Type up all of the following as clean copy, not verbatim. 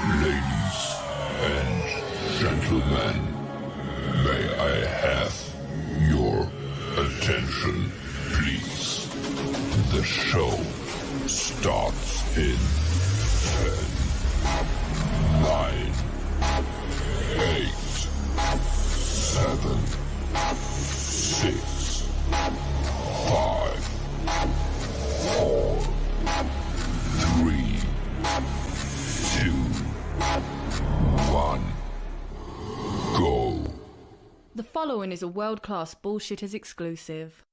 Ladies and gentlemen, may I have your attention, please? The show starts in 10, 9, 8, 7, 6, 5, 4, 3, 2, 1, go. The following is a world-class Bullshitters exclusive.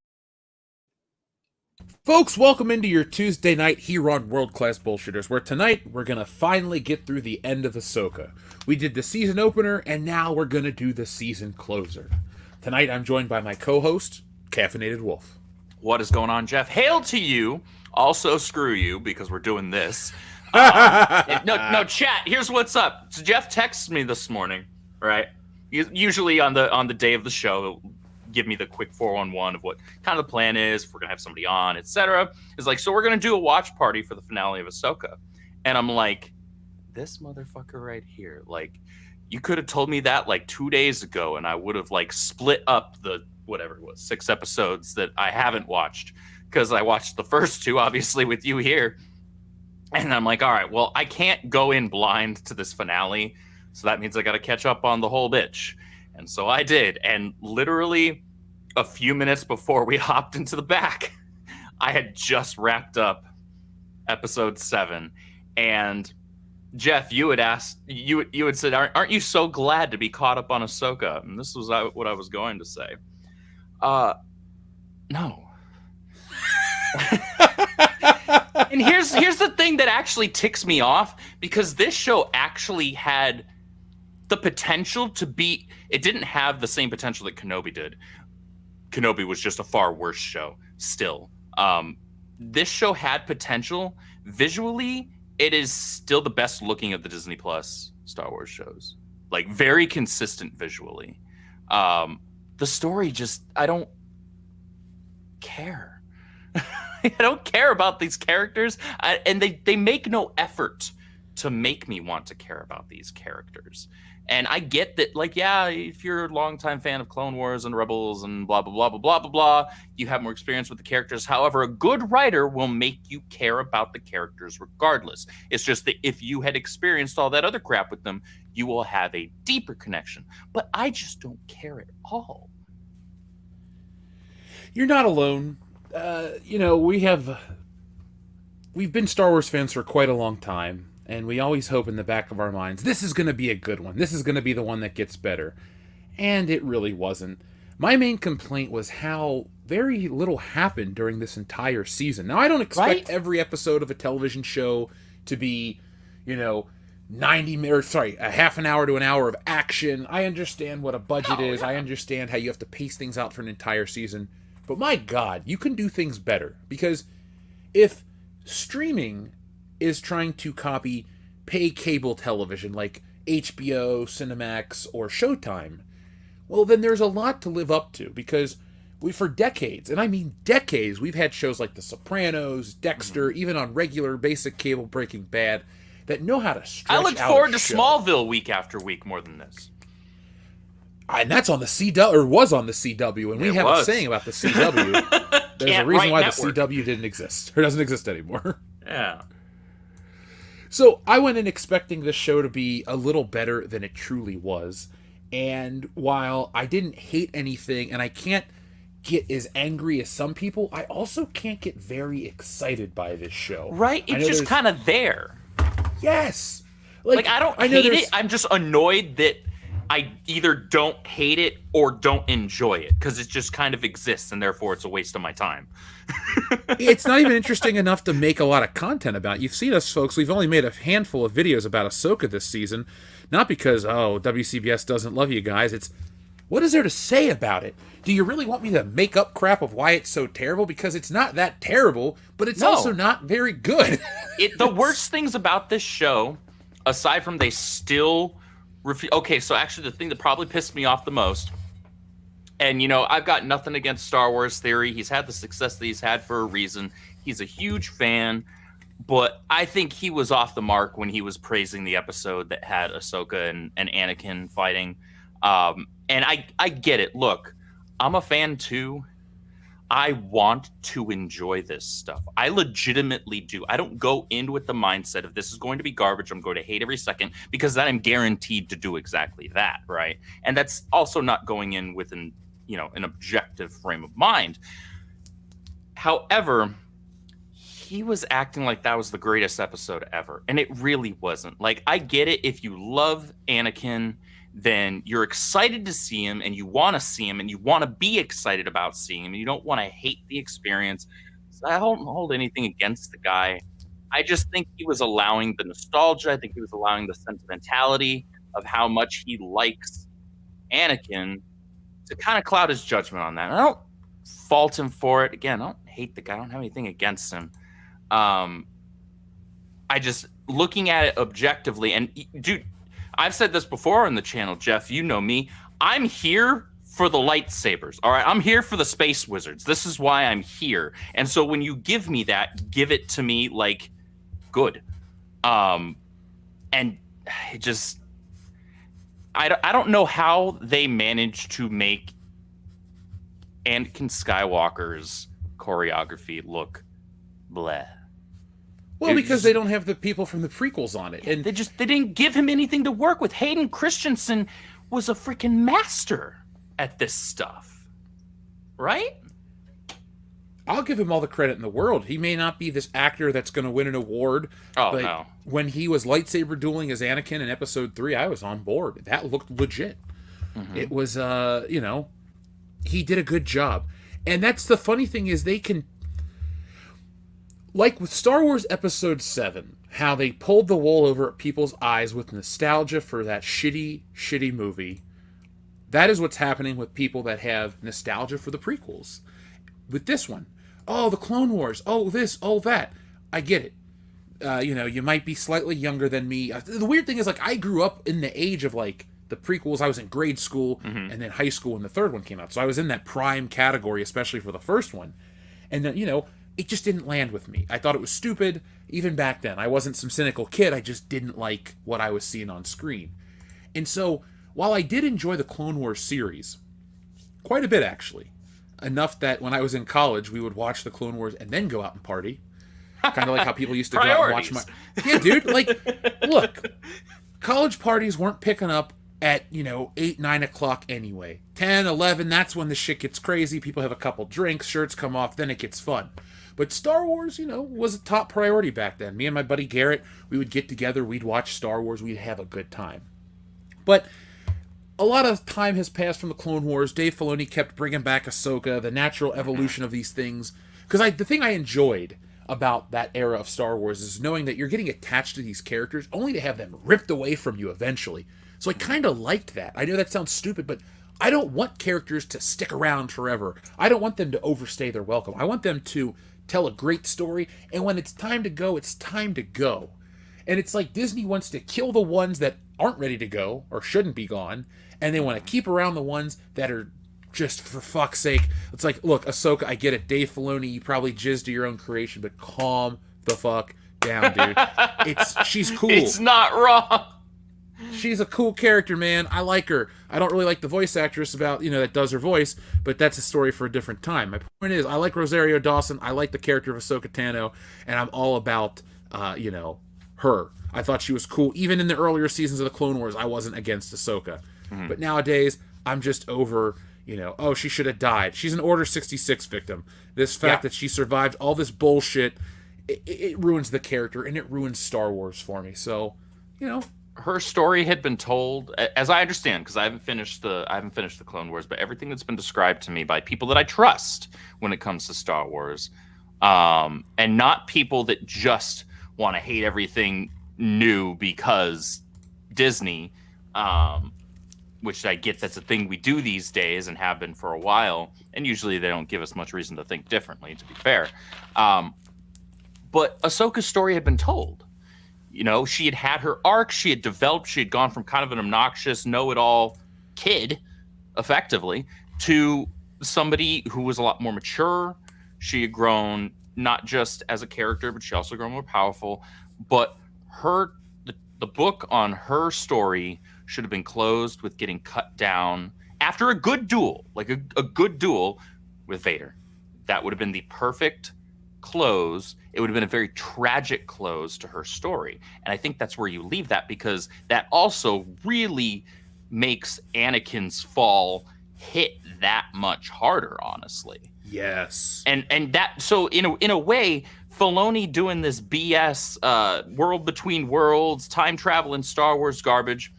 Folks, welcome into your Tuesday night here on World Class Bullshitters, where tonight we're going to finally get through the end of Ahsoka. We did the season opener, and now we're going to do the season closer. Tonight I'm joined by my co-host, Caffeinated Wolf. What is going on, Jeff? Hail to you. Also, screw you, because we're doing this. No, chat, here's what's up. So Jeff texts me this morning, right? Usually on the day of the show, he'll give me the quick 411 of what kind of the plan is, if we're going to have somebody on, etc. It's like, so we're going to do a watch party for the finale of Ahsoka. And I'm like, this motherfucker right here, like, you could have told me that like 2 days ago, and I would have like split up the, whatever it was, 6 episodes that I haven't watched, because I watched the first 2, obviously, with you here. And I'm like, all right, well, I can't go in blind to this finale, so that means I got to catch up on the whole bitch. And so I did. And literally a few minutes before we hopped into the back, I had just wrapped up episode 7. And Jeff, you had asked, you had said, aren't you so glad to be caught up on Ahsoka? And this was what I was going to say. No. And here's the thing that actually ticks me off, because this show actually had the potential to be, it didn't have the same potential that Kenobi did. Kenobi was just a far worse show still. This show had potential. Visually, it is still the best looking of the Disney Plus Star Wars shows. Like, very consistent visually. The story just, I don't care. I don't care about these characters, and they make no effort to make me want to care about these characters. And I get that, like, yeah, if you're a longtime fan of Clone Wars and Rebels and blah, blah, blah, blah, blah, blah, blah, you have more experience with the characters. However, a good writer will make you care about the characters regardless. It's just that if you had experienced all that other crap with them, you will have a deeper connection. But I just don't care at all. You're not alone. We've been Star Wars fans for quite a long time, and we always hope in the back of our minds, this is going to be a good one. This is going to be the one that gets better. And it really wasn't. My main complaint was how very little happened during this entire season. Now, I don't expect every episode of a television show to be, a half an hour to an hour of action. I understand what a budget is. I understand how you have to pace things out for an entire season. But my God, you can do things better. Because if streaming is trying to copy pay cable television like HBO, Cinemax, or Showtime, well, then there's a lot to live up to. Because for decades, and I mean decades, we've had shows like The Sopranos, Dexter, even on regular basic cable, Breaking Bad, that know how to stretch out I look forward to Smallville week after week more than this. And that's on the CW, or was on the CW, and we have a saying about the CW. There's a reason why the CW didn't exist, or doesn't exist anymore. Yeah. So I went in expecting this show to be a little better than it truly was. And while I didn't hate anything, and I can't get as angry as some people, I also can't get very excited by this show. Right? It's just kind of there. Yes. Like I don't hate it. I'm just annoyed that I either don't hate it or don't enjoy it, because it just kind of exists, and therefore it's a waste of my time. It's not even interesting enough to make a lot of content about. You've seen us, folks. We've only made a handful of videos about Ahsoka this season. Not because, WCBS doesn't love you guys. It's, what is there to say about it? Do you really want me to make up crap of why it's so terrible? Because it's not that terrible, but it's also not very good. The worst things about this show, aside from they still... Okay, so actually the thing that probably pissed me off the most, and I've got nothing against Star Wars Theory. He's had the success that he's had for a reason. He's a huge fan, But I think he was off the mark when he was praising the episode that had Ahsoka and Anakin fighting. And I get it. Look, I'm a fan too. I want to enjoy this stuff. I legitimately do. I don't go in with the mindset of this is going to be garbage. I'm going to hate every second, because then I'm guaranteed to do exactly that, right? And that's also not going in with an objective frame of mind. However, he was acting like that was the greatest episode ever, and it really wasn't. Like, I get it. If you love Anakin, then you're excited to see him, and you want to see him, and you want to be excited about seeing him, and you don't want to hate the experience. So I don't hold anything against the guy. I just think he was allowing the nostalgia. I think he was allowing the sentimentality of how much he likes Anakin to kind of cloud his judgment on that. And I don't fault him for it. Again, I don't hate the guy. I don't have anything against him. I just, looking at it objectively, and dude, I've said this before on the channel, Jeff, you know me. I'm here for the lightsabers, all right? I'm here for the space wizards. This is why I'm here. And so when you give me that, give it to me like good. And it just, I don't know how they managed to make Anakin Skywalker's choreography look bleh. Well, because they don't have the people from the prequels on it. And they didn't give him anything to work with. Hayden Christensen was a freaking master at this stuff. Right? I'll give him all the credit in the world. He may not be this actor that's going to win an award. Oh, but no. when he was lightsaber dueling as Anakin in episode 3, I was on board. That looked legit. Mm-hmm. It was, he did a good job. And that's the funny thing is they can... Like with Star Wars Episode 7, how they pulled the wool over people's eyes with nostalgia for that shitty, shitty movie. That is what's happening with people that have nostalgia for the prequels. With this one, oh, the Clone Wars, oh, this, oh, that. I get it. You might be slightly younger than me. The weird thing is, like, I grew up in the age of, like, the prequels. I was in grade school and then high school when the third one came out. So I was in that prime category, especially for the first one. And then, it just didn't land with me. I thought it was stupid, even back then. I wasn't some cynical kid. I just didn't like what I was seeing on screen. And so, while I did enjoy the Clone Wars series, quite a bit actually, enough that when I was in college, we would watch the Clone Wars and then go out and party. Kind of like how people used to go out and watch my... Yeah, dude, like, look, college parties weren't picking up at, 8, 9 o'clock anyway. 10, 11, that's when the shit gets crazy. People have a couple drinks, shirts come off, then it gets fun. But Star Wars, was a top priority back then. Me and my buddy Garrett, we would get together, we'd watch Star Wars, we'd have a good time. But a lot of time has passed from the Clone Wars. Dave Filoni kept bringing back Ahsoka, the natural evolution of these things. Because the thing I enjoyed about that era of Star Wars is knowing that you're getting attached to these characters only to have them ripped away from you eventually. So I kind of liked that. I know that sounds stupid, but I don't want characters to stick around forever. I don't want them to overstay their welcome. I want them to tell a great story, and when it's time to go, it's time to go. And it's like Disney wants to kill the ones that aren't ready to go or shouldn't be gone, and they want to keep around the ones that are just, for fuck's sake. It's like, look, Ahsoka, I get it. Dave Filoni, you probably jizzed to your own creation, but calm the fuck down, dude. She's cool. It's not wrong. She's a cool character, man. I like her. I don't really like the voice actress that does her voice, but that's a story for a different time. My point is, I like Rosario Dawson. I like the character of Ahsoka Tano, and I'm all about, her. I thought she was cool. Even in the earlier seasons of the Clone Wars, I wasn't against Ahsoka. Mm-hmm. But nowadays, I'm just over, oh, she should have died. She's an Order 66 victim. This fact that she survived all this bullshit, it ruins the character, and it ruins Star Wars for me. So, her story had been told, as I understand, because I haven't finished the Clone Wars, but everything that's been described to me by people that I trust when it comes to Star Wars, and not people that just want to hate everything new because Disney, which I get that's a thing we do these days and have been for a while, and usually they don't give us much reason to think differently, to be fair. But Ahsoka's story had been told. She had her arc, she had developed, she had gone from kind of an obnoxious, know-it-all kid, effectively, to somebody who was a lot more mature. She had grown not just as a character, but she also grew more powerful. But the book on her story should have been closed with getting cut down after a good duel, like a good duel with Vader. That would have been the perfect close. It would have been a very tragic close to her story. And I think that's where you leave that, because that also really makes Anakin's fall hit that much harder, honestly. Yes. And that, so in a way, Filoni doing this BS world between worlds, time travel in Star Wars garbage,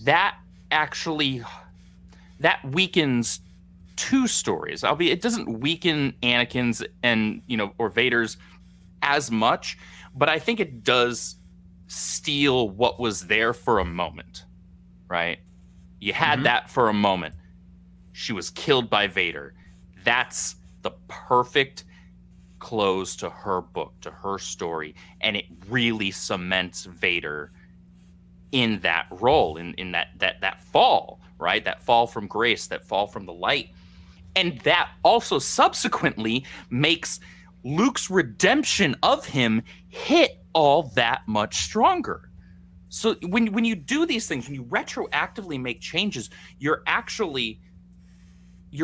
that weakens two stories. Albeit it doesn't weaken Anakin's and or Vader's as much, but I think it does steal what was there for a moment, right? You had that for a moment. She was killed by Vader. That's the perfect close to her book, to her story, and it really cements Vader in that role, in that fall, right? That fall from grace, that fall from the light. And that also subsequently makes Luke's redemption of him hit all that much stronger. So when you do these things, when you retroactively make changes, you're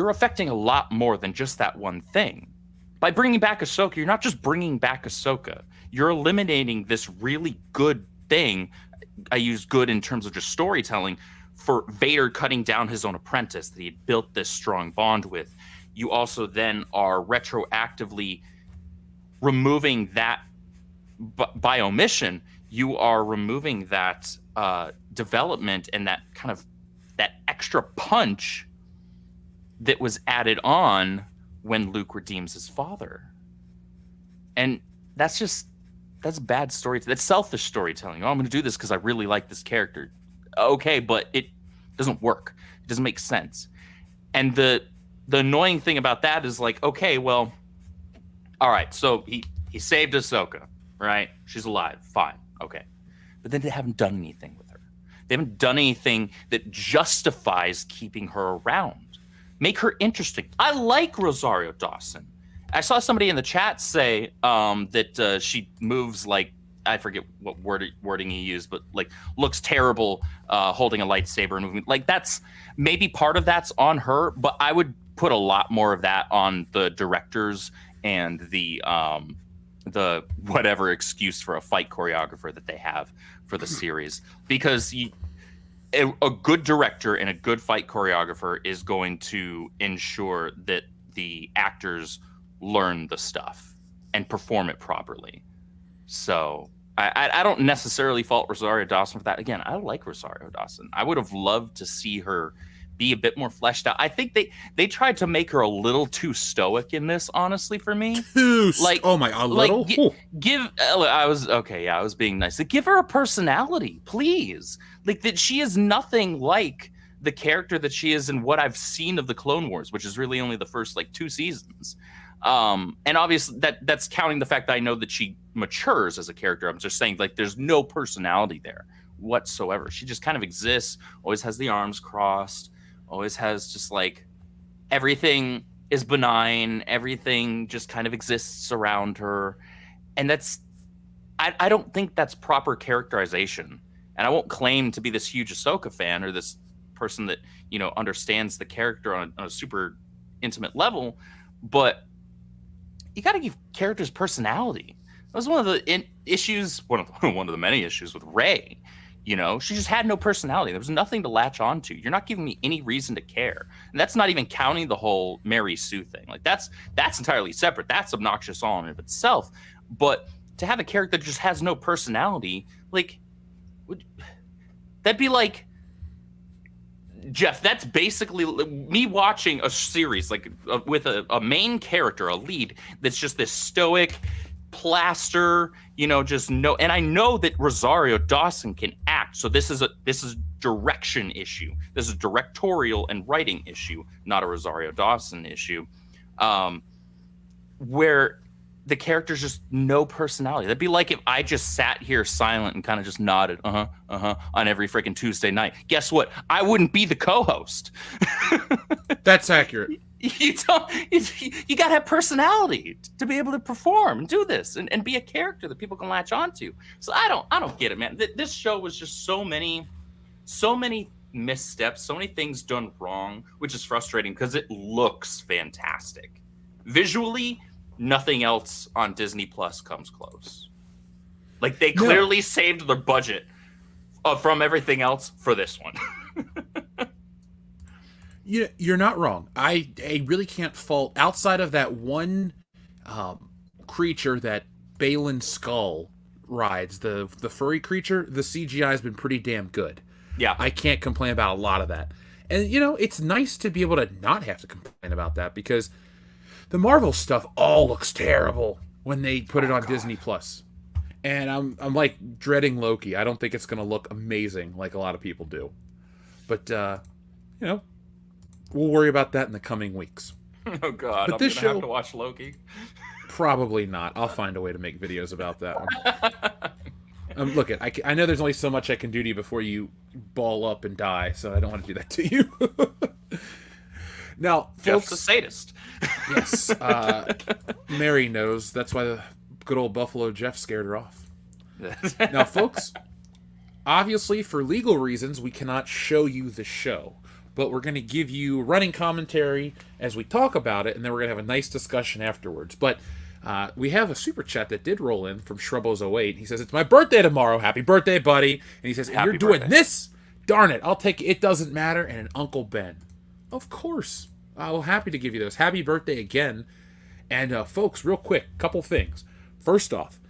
affecting a lot more than just that one thing. By bringing back Ahsoka, you're not just bringing back Ahsoka. You're eliminating this really good thing. I use good in terms of just storytelling for Vader cutting down his own apprentice that he had built this strong bond with. You also then are retroactively removing that by omission. You are removing that development and that kind of that extra punch that was added on when Luke redeems his father. And that's bad story. That's selfish storytelling. Oh, I'm going to do this because I really like this character. Okay, but it doesn't work. It doesn't make sense. And the annoying thing about that is like, okay, well, all right, so he saved Ahsoka, right? She's alive. Fine. Okay. But then they haven't done anything with her. They haven't done anything that justifies keeping her around. Make her interesting. I like Rosario Dawson. I saw somebody in the chat say that she moves like, I forget what wording he used, but like looks terrible holding a lightsaber and moving. Like that's maybe part of that's on her, but I would put a lot more of that on the directors and the whatever excuse for a fight choreographer that they have for the series, because a good director and a good fight choreographer is going to ensure that the actors learn the stuff and perform it properly. So I don't necessarily fault Rosario Dawson for that. Again, I like Rosario Dawson. I would have loved to see her be a bit more fleshed out. I think they tried to make her a little too stoic in this, honestly, for me. Oh my, a little? I was being nice. Give her a personality, please. Like that she is nothing like the character that she is in what I've seen of the Clone Wars, which is really only the first like 2 seasons. And obviously that's counting the fact that I know that she matures as a character. I'm just saying like there's no personality there whatsoever. She just kind of exists, always has the arms crossed, always has just like everything is benign, everything just kind of exists around her. And I don't think that's proper characterization. And I won't claim to be this huge Ahsoka fan or this person that, understands the character on a super intimate level, but you got to give characters personality. That was one of the issues, one of the many issues with Rey. She just had no personality. There was nothing to latch onto. You're not giving me any reason to care. And that's not even counting the whole Mary Sue thing. Like that's entirely separate. That's obnoxious all in and of itself. But to have a character that just has no personality, like that'd be like, Jeff, that's basically me watching a series like with a main character, a lead that's just this stoic plaster, just no. And I know that Rosario Dawson can act, so this is direction issue. This is directorial and writing issue, not a Rosario Dawson issue, where the character's just no personality. That'd be like if I just sat here silent and kind of just nodded, on every freaking Tuesday night. Guess what? I wouldn't be the co-host. That's accurate. You don't. You gotta have personality to be able to perform and do this and be a character that people can latch onto. So I don't get it, man. This show was just so many missteps, so many things done wrong, which is frustrating because it looks fantastic. Visually, nothing else on Disney Plus comes close. Like they clearly saved their budget from everything else for this one. You're not wrong. I really can't fault, outside of that one creature that Balin Skull rides, the furry creature, the CGI has been pretty damn good. Yeah. I can't complain about a lot of that. And, it's nice to be able to not have to complain about that, because the Marvel stuff all looks terrible when they put it on Disney Plus. And I'm like dreading Loki. I don't think it's going to look amazing like a lot of people do. But, we'll worry about that in the coming weeks. Oh, God. But I'm going to have to watch Loki. Probably not. I'll find a way to make videos about that one. Look, I know there's only so much I can do to you before you ball up and die, so I don't want to do that to you. Now, Jeff's folks, a sadist. Yes. Mary knows. That's why the good old Buffalo Jeff scared her off. Now, folks, obviously, for legal reasons, we cannot show you the show. But we're going to give you running commentary as we talk about it, and then we're going to have a nice discussion afterwards. But we have a super chat that did roll in from Shrubbos08. He says, "It's my birthday tomorrow. Happy birthday, buddy." And he says, "And you're doing this? Darn it. I'll take It Doesn't Matter and an Uncle Ben." Of course. Well, happy to give you those. Happy birthday again. And folks, real quick, couple things. First off,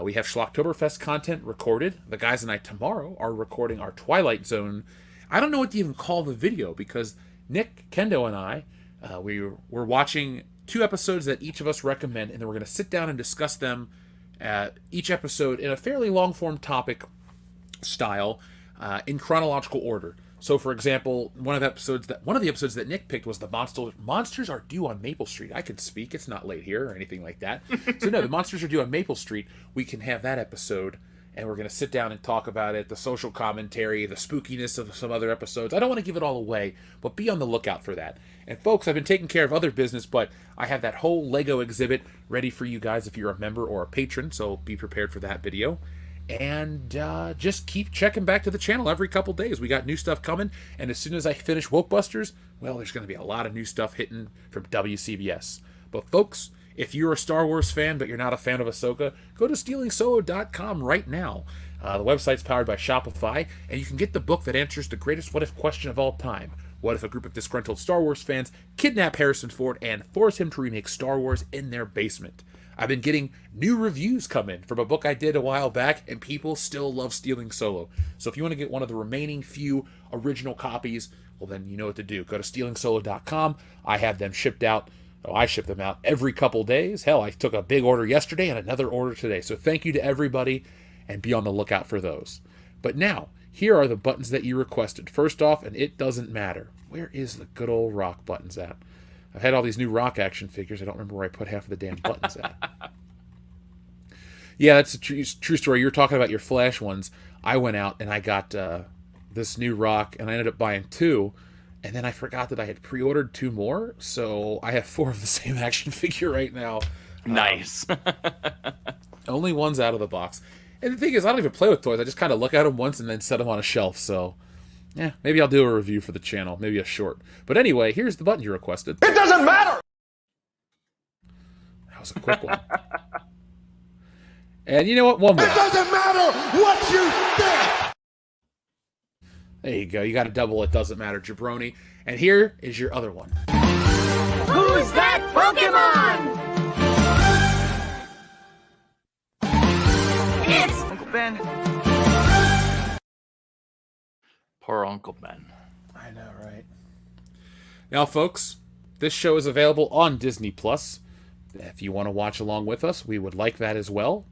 we have Schlocktoberfest content recorded. The guys and I tomorrow are recording our Twilight Zone. I don't know what to even call the video, because Nick, Kendo, and I, we're watching 2 episodes that each of us recommend, and then we're going to sit down and discuss them, each episode in a fairly long-form topic style, in chronological order. So, for example, one of the episodes that Nick picked was the monsters are due on Maple Street. I can speak; it's not late here or anything like that. So, no, the monsters are due on Maple Street. We can have that episode. And we're going to sit down and talk about it, the social commentary, the spookiness of some other episodes. I don't want to give it all away, but be on the lookout for that. And folks, I've been taking care of other business, but I have that whole Lego exhibit ready for you guys if you're a member or a patron, so be prepared for that video. And just keep checking back to the channel every couple days. We got new stuff coming, and as soon as I finish Wokebusters, well, there's going to be a lot of new stuff hitting from WCBS. But folks, if you're a Star Wars fan but you're not a fan of Ahsoka, go to stealingsolo.com right now. The website's powered by Shopify, and you can get the book that answers the greatest what-if question of all time. What if a group of disgruntled Star Wars fans kidnap Harrison Ford and force him to remake Star Wars in their basement? I've been getting new reviews come in from a book I did a while back, and people still love Stealing Solo. So if you want to get one of the remaining few original copies, well, then you know what to do. Go to stealingsolo.com. I have them shipped out. I ship them out every couple days. Hell, I took a big order yesterday and another order today. So thank you to everybody, and be on the lookout for those. But now, here are the buttons that you requested. First off, and It Doesn't Matter. Where is the good old rock buttons at? I've had all these new rock action figures. I don't remember where I put half of the damn buttons at. Yeah, that's a true story. You were talking about your Flash ones. I went out and I got this new rock, and I ended up buying 2. And then I forgot that I had pre-ordered 2 more, so I have 4 of the same action figure right now. Nice. Only one's out of the box. And the thing is, I don't even play with toys. I just kind of look at them once and then set them on a shelf. So, yeah, maybe I'll do a review for the channel. Maybe a short. But anyway, here's the button you requested. It doesn't matter! That was a quick one. And you know what? One more. It doesn't matter what you think! There you go. You got a double It Doesn't Matter, jabroni. And here is your other one. Who's that Pokemon? It's Uncle Ben. Poor Uncle Ben. I know, right? Now, folks, this show is available on Disney Plus. If you want to watch along with us, we would like that as well.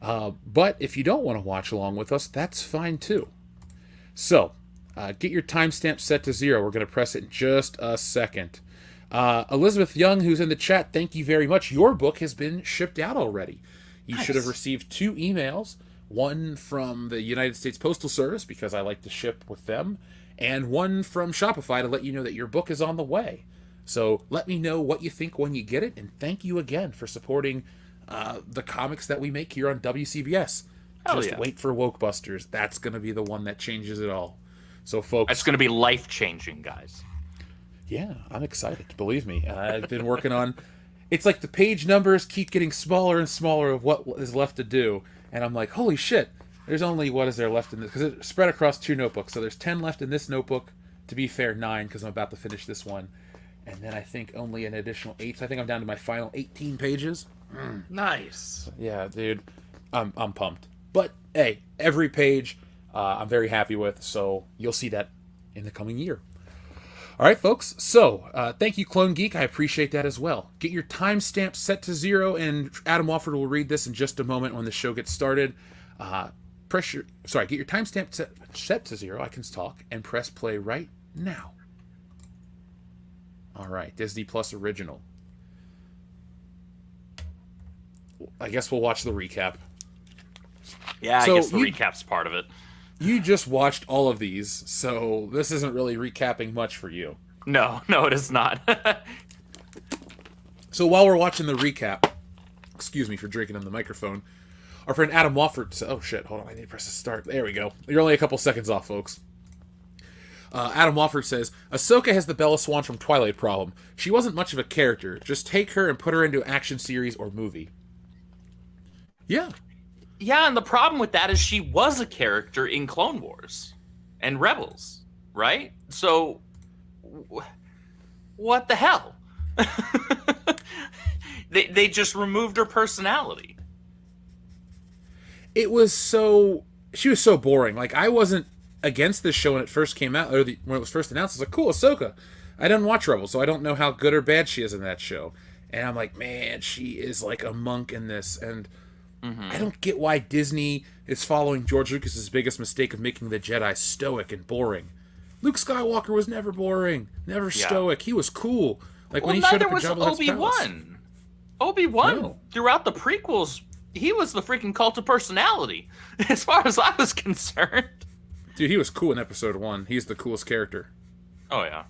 But if you don't want to watch along with us, that's fine too. So, get your timestamp set to 0. We're going to press it in just a second. Elizabeth Young, who's in the chat, thank you very much. Your book has been shipped out already. You should have received 2 emails. One from the United States Postal Service, because I like to ship with them, and one from Shopify to let you know that your book is on the way. So let me know what you think when you get it, and thank you again for supporting the comics that we make here on WCBS. Hell Just yeah. wait for Wokebusters. That's going to be the one that changes it all. So, folks... It's going to be life-changing, guys. Yeah, I'm excited. Believe me. I've been working on... It's like the page numbers keep getting smaller and smaller of what is left to do. And I'm like, holy shit. There's only... What is there left in this? Because it's spread across 2 notebooks. So there's 10 left in this notebook. To be fair, 9, because I'm about to finish this one. And then I think only an additional 8. So I think I'm down to my final 18 pages. Nice. Yeah, dude. I'm pumped. But, hey, every page I'm very happy with. So you'll see that in the coming year. All right, folks. So, thank you, Clone Geek. I appreciate that as well. Get your timestamp set to 0, and Adam Wofford will read this in just a moment when the show gets started. Get your timestamp set to 0. I can talk, and press play right now. All right, Disney Plus original. I guess we'll watch the recap. Yeah, I So guess the recap's part of it. You just watched all of these, so this isn't really recapping much for you. No, it is not. So while we're watching the recap, excuse me for drinking on the microphone, our friend Adam Wofford said, oh shit, hold on, I need to press the start. There we go. You're only a couple seconds off, folks. Adam Wofford says, Ahsoka has the Bella Swan from Twilight problem. She wasn't much of a character. Just take her and put her into an action series or movie. Yeah. Yeah, and the problem with that is she was a character in Clone Wars and Rebels, right? So, what the hell? They just removed her personality. She was so boring. Like, I wasn't against this show when it first came out, or when it was first announced. I was like, cool, Ahsoka. I didn't watch Rebels, so I don't know how good or bad she is in that show. And I'm like, man, she is like a monk in this, and... I don't get why Disney is following George Lucas's biggest mistake of making the Jedi stoic and boring. Luke Skywalker was never boring, never stoic. He was cool. Like when he showed up in Jabba the Hutt's palace. Obi-Wan, throughout the prequels, he was the freaking cult of personality, as far as I was concerned. Dude, he was cool in Episode 1. He's the coolest character. Oh, yeah.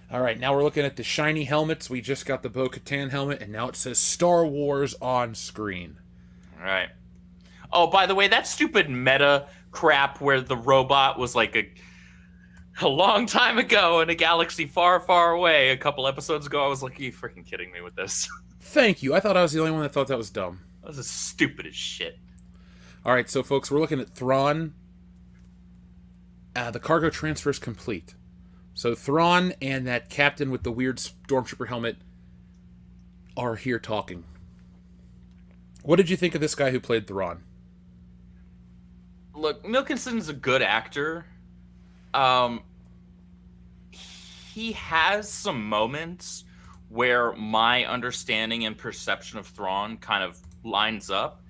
All right, now we're looking at the shiny helmets. We just got the Bo-Katan helmet, and now it says Star Wars on screen. All right. Oh, by the way, that stupid meta crap where the robot was like a long time ago in a galaxy far, far away, a couple episodes ago, I was like, are you freaking kidding me with this? Thank you. I thought I was the only one that thought that was dumb. That was as stupid as shit. All right, so folks, we're looking at Thrawn. The cargo transfer is complete. So Thrawn and that captain with the weird Stormtrooper helmet are here talking. What did you think of this guy who played Thrawn? Look, Milkinson's a good actor. He has some moments where my understanding and perception of Thrawn kind of lines up.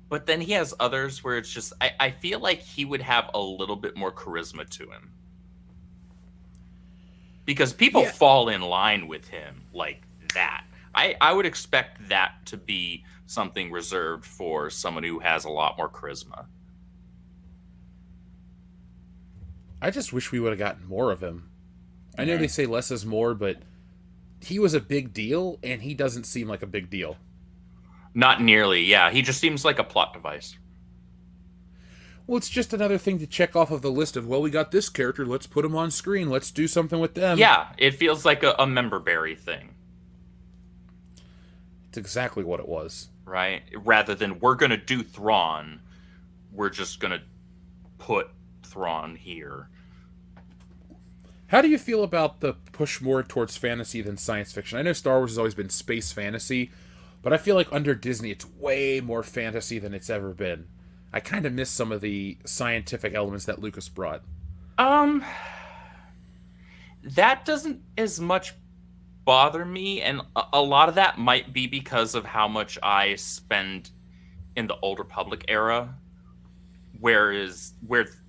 But then he has others where it's just, I feel like he would have a little bit more charisma to him. Because people fall in line with him like that. I would expect that to be something reserved for someone who has a lot more charisma. I just wish we would have gotten more of him. I know they say less is more, but he was a big deal, and he doesn't seem like a big deal. Not nearly, yeah. He just seems like a plot device. Well, it's just another thing to check off of the list of, well, we got this character, let's put him on screen, let's do something with them. Yeah, it feels like a member berry thing. It's exactly what it was. Right? Rather than, we're going to do Thrawn, we're just going to put Thrawn here. How do you feel about the push more towards fantasy than science fiction? I know Star Wars has always been space fantasy, but I feel like under Disney, it's way more fantasy than it's ever been. I kind of miss some of the scientific elements that Lucas brought. That doesn't as much bother me, and a lot of that might be because of how much I spend in the Old Republic era, where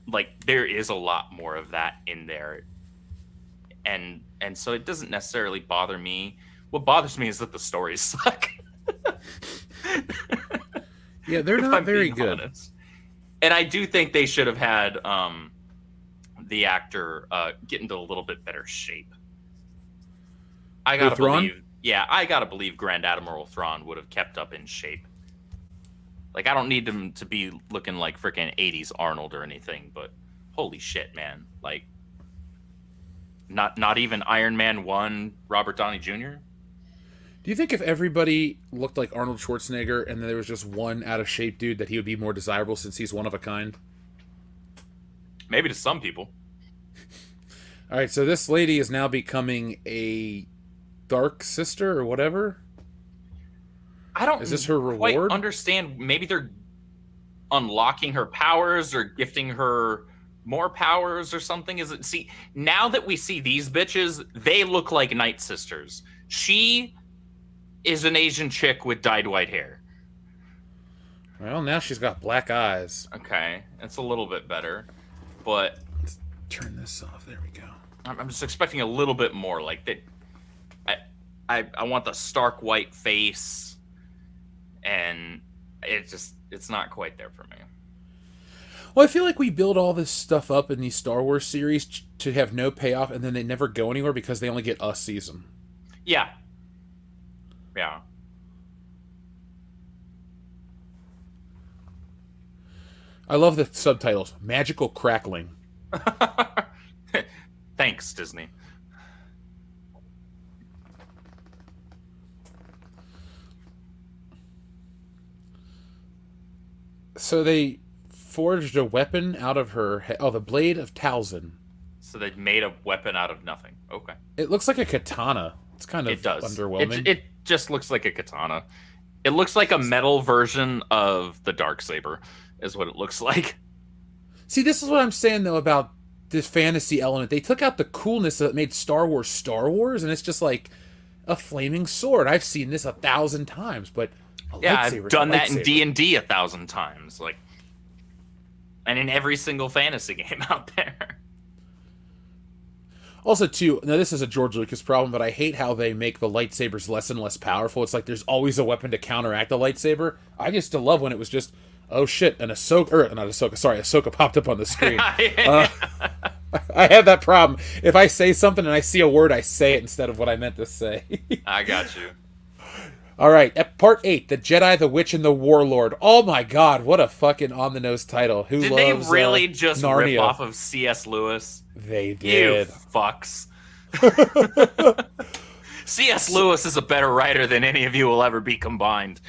like there is a lot more of that in there, and so it doesn't necessarily bother me. What bothers me is that the stories suck. Yeah, they're not very good. Honest. And I do think they should have had the actor get into a little bit better shape I gotta Thrawn? believe. Yeah, I gotta believe Grand Admiral Thrawn would have kept up in shape. Like, I don't need him to be looking like freaking 80s Arnold or anything, but holy shit, man. Like, not even Iron Man 1 Robert Downey Jr.? Do you think if everybody looked like Arnold Schwarzenegger and there was just one out of shape dude that he would be more desirable since he's one of a kind? Maybe to some people. All right, so this lady is now becoming a dark sister or whatever. I don't Is this her quite reward? understand. Maybe they're unlocking her powers or gifting her more powers or something. Is it? See, now that we see these bitches, they look like Night Sisters. She is an Asian chick with dyed white hair. Well, now she's got black eyes. Okay, it's a little bit better, but Turn this off. There we go. I'm just expecting a little bit more. Like that, I want the stark white face, and it's not quite there for me. Well, I feel like we build all this stuff up in these Star Wars series to have no payoff, and then they never go anywhere because they only get a season. Yeah. Yeah. I love the subtitles. Magical crackling. Thanks, Disney. So they forged a weapon out of her head. Oh, the Blade of Talzin. So they made a weapon out of nothing. Okay. It looks like a katana. It's kind of It does. underwhelming. It just looks like a katana. It looks like a metal version of the Darksaber, is what it looks like. See, this is what I'm saying, though, about this fantasy element. They took out the coolness that made Star Wars, and it's just like a flaming sword. I've seen this 1,000 times, but Yeah, I've done that in D&D 1,000 times, like, and in every single fantasy game out there. Also, too, now this is a George Lucas problem, but I hate how they make the lightsabers less and less powerful. It's like there's always a weapon to counteract the lightsaber. I used to love when it was just, oh shit, an Ahsoka, or not Ahsoka, sorry, Ahsoka popped up on the screen. I have that problem. If I say something and I see a word, I say it instead of what I meant to say. I got you. All right, at part 8, The Jedi, the Witch, and the Warlord. Oh my god, what a fucking on-the-nose title. Who Did they loves, really just Narnia? rip off of C.S. Lewis? They You did. fucks. C.S. Lewis is a better writer than any of you will ever be combined.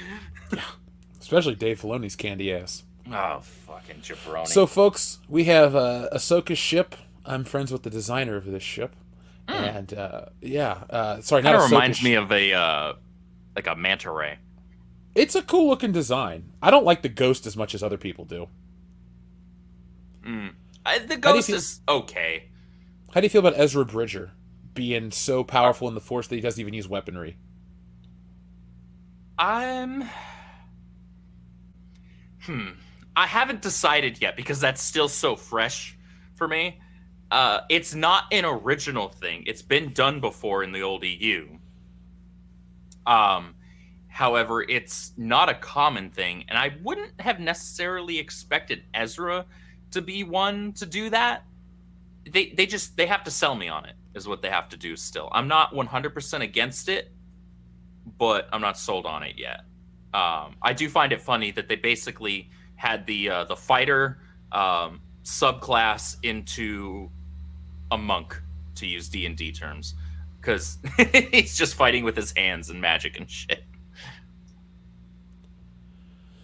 Especially Dave Filoni's candy ass. Oh, fucking jabroni. So, folks, we have Ahsoka's ship. I'm friends with the designer of this ship. And, sorry, not kind of Ahsoka's reminds me ship. of a like a manta ray. It's a cool-looking design. I don't like the Ghost as much as other people do. The Ghost is okay. How do you feel about Ezra Bridger being so powerful in the Force that he doesn't even use weaponry? I haven't decided yet because that's still so fresh for me. It's not an original thing. It's been done before in the old EU. However, it's not a common thing, and I wouldn't have necessarily expected Ezra to be one to do that. They have to sell me on it, is what they have to do still. I'm not 100% against it, but I'm not sold on it yet. I do find it funny that they basically had the fighter subclass into a monk, to use D&D terms, because he's just fighting with his hands and magic and shit.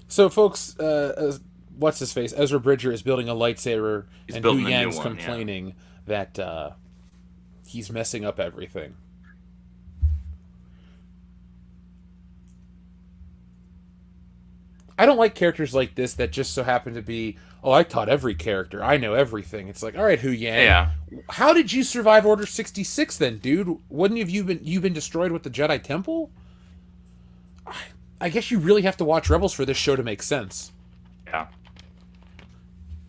So, folks, what's his face? Ezra Bridger is building a lightsaber, He's and building Hu a new Yan's one, complaining that he's messing up everything. I don't like characters like this that just so happen to be, oh, I taught every character. I know everything. It's like, all right, Hu Yan. Yeah. How did you survive Order 66 then, dude? Wouldn't have you been destroyed with the Jedi Temple? I guess you really have to watch Rebels for this show to make sense. Yeah.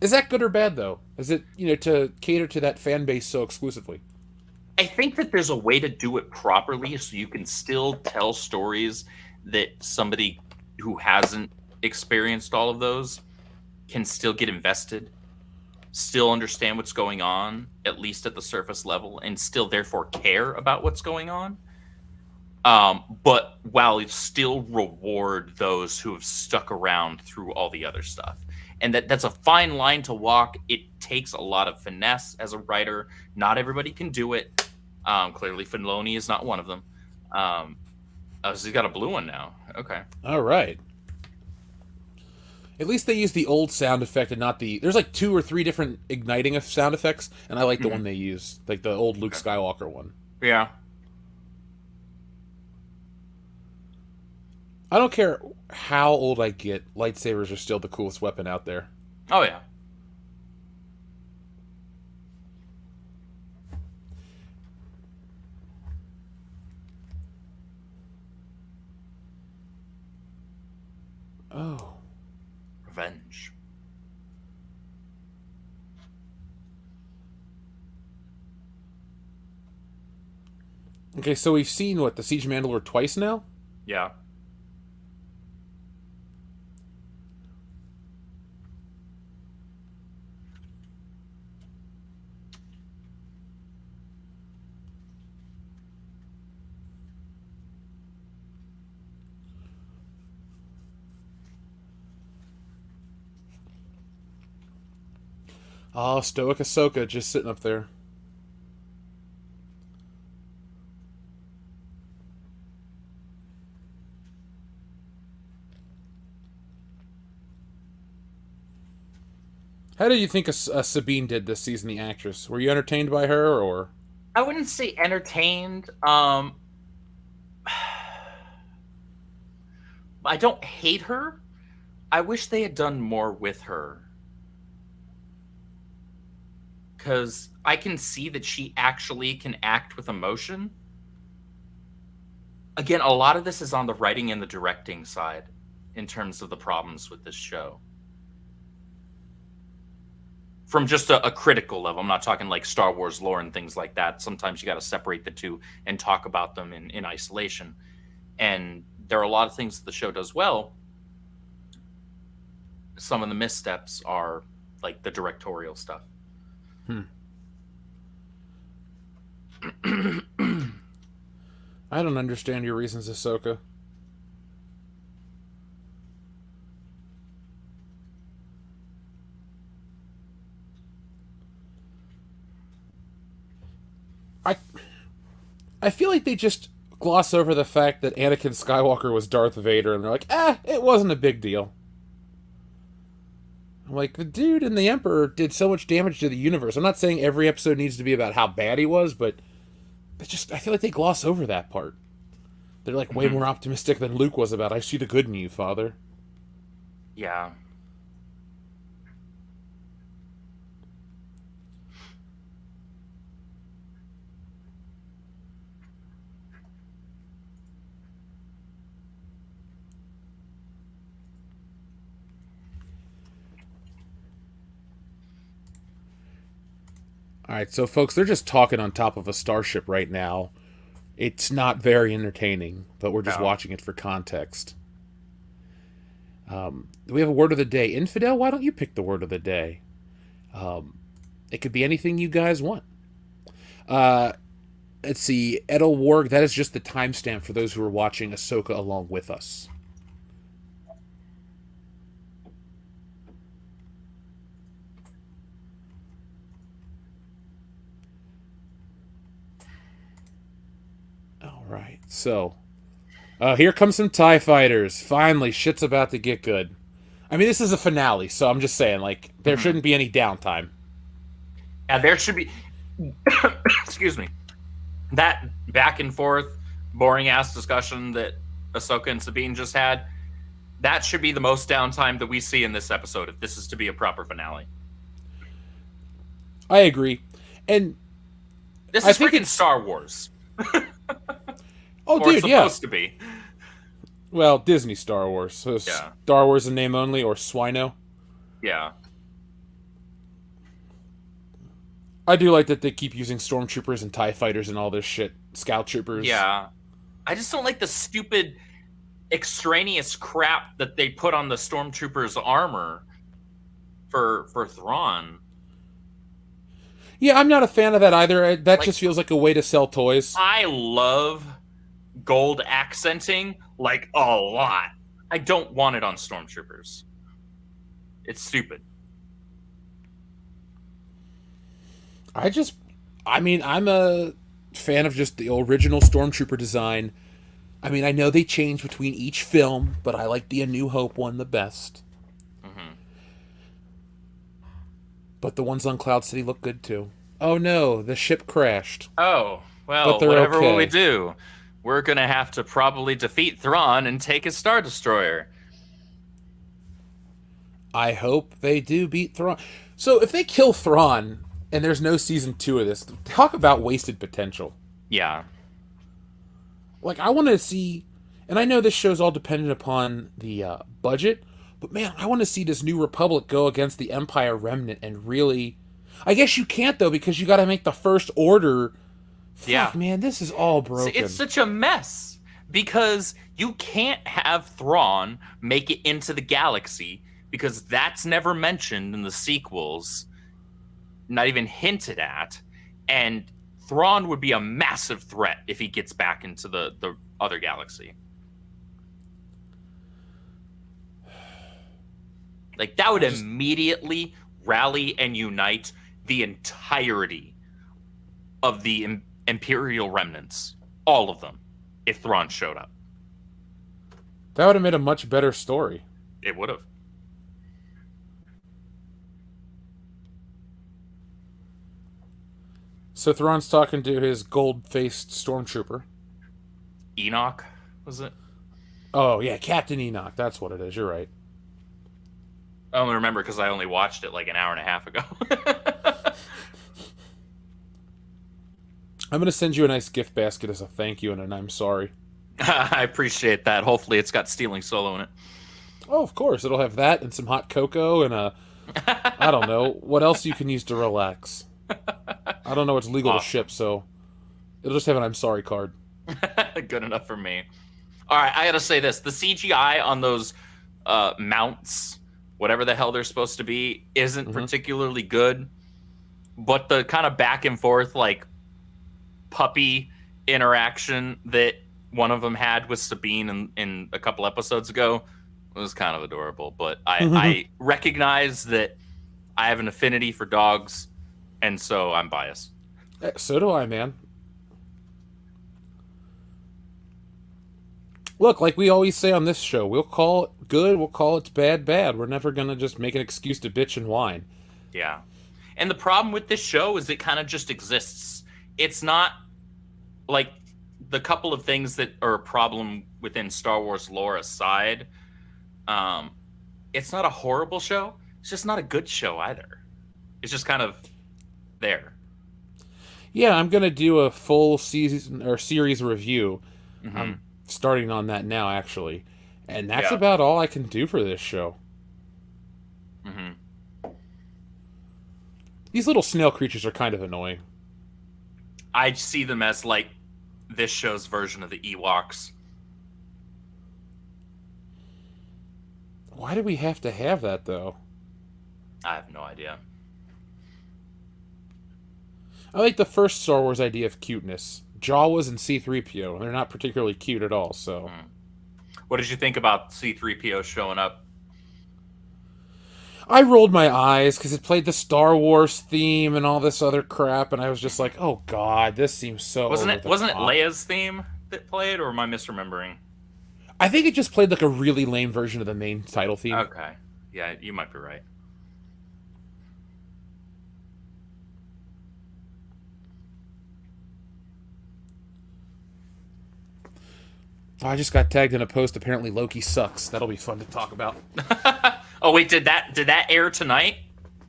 Is that good or bad, though? Is it, to cater to that fan base so exclusively? I think that there's a way to do it properly so you can still tell stories that somebody who hasn't experienced all of those can still get invested, still understand what's going on, at least at the surface level, and still therefore care about what's going on. but while it still reward those who have stuck around through all the other stuff. And that's a fine line to walk. It takes a lot of finesse as a writer. Not everybody can do it. Clearly, Filoni is not one of them. Oh, so he's got a blue one now. Okay. All right. At least they use the old sound effect and not the... There's like 2 or 3 different igniting sound effects, and I like the one they use. Like the old Luke Skywalker one. Yeah. I don't care how old I get, lightsabers are still the coolest weapon out there. Oh, yeah. Oh. Revenge. Okay, so we've seen, what, the Siege of Mandalore twice now? Yeah. Oh, stoic Ahsoka just sitting up there. How did you think Sabine did this season, the actress? Were you entertained by her, or...? I wouldn't say entertained. I don't hate her. I wish they had done more with her. Because I can see that she actually can act with emotion. Again, a lot of this is on the writing and the directing side in terms of the problems with this show. From just a critical level. I'm not talking like Star Wars lore and things like that. Sometimes you got to separate the two and talk about them in isolation. And there are a lot of things that the show does well. Some of the missteps are like the directorial stuff. I don't understand your reasons, Ahsoka. I feel like they just gloss over the fact that Anakin Skywalker was Darth Vader, and they're like, it wasn't a big deal. I'm like, the dude and the Emperor did so much damage to the universe. I'm not saying every episode needs to be about how bad he was, but I feel like they gloss over that part. They're like way more optimistic than Luke was about, I see the good in you, Father. Yeah. Alright, so folks, they're just talking on top of a starship right now. It's not very entertaining, but we're just watching it for context. Do we have a word of the day? Infidel, why don't you pick the word of the day? It could be anything you guys want. Let's see, Edelwarg, that is just the timestamp for those who are watching Ahsoka along with us. Alright, so... here comes some TIE fighters. Finally, shit's about to get good. I mean, this is a finale, so I'm just saying, like, there shouldn't be any downtime. Yeah, there should be... Excuse me. That back and forth, boring-ass discussion that Ahsoka and Sabine just had, that should be the most downtime that we see in this episode, if this is to be a proper finale. I agree. And... This is freaking Star Wars. Oh, or dude, yeah. supposed to be. Well, Disney Star Wars. So Yeah. Star Wars in name only, or Swino. Yeah. I do like that they keep using Stormtroopers and TIE fighters and all this shit. Scout Troopers. Yeah. I just don't like the stupid extraneous crap that they put on the Stormtroopers' armor for Thrawn. Yeah, I'm not a fan of that either. That just feels like a way to sell toys. I love gold accenting like a lot. I don't want it on Stormtroopers. It's stupid. I'm a fan of just the original Stormtrooper design. I mean, I know they change between each film, but I like the A New Hope one the best. Mm-hmm. But the ones on Cloud City look good too. Oh no, the ship crashed. Oh, well, But they're whatever okay. will we do? We're going to have to probably defeat Thrawn and take his Star Destroyer. I hope they do beat Thrawn. So if they kill Thrawn and there's no season 2 of this, talk about wasted potential. Yeah. Like, I want to see, and I know this show's all dependent upon the budget, but man, I want to see this New Republic go against the Empire Remnant and really... I guess you can't, though, because you got to make the First Order... Fuck, man, this is all broken. It's such a mess because you can't have Thrawn make it into the galaxy because that's never mentioned in the sequels, not even hinted at, and Thrawn would be a massive threat if he gets back into the other galaxy. Like, that would immediately rally and unite the entirety of the Imperial remnants, all of them, if Thrawn showed up. That would have made a much better story. It would have. So Thrawn's talking to his gold-faced stormtrooper. Enoch, was it? Oh, yeah, Captain Enoch. That's what it is. You're right. I only remember because I only watched it like an hour and a half ago. I'm going to send you a nice gift basket as a thank you and an I'm sorry. I appreciate that. Hopefully it's got Stealing Solo in it. Oh, of course. It'll have that and some hot cocoa and a... I don't know. What else you can use to relax? I don't know what's legal to ship, so... It'll just have an I'm sorry card. Good enough for me. All right, I gotta say this. The CGI on those mounts, whatever the hell they're supposed to be, isn't particularly good. But the kind of back and forth, like, puppy interaction that one of them had with Sabine in a couple episodes ago was kind of adorable. But I recognize that I have an affinity for dogs, and so I'm biased. So do I, man. Look, like we always say on this show, we'll call it good, we'll call it bad. We're never going to just make an excuse to bitch and whine. Yeah. And the problem with this show is it kind of just exists. It's not like the couple of things that are a problem within Star Wars lore aside. It's not a horrible show. It's just not a good show either. It's just kind of there. Yeah, I'm going to do a full season or series review. I'm starting on that now, actually. And that's about all I can do for this show. These little snail creatures are kind of annoying. I see them as, like, this show's version of the Ewoks. Why do we have to have that, though? I have no idea. I like the first Star Wars idea of cuteness. Jawas and C-3PO. They're not particularly cute at all, so... What did you think about C-3PO showing up? I rolled my eyes because it played the Star Wars theme and all this other crap, and I was just like, "Oh God, this seems so." Wasn't it Leia's theme that played, or am I misremembering? I think it just played like a really lame version of the main title theme. Okay, yeah, you might be right. I just got tagged in a post. Apparently, Loki sucks. That'll be fun to talk about. Oh wait, did that air tonight?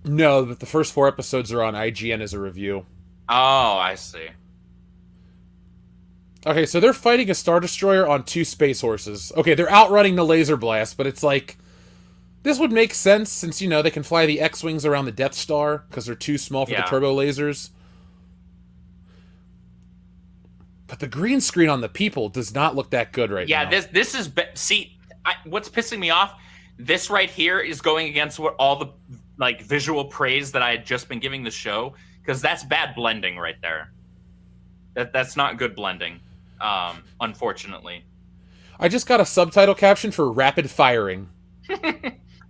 No, but the first 4 episodes are on IGN as a review. Oh, I see. Okay, so they're fighting a Star Destroyer on 2 space horses. Okay, they're outrunning the laser blast, but it's like... This would make sense since, you know, they can fly the X-Wings around the Death Star because they're too small for the turbo lasers. But the green screen on the people does not look that good now. Yeah, this is... See, what's pissing me off... This right here is going against what all the like visual praise that I had just been giving the show, because that's bad blending right there. That's not good blending. Unfortunately. I just got a subtitle caption for rapid firing.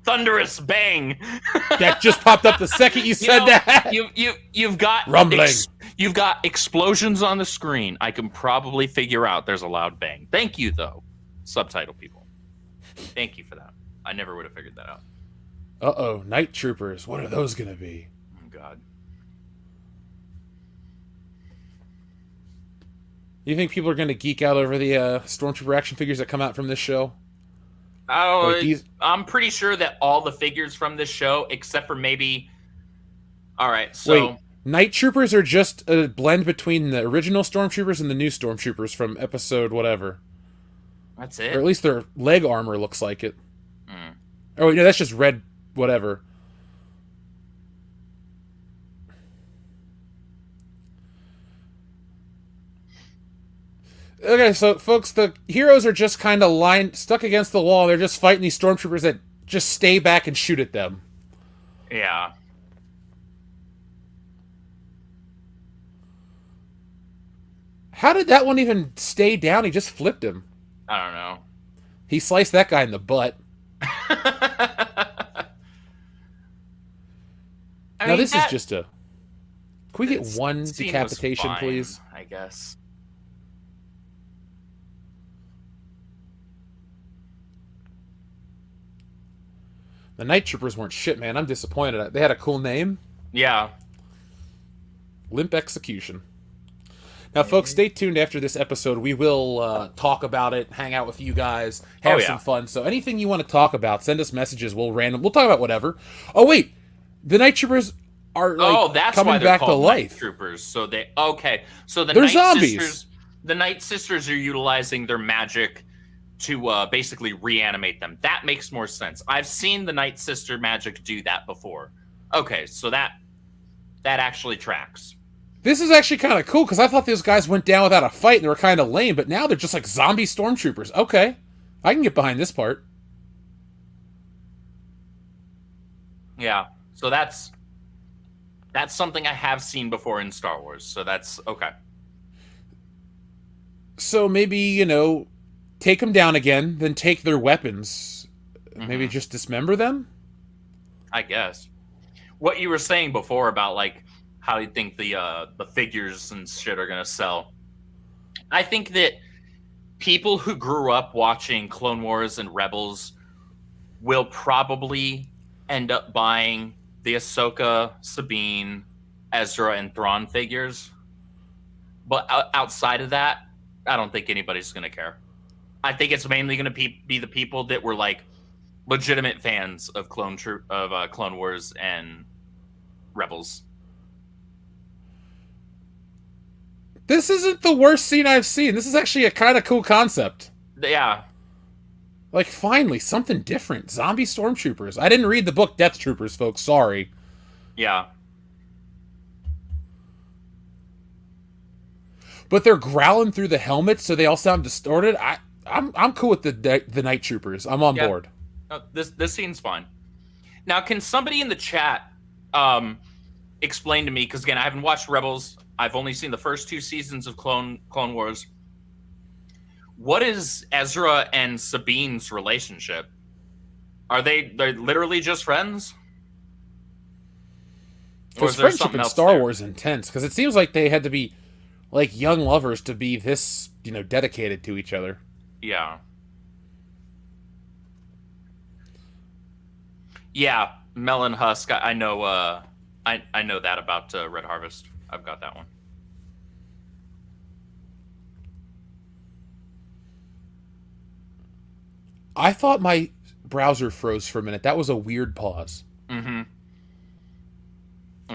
Thunderous bang. That just popped up the second you said that. You've got rumbling. You've got explosions on the screen. I can probably figure out there's a loud bang. Thank you, though, subtitle people. Thank you for that. I never would have figured that out. Uh-oh, night troopers. What are those gonna be? Oh, God. You think people are gonna geek out over the Stormtrooper action figures that come out from this show? Oh, Like these... I'm pretty sure that all the figures from this show, except for maybe... All right, so... Wait, night troopers are just a blend between the original Stormtroopers and the new Stormtroopers from episode whatever. That's it? Or at least their leg armor looks like it. Mm. Oh, wait, no, that's just red whatever. Okay, so folks, the heroes are just kind of stuck against the wall. They're just fighting these Stormtroopers that just stay back and shoot at them. Yeah. How did that one even stay down? He just flipped him. I don't know. He sliced that guy in the butt. Now this is just a... Can we get one decapitation, fine, please? I guess. The Night Troopers weren't shit, man. I'm disappointed. They had a cool name. Yeah. Limp Execution. Now, folks, stay tuned after this episode. We will talk about it, hang out with you guys, have some fun. So anything you want to talk about, send us messages. We'll talk about whatever. Oh, wait. The Night Troopers are that's coming why they're back to called life. Night Troopers. So so the They're Night zombies. Sisters, the Night Sisters are utilizing their magic to basically reanimate them. That makes more sense. I've seen the Night Sister magic do that before. Okay, so that actually tracks. This is actually kind of cool, because I thought those guys went down without a fight and they were kind of lame, but now they're just like zombie Stormtroopers. Okay, I can get behind this part. Yeah, so that's something I have seen before in Star Wars, so that's okay. So maybe, take them down again, then take their weapons. Maybe just dismember them? I guess. What you were saying before about, like, how you think the figures and shit are going to sell. I think that people who grew up watching Clone Wars and Rebels will probably end up buying the Ahsoka, Sabine, Ezra, and Thrawn figures. But outside of that, I don't think anybody's going to care. I think it's mainly going to be the people that were like legitimate fans of Clone Wars and Rebels. This isn't the worst scene I've seen. This is actually a kind of cool concept. Yeah. Like, finally, something different. Zombie Stormtroopers. I didn't read the book Death Troopers, folks. Sorry. Yeah. But they're growling through the helmets, so they all sound distorted. I'm cool with the Night Troopers. I'm on board. This scene's fine. Now, can somebody in the chat explain to me, because again, I haven't watched Rebels. I've only seen the first 2 seasons of Clone Wars. What is Ezra and Sabine's relationship? They're literally just friends? Because friendship in Star Wars is intense, because it seems like they had to be like young lovers to be this, dedicated to each other. Yeah. Yeah, Melon Husk. I know. I know that about Red Harvest. I've got that one. I thought my browser froze for a minute. That was a weird pause. Mm-hmm.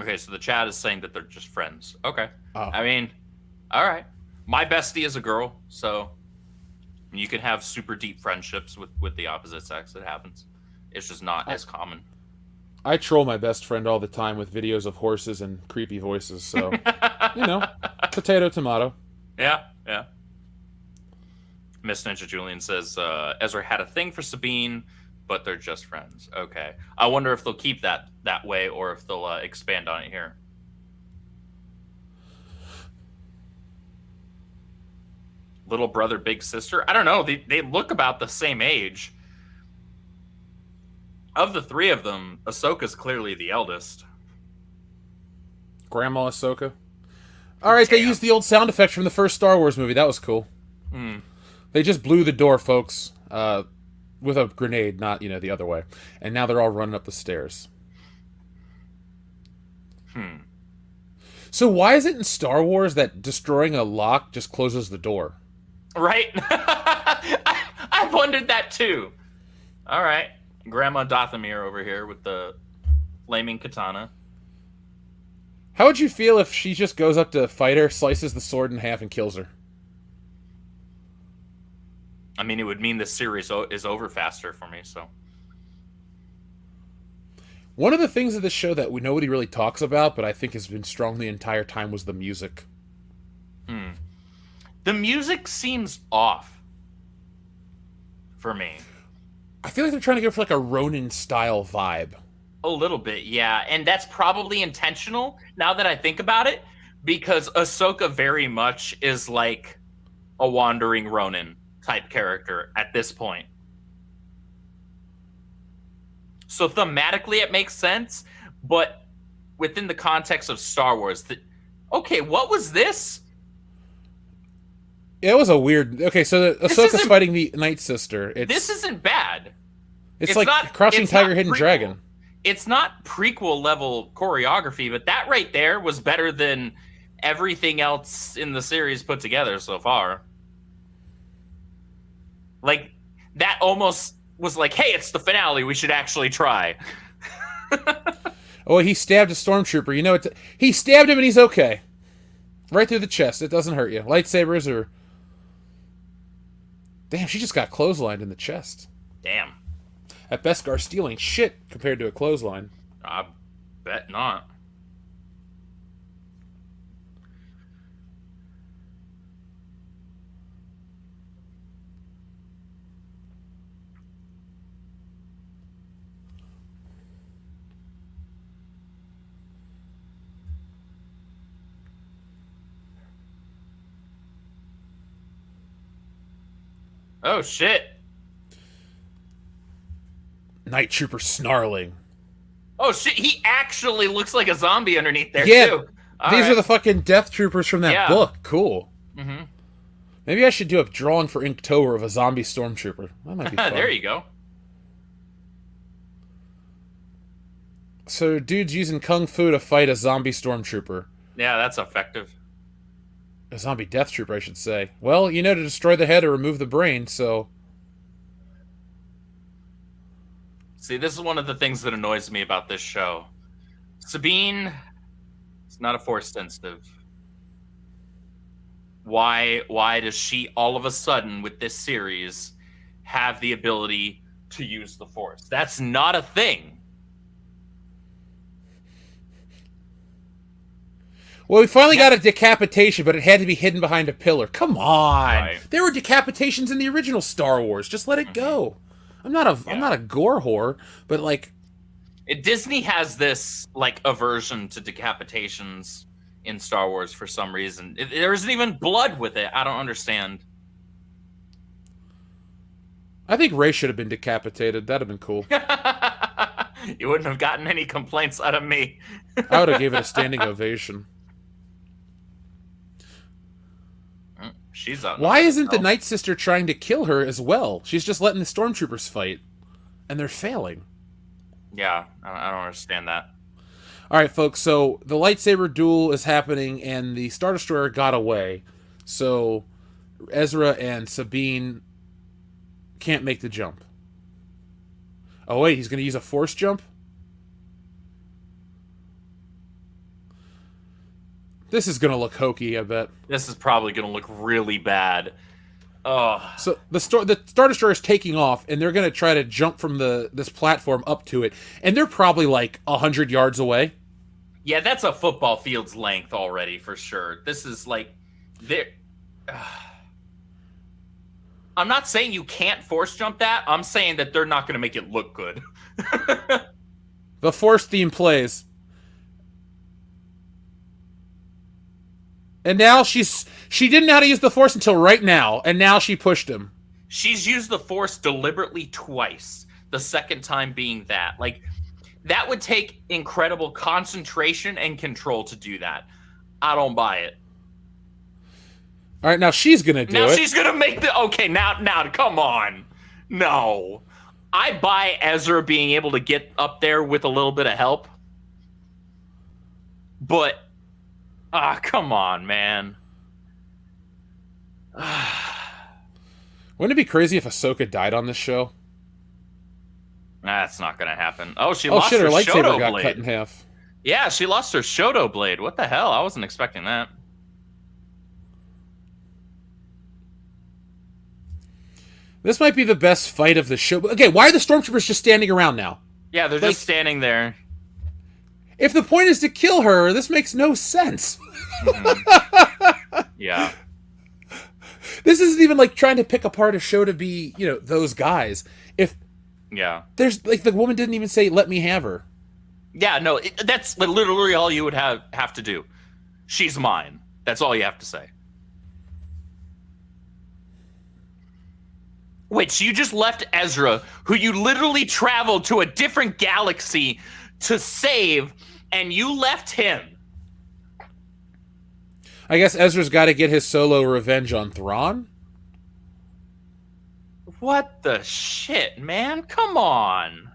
Okay, so the chat is saying that they're just friends. Okay. Oh. I mean, all right. My bestie is a girl, so you can have super deep friendships with the opposite sex. It happens. It's just not as common. I troll my best friend all the time with videos of horses and creepy voices, so, potato, tomato. Yeah. Miss Ninja Julian says, Ezra had a thing for Sabine, but they're just friends. Okay. I wonder if they'll keep that way or if they'll expand on it here. little brother, big sister. I don't know. They look about the same age. Of the three of them, Ahsoka's clearly the eldest. Grandma Ahsoka. All right, they used the old sound effects from the first Star Wars movie. That was cool. They just blew the door, folks, with a grenade, not, the other way. And now they're all running up the stairs. So why is it in Star Wars that destroying a lock just closes the door? Right? I've wondered that too. All right. Grandma Dathomir over here with the flaming katana. How would you feel if she just goes up to fight her, slices the sword in half, and kills her? I mean, it would mean the series is over faster for me, so. One of the things of this show that nobody really talks about, but I think has been strong the entire time, was the music. The music seems off for me. I feel like they're trying to go for like a Ronin-style vibe. A little bit, yeah. And that's probably intentional, now that I think about it, because Ahsoka very much is like a wandering Ronin type character at this point. So thematically it makes sense, but within the context of Star Wars, okay, what was this? It was a weird... Okay, so Ahsoka's fighting the Night Sister. This isn't bad. It's like not, Crouching Tiger, Hidden Dragon. It's not prequel level choreography, but that right there was better than everything else in the series put together so far. Like, that almost was like, hey, it's the finale, we should actually try. Oh, he stabbed a stormtrooper. He stabbed him and he's okay. Right through the chest. It doesn't hurt you. Lightsabers are... Damn, she just got clotheslined in the chest. Damn. At Beskar stealing shit compared to a clothesline. I bet not. Oh, shit. Night Trooper snarling. Oh, shit. He actually looks like a zombie underneath there, yeah, too. These are the fucking Death Troopers from that book. Cool. Mm-hmm. Maybe I should do a drawing for Inktober of a zombie stormtrooper. That might be fun. There you go. So, dude's using kung fu to fight a zombie stormtrooper. Yeah, that's effective. A zombie death trooper, I should say. Well, to destroy the head or remove the brain, so... See, this is one of the things that annoys me about this show. Sabine is not a Force sensitive. Why does she all of a sudden, with this series, have the ability to use the Force? That's not a thing. Well, we finally got a decapitation, but it had to be hidden behind a pillar. Come on! Right. There were decapitations in the original Star Wars. Just let it go. I'm not a gore whore, but like... Disney has this, like, aversion to decapitations in Star Wars for some reason. There isn't even blood with it. I don't understand. I think Rey should have been decapitated. That'd have been cool. You wouldn't have gotten any complaints out of me. I would have gave it a standing ovation. She's up. Why isn't the Night Sister trying to kill her as well? She's just letting the Stormtroopers fight. And they're failing. Yeah, I don't understand that. Alright, folks, so the lightsaber duel is happening, and the Star Destroyer got away. So Ezra and Sabine can't make the jump. Oh, wait, he's going to use a Force jump? This is going to look hokey, I bet. This is probably going to look really bad. Oh. So the Star Destroyer is taking off, and they're going to try to jump from this platform up to it. And they're probably like 100 yards away. Yeah, that's a football field's length already, for sure. This is like... I'm not saying you can't Force jump that. I'm saying that they're not going to make it look good. The Force theme plays. And now she didn't know how to use the Force until right now, and now she pushed him. She's used the Force deliberately twice. The second time being that. Like, that would take incredible concentration and control to do that. I don't buy it. All right, now she's gonna do it. Now she's gonna make the... Okay, now, come on. No. I buy Ezra being able to get up there with a little bit of help. But... come on, man. Wouldn't it be crazy if Ahsoka died on this show? That's not gonna happen. Oh, she lost her her lightsaber Shoto got blade. cut in half. Yeah, she lost her Shoto blade. What the hell? I wasn't expecting that. This might be the best fight of the show. Okay, why are the Stormtroopers just standing around now? Yeah, they're just standing there. If the point is to kill her, this makes no sense. Yeah. This isn't even like trying to pick apart a show to be, those guys. If there's like the woman didn't even say, "Let me have her." Yeah, no, that's literally all you would have to do. She's mine. That's all you have to say. Which you just left Ezra, who you literally traveled to a different galaxy to save, and you left him. I guess Ezra's got to get his solo revenge on Thrawn. What the shit, man? Come on.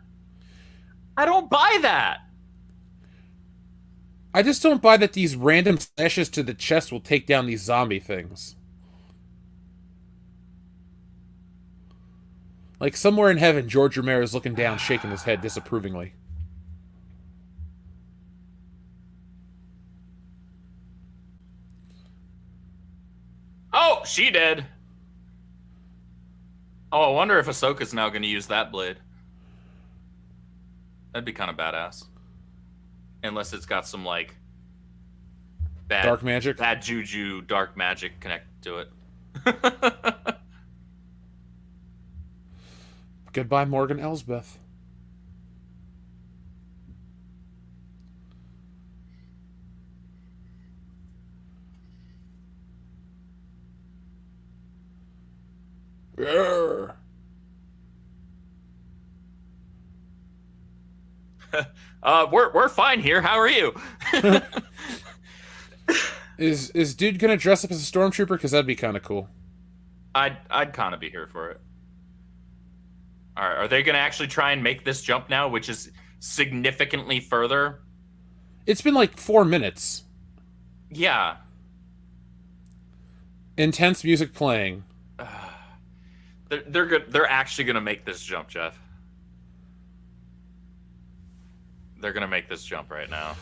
I don't buy that. I just don't buy that these random slashes to the chest will take down these zombie things. Like somewhere in heaven, George Romero is looking down, shaking his head disapprovingly. Oh, she did. Oh, I wonder if Ahsoka's now going to use that blade. That'd be kind of badass. Unless it's got some, like, bad... Dark magic? Bad juju, dark magic connected to it. Goodbye, Morgan Elsbeth. Urgh. We're fine here. How are you? Is dude gonna dress up as a stormtrooper? Because that'd be kind of cool. I'd kind of be here for it. All right, are they gonna actually try and make this jump now, which is significantly further? It's been like 4 minutes. Yeah. Intense music playing. They're good. They're actually gonna make this jump, Jeff. They're gonna make this jump right now.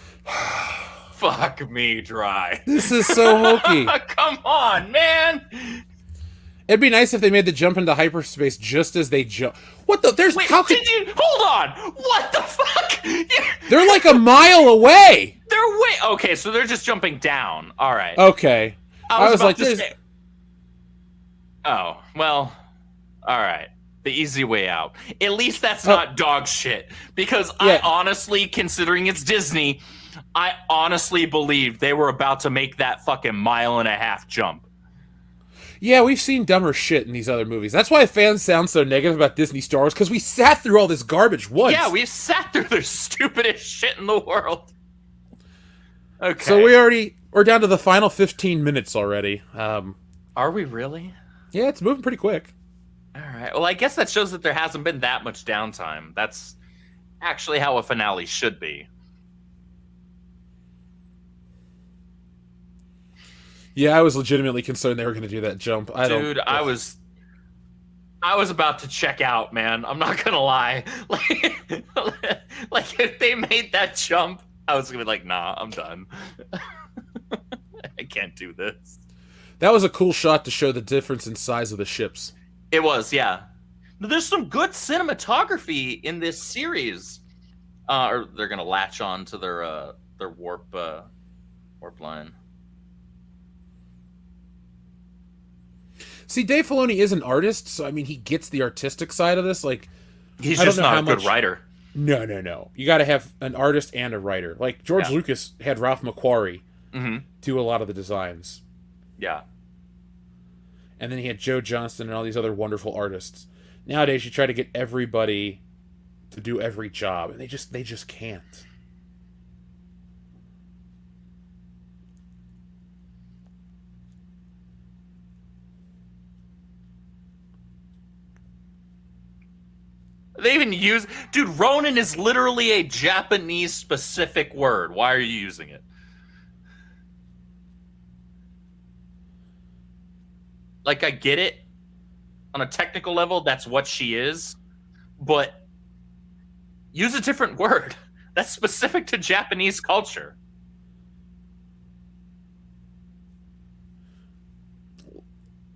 Fuck me dry. This is so hokey. Come on, man. It'd be nice if they made the jump into hyperspace just as they jump. What the? There's Wait, how could did you hold on? What the fuck? They're like a mile away. They're way okay. So they're just jumping down. All right. Okay. I was about like, to this. say- Oh well. All right. The easy way out. At least that's not dog shit. Because I honestly, considering it's Disney, I honestly believed they were about to make that fucking 1.5-mile jump. Yeah, we've seen dumber shit in these other movies. That's why fans sound so negative about Disney Star Wars, because we sat through all this garbage once. Yeah, we've sat through the stupidest shit in the world. Okay. So we're down to the final 15 minutes already. Are we really? Yeah, it's moving pretty quick. All right. Well, I guess that shows that there hasn't been that much downtime. That's actually how a finale should be. Yeah, I was legitimately concerned they were going to do that jump. Dude, I was about to check out, man. I'm not gonna lie. Like if they made that jump, I was gonna be like, nah, I'm done. I can't do this. That was a cool shot to show the difference in size of the ships. It was, yeah. There's some good cinematography in this series. Or they're gonna latch on to their warp line. See, Dave Filoni is an artist, so I mean, he gets the artistic side of this. Like, he's just not a good writer. No. You got to have an artist and a writer. Like George Lucas had Ralph McQuarrie, to a lot of the designs. Yeah. And then he had Joe Johnston and all these other wonderful artists. Nowadays, you try to get everybody to do every job, and they just can't. They even use... Dude, Ronin is literally a Japanese-specific word. Why are you using it? Like, I get it. On a technical level, that's what she is. But use a different word. That's specific to Japanese culture.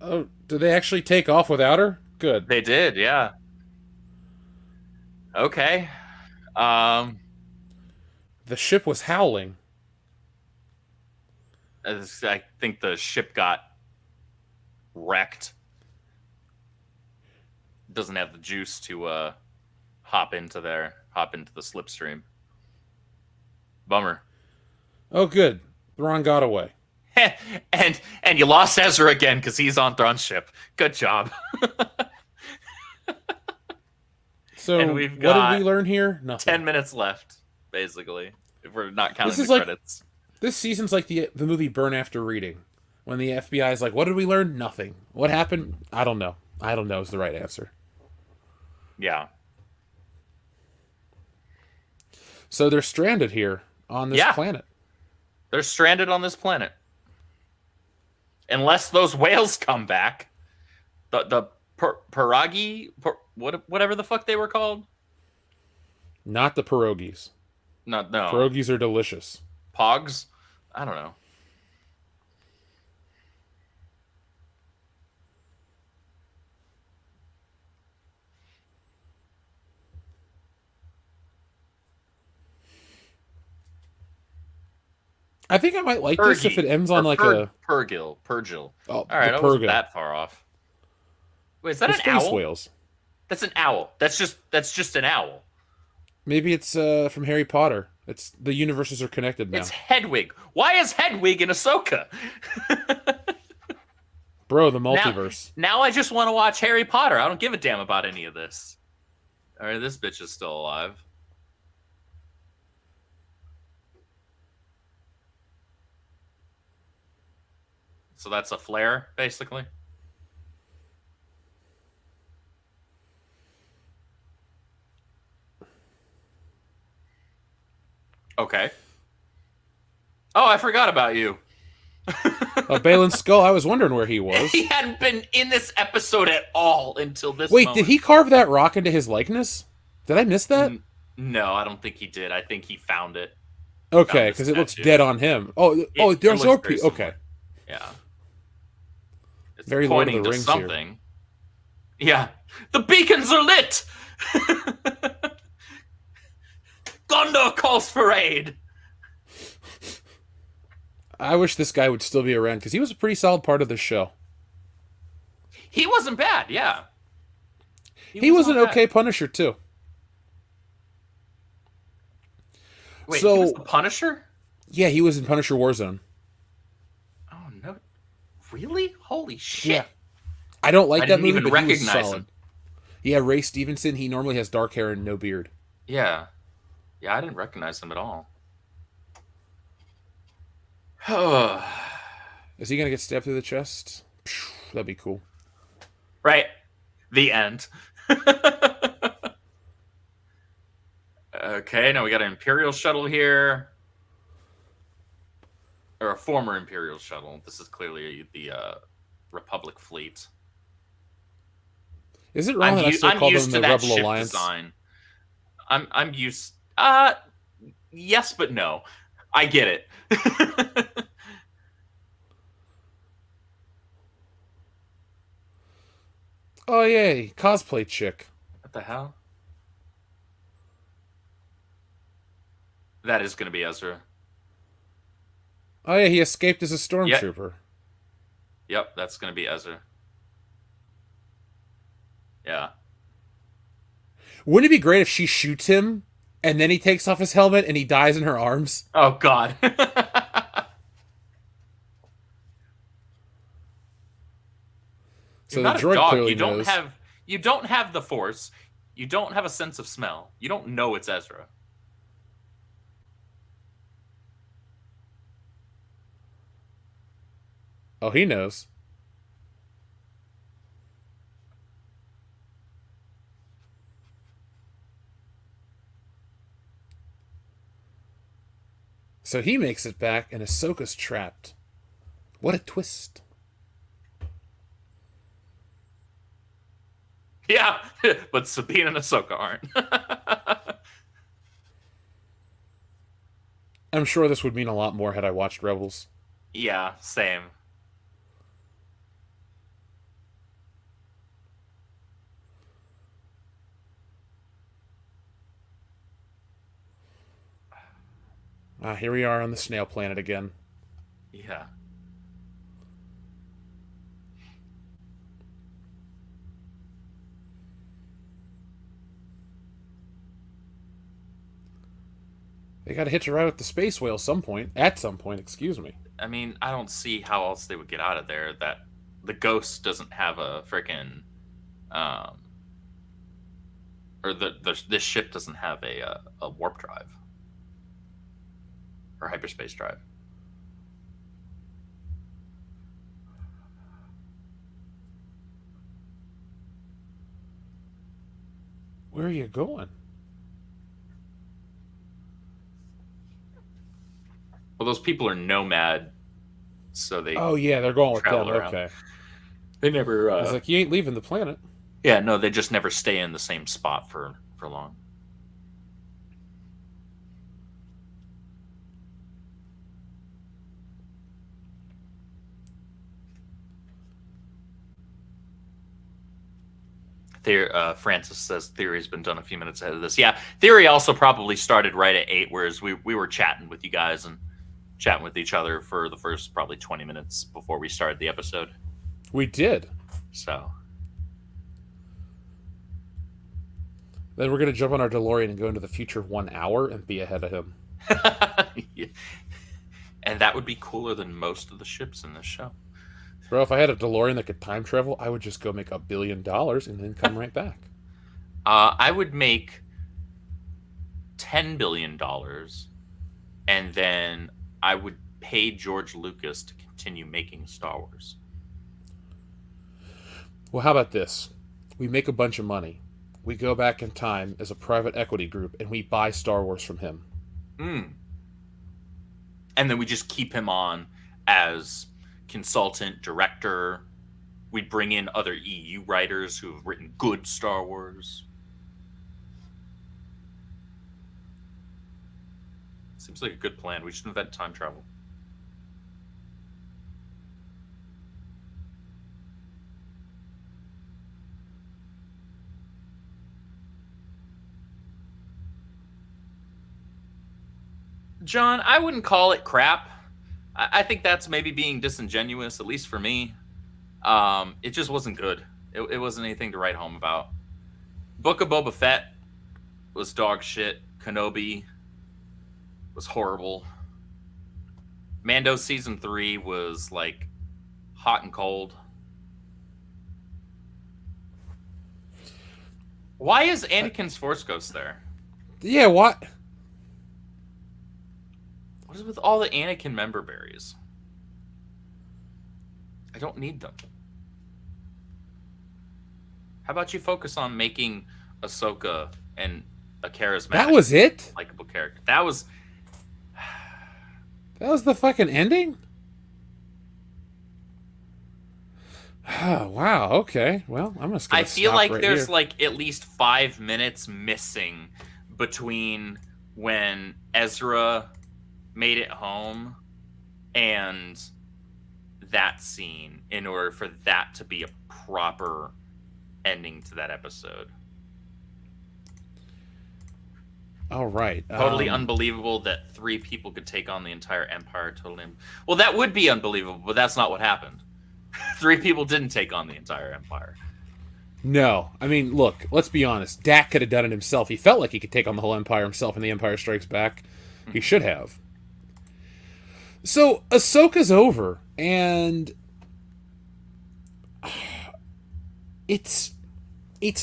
Oh, did they actually take off without her? Good. They did, yeah. Okay. The ship was howling. I think the ship got wrecked. Doesn't have the juice to hop into the slipstream. Bummer. Oh, good. Thrawn got away. and you lost Ezra again because he's on Thrawn's ship. Good job. So, and we've what got did we learn here? Nothing. 10 minutes left, basically, if we're not counting the like, credits. This season's like the movie Burn After Reading. When the FBI is like, what did we learn? Nothing. What happened? I don't know. I don't know is the right answer. Yeah. So they're stranded here on this planet. They're stranded on this planet. Unless those whales come back. The pierogi, whatever the fuck they were called. Not the pierogies. No. Pierogies are delicious. Pogs? I don't know. I think I might like this if it ends on like a... Purgil. Oh, all right, I wasn't that far off. Wait, is that an space owl? Whales. That's an owl. That's just an owl. Maybe it's from Harry Potter. It's the universes are connected now. It's Hedwig. Why is Hedwig in Ahsoka? Bro, the multiverse. Now I just want to watch Harry Potter. I don't give a damn about any of this. All right, this bitch is still alive. So that's a flare, basically. Okay. Oh, I forgot about you. Balin Skull, I was wondering where he was. He hadn't been in this episode at all until this Wait, moment. did he carve that rock into his likeness? Did I miss that? No, I don't think he did. I think he found it. Okay, because it looks dead on him. There's RP. Okay. Yeah. It's very Lord of pointing the to Rings something. Here. Yeah. The beacons are lit! Gondor calls for aid! I wish this guy would still be around, because he was a pretty solid part of the show. He wasn't bad, yeah. He was an okay Punisher, too. Wait, he was the Punisher? Yeah, he was in Punisher Warzone. Oh, no. Really? Holy shit. Yeah. I don't like that movie, even but he was recognize solid. him. Yeah, Ray Stevenson, he normally has dark hair and no beard. Yeah. Yeah, I didn't recognize him at all. Is he going to get stabbed through the chest? That'd be cool. Right. The end. Okay, now we got an Imperial shuttle here. Or a former Imperial shuttle. This is clearly the Republic fleet. Is it wrong that I still call them the Rebel Alliance? Design. I'm used... yes, but no. I get it. Oh, yay. Cosplay chick. What the hell? That is going to be Ezra. Oh, yeah, he escaped as a stormtrooper. Yep, that's going to be Ezra. Yeah. Wouldn't it be great if she shoots him, and then he takes off his helmet, and he dies in her arms? Oh, God. So You're the not a droid dog. clearly You don't knows. have the Force. You don't have a sense of smell. You don't know it's Ezra. Oh, he knows. So he makes it back, and Ahsoka's trapped. What a twist. Yeah, but Sabine and Ahsoka aren't. I'm sure this would mean a lot more had I watched Rebels. Yeah, same. Here we are on the snail planet again. Yeah. They gotta hitch a ride with the space whale at some point, excuse me. I mean, I don't see how else they would get out of there. That the Ghost doesn't have a freaking, or this ship doesn't have a warp drive or hyperspace drive. Where are you going? Well, those people are nomad, so they. Oh yeah, they're going with them. travel around. Okay. They never. I was like, you ain't leaving the planet. Yeah, no, they just never stay in the same spot for long. Francis says Theory's been done a few minutes ahead of this. Yeah, Theory also probably started right at 8, whereas we were chatting with you guys and chatting with each other for the first probably 20 minutes before we started the episode. We did. So then we're gonna jump on our DeLorean and go into the future 1 hour and be ahead of him. yeah. And that would be cooler than most of the ships in this show. Bro, if I had a DeLorean that could time travel, I would just go make $1 billion and then come right back. I would make $10 billion, and then I would pay George Lucas to continue making Star Wars. Well, how about this? We make a bunch of money. We go back in time as a private equity group, and we buy Star Wars from him. And then we just keep him on as consultant, director. We'd bring in other EU writers who have written good Star Wars. Seems like a good plan. We should invent time travel. John, I wouldn't call it crap. I think that's maybe being disingenuous, at least for me. It just wasn't good. It wasn't anything to write home about. Book of Boba Fett was dog shit. Kenobi was horrible. Mando season 3 was like hot and cold. Why is Anakin's Force Ghost there? Yeah, what? What is with all the Anakin member berries? I don't need them. How about you focus on making Ahsoka and a charismatic, That was it? likable character? That was the fucking ending? Oh, wow, okay. Well, I'm just gonna I feel stop like right there's here. like at least 5 minutes missing between when Ezra made it home and that scene in order for that to be a proper ending to that episode. All right. Totally unbelievable that 3 people could take on the entire Empire. Well, that would be unbelievable, but that's not what happened. 3 people didn't take on the entire Empire. No. I mean, look, let's be honest. Dak could have done it himself. He felt like he could take on the whole Empire himself in The Empire Strikes Back. He should have. So, Ahsoka's over, and it's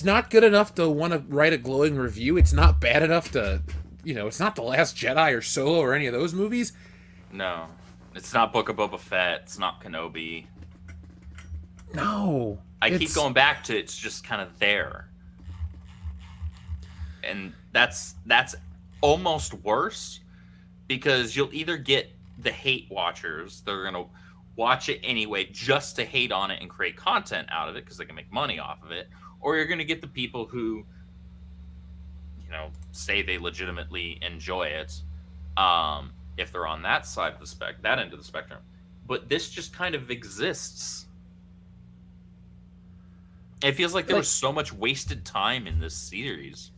not good enough to want to write a glowing review. It's not bad enough to, it's not The Last Jedi or Solo or any of those movies. No. It's not Book of Boba Fett. It's not Kenobi. No. I keep going back to it's just kind of there. And that's almost worse, because you'll either get the hate watchers that are going to watch it anyway just to hate on it and create content out of it because they can make money off of it, or you're going to get the people who, say they legitimately enjoy it, if they're on that side of that end of the spectrum. But this just kind of exists. It feels like there was so much wasted time in this series.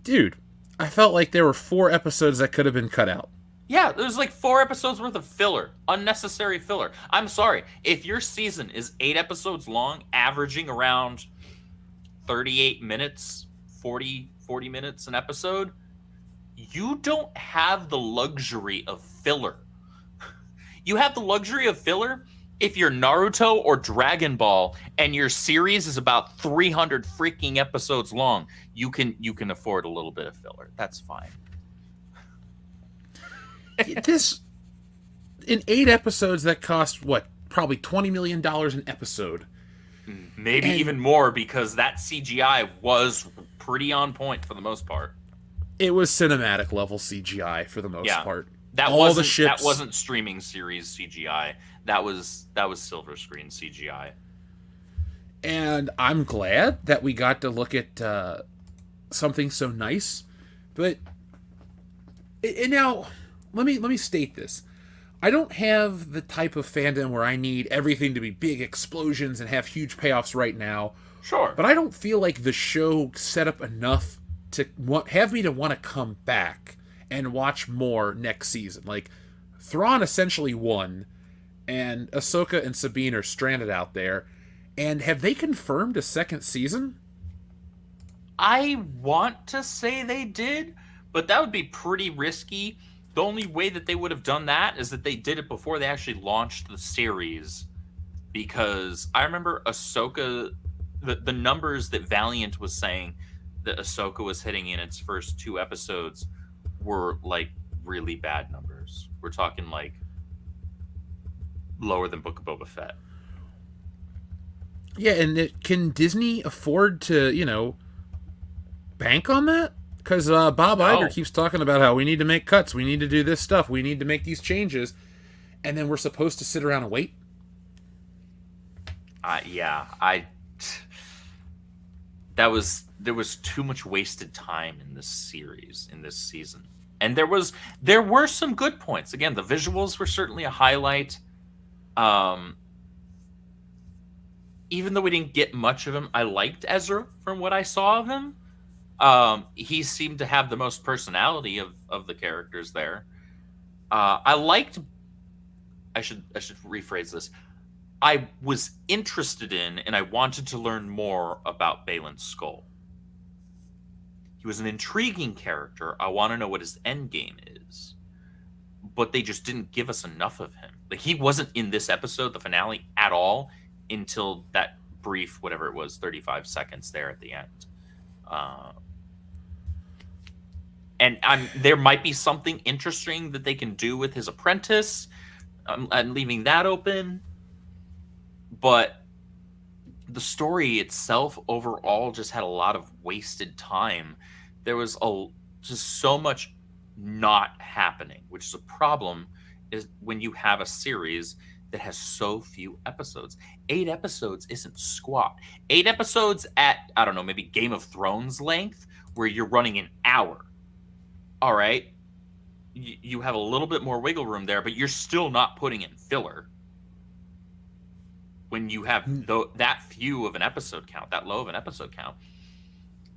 Dude, I felt like there were 4 episodes that could have been cut out. Yeah, there's like 4 episodes worth of filler. Unnecessary filler. I'm sorry. If your season is 8 episodes long, averaging around 38 minutes, 40 minutes an episode, you don't have the luxury of filler. You have the luxury of filler if you're Naruto or Dragon Ball and your series is about 300 freaking episodes long. You can afford a little bit of filler. That's fine. This, in 8 episodes that cost, probably $20 million an episode. Maybe even more, because that CGI was pretty on point for the most part. It was cinematic level CGI for the most part. That wasn't streaming series CGI. That was silver screen CGI. And I'm glad that we got to look at something so nice. But and now let me state this. I don't have the type of fandom where I need everything to be big explosions and have huge payoffs right now. Sure. But I don't feel like the show set up enough to have me to want to come back and watch more next season. Like, Thrawn essentially won, and Ahsoka and Sabine are stranded out there. And have they confirmed a second season? I want to say they did, but that would be pretty risky. The only way that they would have done that is that they did it before they actually launched the series. Because I remember Ahsoka, the numbers that Valiant was saying that Ahsoka was hitting in its first 2 episodes were like really bad numbers. We're talking like lower than Book of Boba Fett. Yeah, and can Disney afford to, bank on that? Because Bob Iger keeps talking about how we need to make cuts, we need to do this stuff, we need to make these changes, and then we're supposed to sit around and wait? There was too much wasted time in this series, in this season. And there were some good points. Again, the visuals were certainly a highlight. Even though we didn't get much of him, I liked Ezra from what I saw of him. He seemed to have the most personality of the characters there. I should rephrase this. I was interested in and I wanted to learn more about Baylan Skoll. He was an intriguing character. I want to know what his end game is. But they just didn't give us enough of him. Like, he wasn't in this episode, the finale, at all until that brief, whatever it was, 35 seconds there at the end. And there might be something interesting that they can do with his apprentice. I'm leaving that open. But the story itself overall just had a lot of wasted time. There was just so much not happening, which is a problem is when you have a series that has so few episodes. 8 episodes isn't squat. 8 episodes at, I don't know, maybe Game of Thrones length, where you're running an hour. All right. You have a little bit more wiggle room there, but you're still not putting in filler. When you have that few of an episode count, that low of an episode count,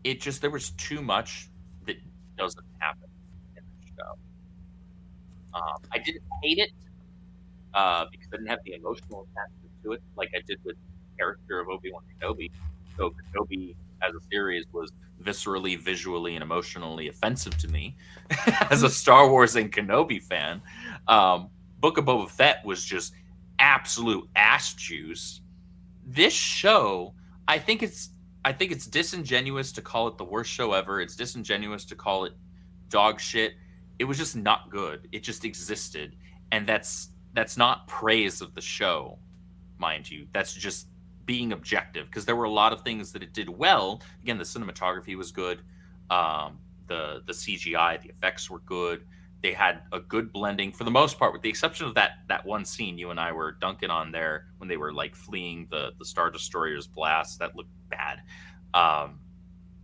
there was too much that doesn't happen in the show. I didn't hate it because I didn't have the emotional attachment to it like I did with the character of Obi-Wan Kenobi. So Kenobi as a series was viscerally, visually, and emotionally offensive to me as a Star Wars and Kenobi fan. Book of Boba Fett was just absolute ass juice. This show I think it's disingenuous to call it the worst show ever. It's disingenuous to call it dog shit. It was just not good. It just existed, and that's not praise of the show, mind you. That's just being objective, because there were a lot of things that it did well. Again, the cinematography was good. The CGI, the effects were good. They had a good blending for the most part, with the exception of that one scene you and I were dunking on there when they were like fleeing the Star Destroyer's blast. That looked bad.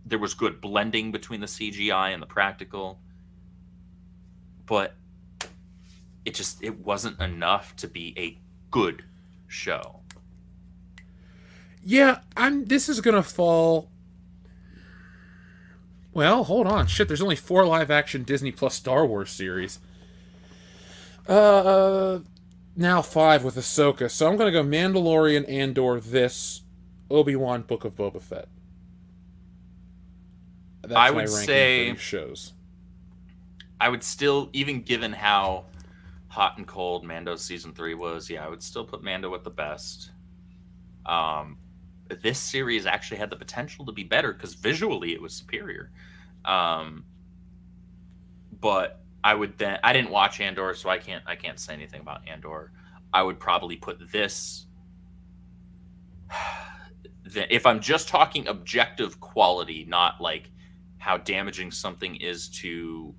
There was good blending between the CGI and the practical, but it wasn't enough to be a good show. Yeah, this is gonna fall. Well, hold on. Shit, there's only 4 live-action Disney Plus Star Wars series. Now 5 with Ahsoka. So I'm going to go Mandalorian, Andor, this, Obi-Wan, Book of Boba Fett. That's I my would ranking say for these shows. I would still, even given how hot and cold Mando Season 3 was, I would still put Mando at the best. This series actually had the potential to be better because visually it was superior. But I didn't watch Andor, so I can't say anything about Andor. I would probably put this. If I'm just talking objective quality, not like how damaging something is to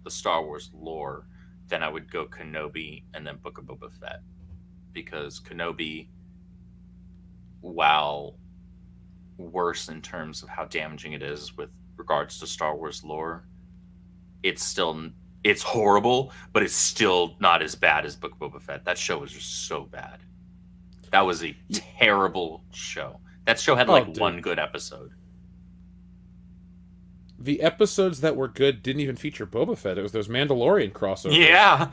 the Star Wars lore, then I would go Kenobi and then Book of Boba Fett. Because Kenobi, while worse in terms of how damaging it is with regards to Star Wars lore, it's horrible, but it's still not as bad as Book of Boba Fett. That show was just so bad. That was a terrible show. That show had one good episode. The episodes that were good didn't even feature Boba Fett. It was those Mandalorian crossovers. Yeah.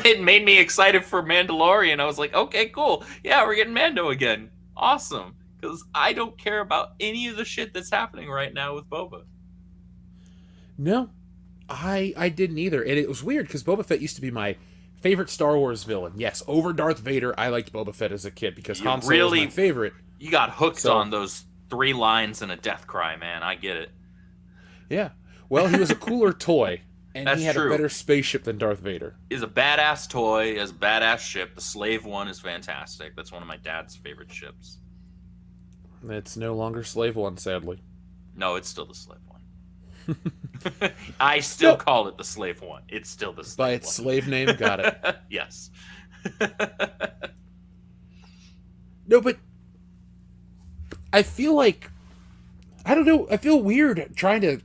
It made me excited for Mandalorian. I was like, okay, cool. Yeah, we're getting Mando again. Awesome. Because I don't care about any of the shit that's happening right now with Boba. No, I didn't either. And it was weird because Boba Fett used to be my favorite Star Wars villain. Yes, over Darth Vader, I liked Boba Fett as a kid because Han Solo was my favorite. You got hooked on those 3 lines and a death cry, man. I get it. Yeah. Well, he was a cooler toy, and That's he had true. a better spaceship than Darth Vader. He's a badass toy, has a badass ship. The Slave One is fantastic. That's one of my dad's favorite ships. It's no longer Slave One, sadly. No, it's still the Slave One. I still call it the Slave One. It's still the Slave One. By its slave name, got it. Yes. No, but I feel like, I don't know, I feel weird trying to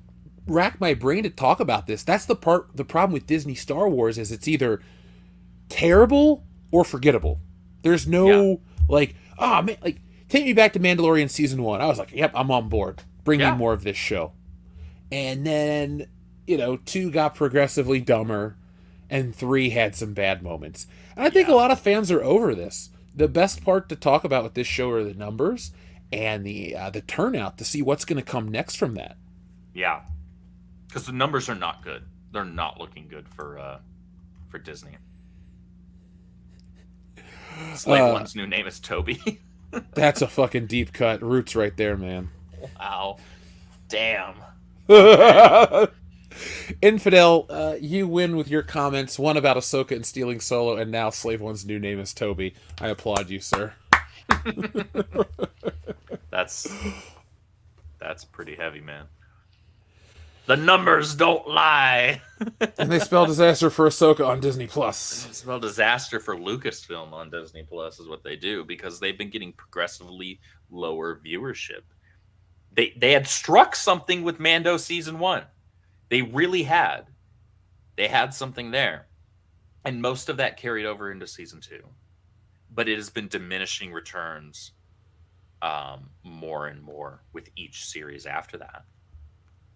rack my brain to talk about this. That's the problem with Disney Star Wars is it's either terrible or forgettable. There's no, man, take me back to Mandalorian Season 1. I was like, yep, I'm on board. Bring me more of this show. And then, 2 got progressively dumber, and 3 had some bad moments. And I think a lot of fans are over this. The best part to talk about with this show are the numbers and the turnout to see what's going to come next from that. Yeah. Because the numbers are not good. They're not looking good for Disney. Slave One's new name is Toby. That's a fucking deep cut. Roots right there, man. Wow. Damn. Infidel, you win with your comments. One about Ahsoka and stealing Solo, and now Slave One's new name is Toby. I applaud you, sir. That's pretty heavy, man. The numbers don't lie. And they spell disaster for Ahsoka on Disney Plus. They spell disaster for Lucasfilm on Disney Plus is what they do, because they've been getting progressively lower viewership. They had struck something with Mando Season 1. They really had. They had something there. And most of that carried over into Season 2. But it has been diminishing returns more and more with each series after that.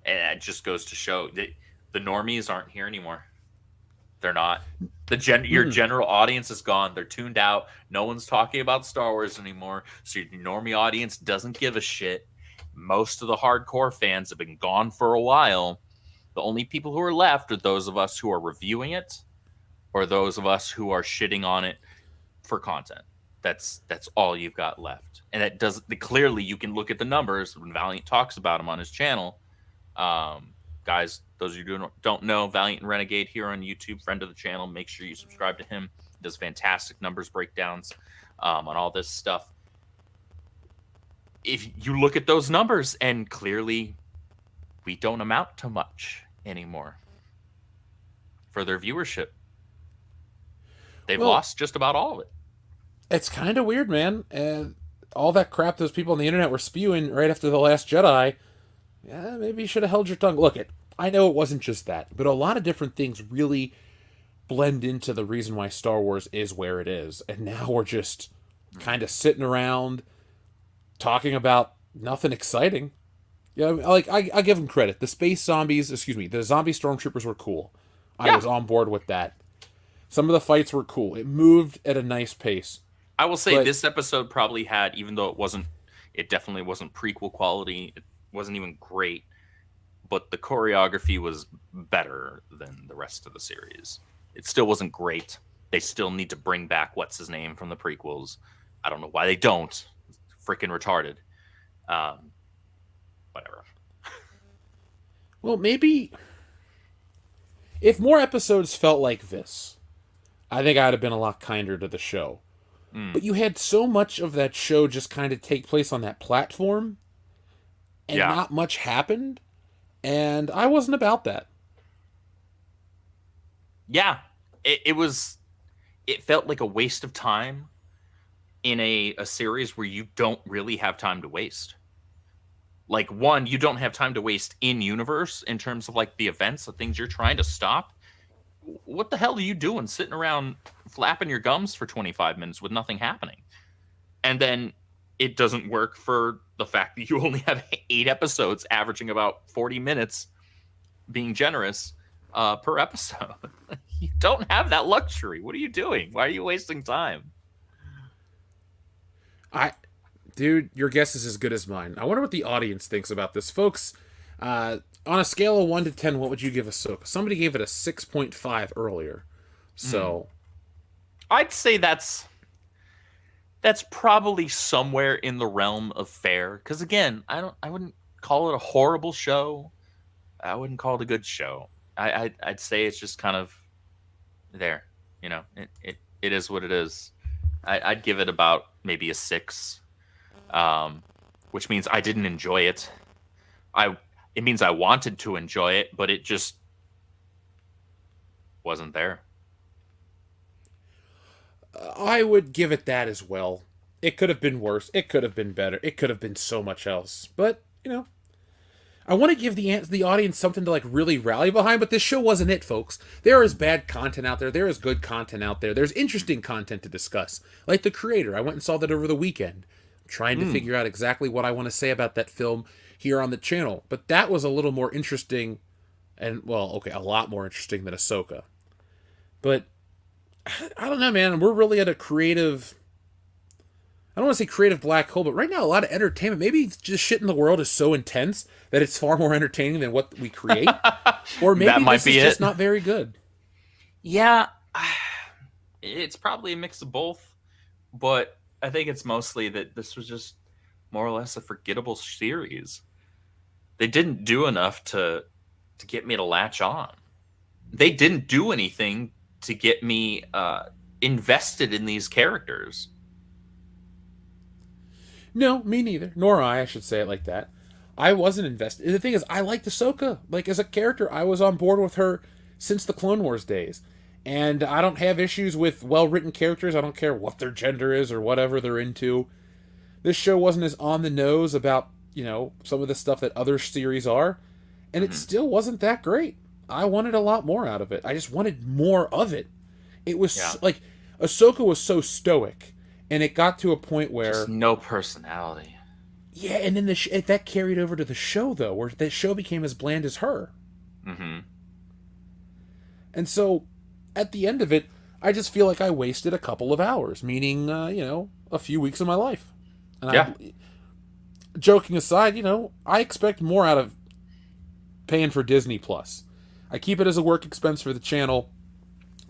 And it just goes to show that the normies aren't here anymore. They're not. Your general audience is gone. They're tuned out. No one's talking about Star Wars anymore. So your normie audience doesn't give a shit. Most of the hardcore fans have been gone for a while. The only people who are left are those of us who are reviewing it or those of us who are shitting on it for content. that's all you've got left. And that does clearly you can look at the numbers when Valiant talks about him on his channel. Guys, those of you who don't know, Valiant and Renegade here on YouTube, friend of the channel, make sure you subscribe to him. He does fantastic numbers breakdowns on all this stuff. If you look at those numbers, and clearly we don't amount to much anymore for their viewership. They've lost just about all of it. It's kind of weird, man. And all that crap those people on the internet were spewing right after The Last Jedi, yeah, maybe you should have held your tongue. Look, I know it wasn't just that, but a lot of different things really blend into the reason why Star Wars is where it is. And now we're just kind of sitting around talking about nothing exciting. Yeah, like I give them credit. The the zombie stormtroopers were cool. I was on board with that. Some of the fights were cool. It moved at a nice pace. I will say this episode probably had, even though it definitely wasn't prequel quality. It wasn't even great, but the choreography was better than the rest of the series. It still wasn't great. They still need to bring back what's his name from the prequels. I don't know why they don't. It's freaking retarded. Whatever. Well, maybe if more episodes felt like this, I think I'd have been a lot kinder to the show. But you had so much of that show just kind of take place on that platform, and not much happened, and I wasn't about that. Yeah, it felt like a waste of time in a series where you don't really have time to waste. Like, one, you don't have time to waste in universe in terms of like the events, the things you're trying to stop. What the hell are you doing sitting around flapping your gums for 25 minutes with nothing happening? And then it doesn't work for the fact that you only have 8 episodes averaging about 40 minutes, being generous, per episode. You don't have that luxury. What are you doing? Why are you wasting time? Dude, your guess is as good as mine. I wonder what the audience thinks about this. Folks, on a scale of 1 to 10, what would you give Ahsoka? Somebody gave it a 6.5 earlier. So I'd say that's probably somewhere in the realm of fair. Because again, I wouldn't call it a horrible show. I wouldn't call it a good show. I'd say it's just kind of there. You know, it is what it is. I'd give it about maybe a 6, which means I didn't enjoy it. It means I wanted to enjoy it, but it just wasn't there. I would give it that as well. It could have been worse. It could have been better. It could have been so much else. But, you know, I want to give the audience something to like really rally behind, but this show wasn't it, folks. There is bad content out there. There is good content out there. There's interesting content to discuss. Like The Creator. I went and saw that over the weekend. I'm trying to figure out exactly what I want to say about that film here on the channel. But that was a little more interesting and, well, okay, a lot more interesting than Ahsoka. But I don't know, man. We're really at a creative, I don't want to say creative black hole, but right now a lot of entertainment, maybe just shit in the world is so intense that it's far more entertaining than what we create. Or maybe this is just not very good. Yeah, it's probably a mix of both, but I think it's mostly that this was just more or less a forgettable series. They didn't do enough to get me to latch on. They didn't do anything to get me invested in these characters. No, me neither. Nor I should say it like that. I wasn't invested. The thing is, I liked Ahsoka. Like, as a character, I was on board with her since the Clone Wars days. And I don't have issues with well-written characters. I don't care what their gender is or whatever they're into. This show wasn't as on the nose about, you know, some of the stuff that other series are. And it still wasn't that great. I wanted a lot more out of it. I just wanted more of it. It was like, Ahsoka was so stoic. And it got to a point where... Just no personality. Yeah, and then that carried over to the show, though, where the show became as bland as her. Mm-hmm. And so, at the end of it, I just feel like I wasted a couple of hours, meaning, you know, a few weeks of my life. And joking aside, you know, I expect more out of paying for Disney+. I keep it as a work expense for the channel,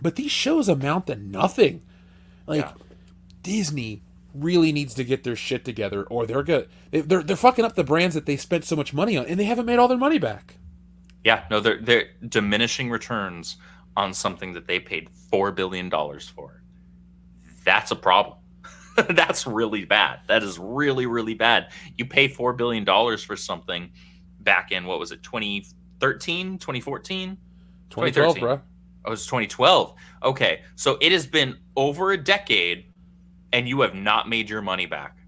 but these shows amount to nothing. Like... Disney really needs to get their shit together, or they're fucking up the brands that they spent so much money on, and they haven't made all their money back. Yeah, no, they're diminishing returns on something that they paid $4 billion for. That's a problem. That's really bad. That is really, really bad. You pay $4 billion for something back in, what was it, 2013, 2014? 2012, bro. Oh, it was 2012. Okay, so it has been over a decade, and you have not made your money back.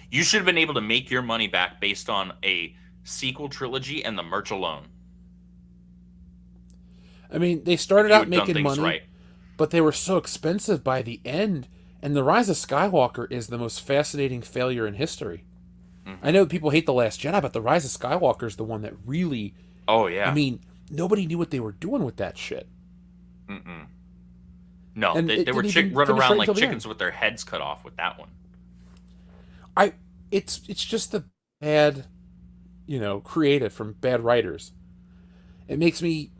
You should have been able to make your money back based on a sequel trilogy and the merch alone. I mean, they started out You've done making things money, right. but they were so expensive by the end. And The Rise of Skywalker is the most fascinating failure in history. Mm-hmm. I know people hate The Last Jedi, but The Rise of Skywalker is the one that really... Oh, yeah. I mean, nobody knew what they were doing with that shit. Mm-mm. No, And they were running around like chickens with their heads cut off with that one. It's just the bad, creative from bad writers. It makes me...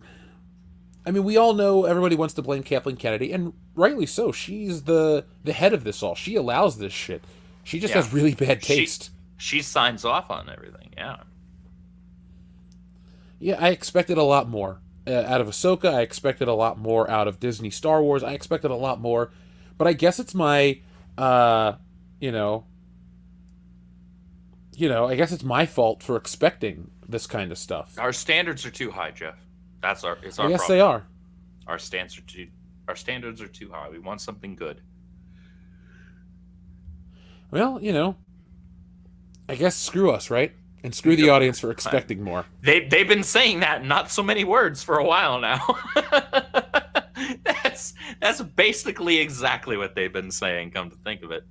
I mean, we all know everybody wants to blame Kathleen Kennedy, and rightly so. She's the head of this all. She allows this shit. She just has really bad taste. She signs off on everything, yeah. Yeah, I expected a lot more out of Ahsoka. I expected a lot more out of Disney Star Wars. I expected a lot more. But I guess it's my, I guess it's my fault for expecting this kind of stuff. Our standards are too high, Jeff. It's our I problem. guess they are. Our standards are too high. We want something good. Well, I guess screw us, right? And screw the audience for expecting more. They've been saying that in not so many words for a while now. That's basically exactly what they've been saying, come to think of it.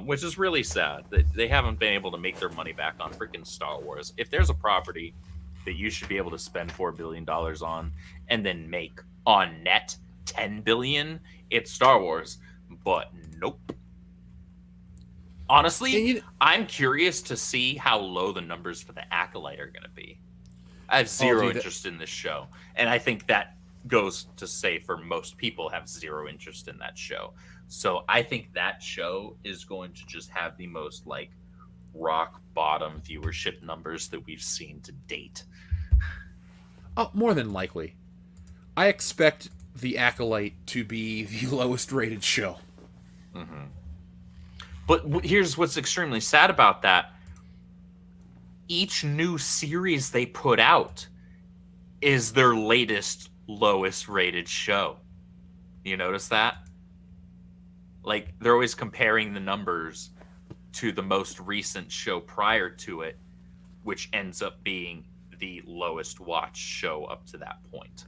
Which is really sad. They haven't been able to make their money back on freaking Star Wars. If there's a property that you should be able to spend $4 billion on and then make on net $10 billion, it's Star Wars. But nope. Honestly, I'm curious to see how low the numbers for the Acolyte are going to be. I have zero interest in this show. And I think that goes to say for most people have zero interest in that show. So I think that show is going to just have the most rock bottom viewership numbers that we've seen to date. Oh, more than likely. I expect the Acolyte to be the lowest rated show. Mm-hmm. But here's what's extremely sad about that. Each new series they put out is their latest lowest rated show. You notice that? They're always comparing the numbers to the most recent show prior to it, which ends up being the lowest watched show up to that point.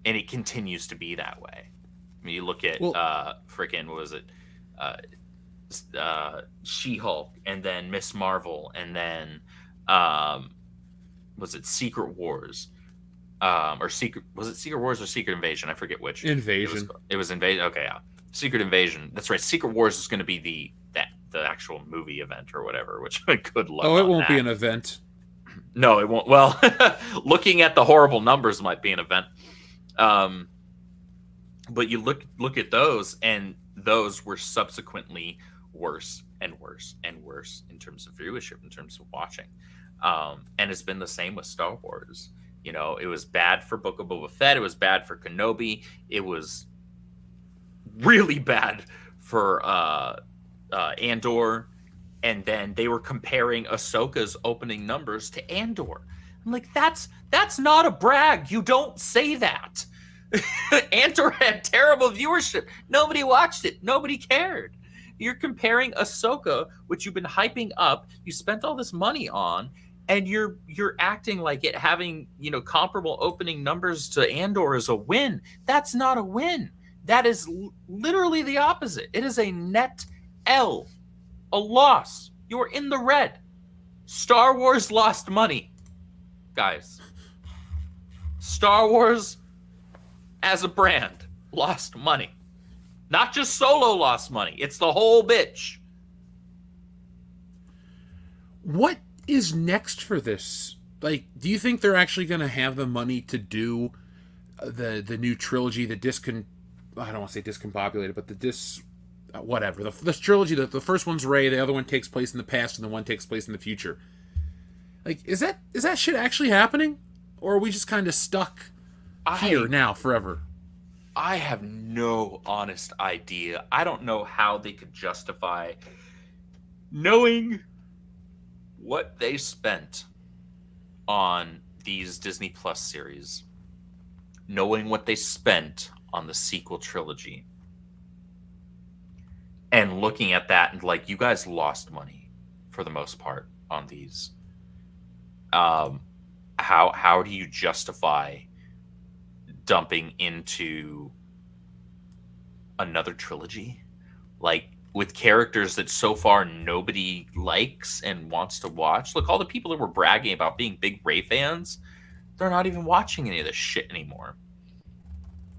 And it continues to be that way. I mean, you look at what was it? She-Hulk, and then Miss Marvel, and then was it Secret Wars? Was it Secret Wars or Secret Invasion? I forget which. Invasion. It was Invasion. Okay, yeah. Secret Invasion. That's right. Secret Wars is going to be the actual movie event or whatever, which good luck. Oh, it won't be an event. No, it won't. Well, looking at the horrible numbers might be an event. But you look at those, and those were subsequently worse and worse and worse in terms of viewership, in terms of watching. And it's been the same with Star Wars. It was bad for Book of Boba Fett. It was bad for Kenobi. It was really bad for Andor. And then they were comparing Ahsoka's opening numbers to Andor. I'm like, that's not a brag. You don't say that. Andor had terrible viewership. Nobody watched it. Nobody cared. You're comparing Ahsoka, which you've been hyping up, you spent all this money on, and you're acting like it having, comparable opening numbers to Andor is a win. That's not a win. That is literally the opposite. It is a net L, a loss. You are in the red. Star Wars lost money, guys. Star Wars as a brand lost money. Not just Solo lost money. It's the whole bitch. What is next for this? Do you think they're actually going to have the money to do the new trilogy, the I don't want to say discombobulated, but whatever. The trilogy, the first one's Rey, the other one takes place in the past, and the one takes place in the future. Like, is that shit actually happening? Or are we just kind of stuck here now forever? I have no honest idea. I don't know how they could justify knowing what they spent on these Disney Plus series, knowing what they spent on the sequel trilogy, and looking at that and like, you guys lost money for the most part on these. How do you justify dumping into another trilogy, like with characters that so far nobody likes and wants to watch? Look, all the people that were bragging about being big Rey fans, they're not even watching any of this shit anymore.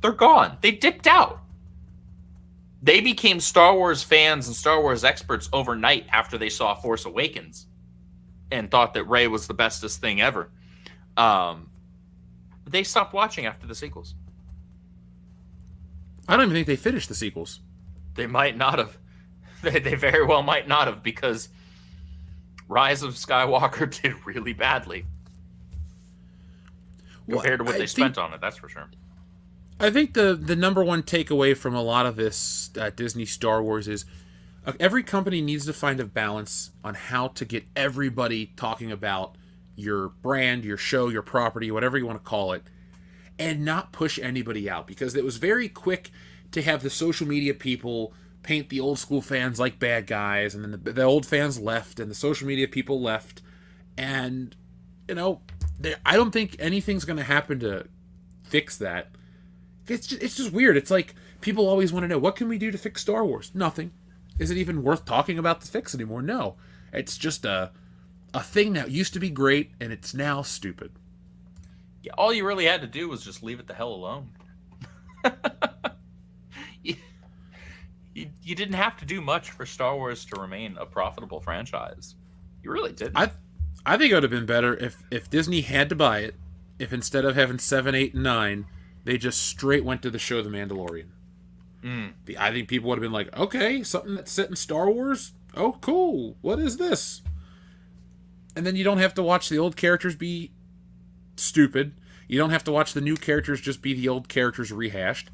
They're gone. They dipped out. They became Star Wars fans and Star Wars experts overnight after they saw Force Awakens and thought that Rey was the bestest thing ever. They stopped watching after the sequels. I don't even think they finished the sequels. They might not have. They very well might not have, because Rise of Skywalker did really badly compared to what they spent on it, that's for sure. I think the number one takeaway from a lot of this Disney Star Wars is every company needs to find a balance on how to get everybody talking about your brand, your show, your property, whatever you want to call it, and not push anybody out, because it was very quick to have the social media people paint the old school fans like bad guys, and then the old fans left and the social media people left, and I don't think anything's going to happen to fix that. It's just weird. It's like people always want to know, what can we do to fix Star Wars? Nothing. Is it even worth talking about the fix anymore? No. It's just a thing that used to be great, and it's now stupid. Yeah, all you really had to do was just leave it the hell alone. You didn't have to do much for Star Wars to remain a profitable franchise. You really didn't. I think it would have been better if Disney had to buy it, if instead of having 7, 8, and 9, they just straight went to the show The Mandalorian. I think people would have been like, okay, something that's set in Star Wars? Oh, cool. What is this? And then you don't have to watch the old characters be stupid. You don't have to watch the new characters just be the old characters rehashed.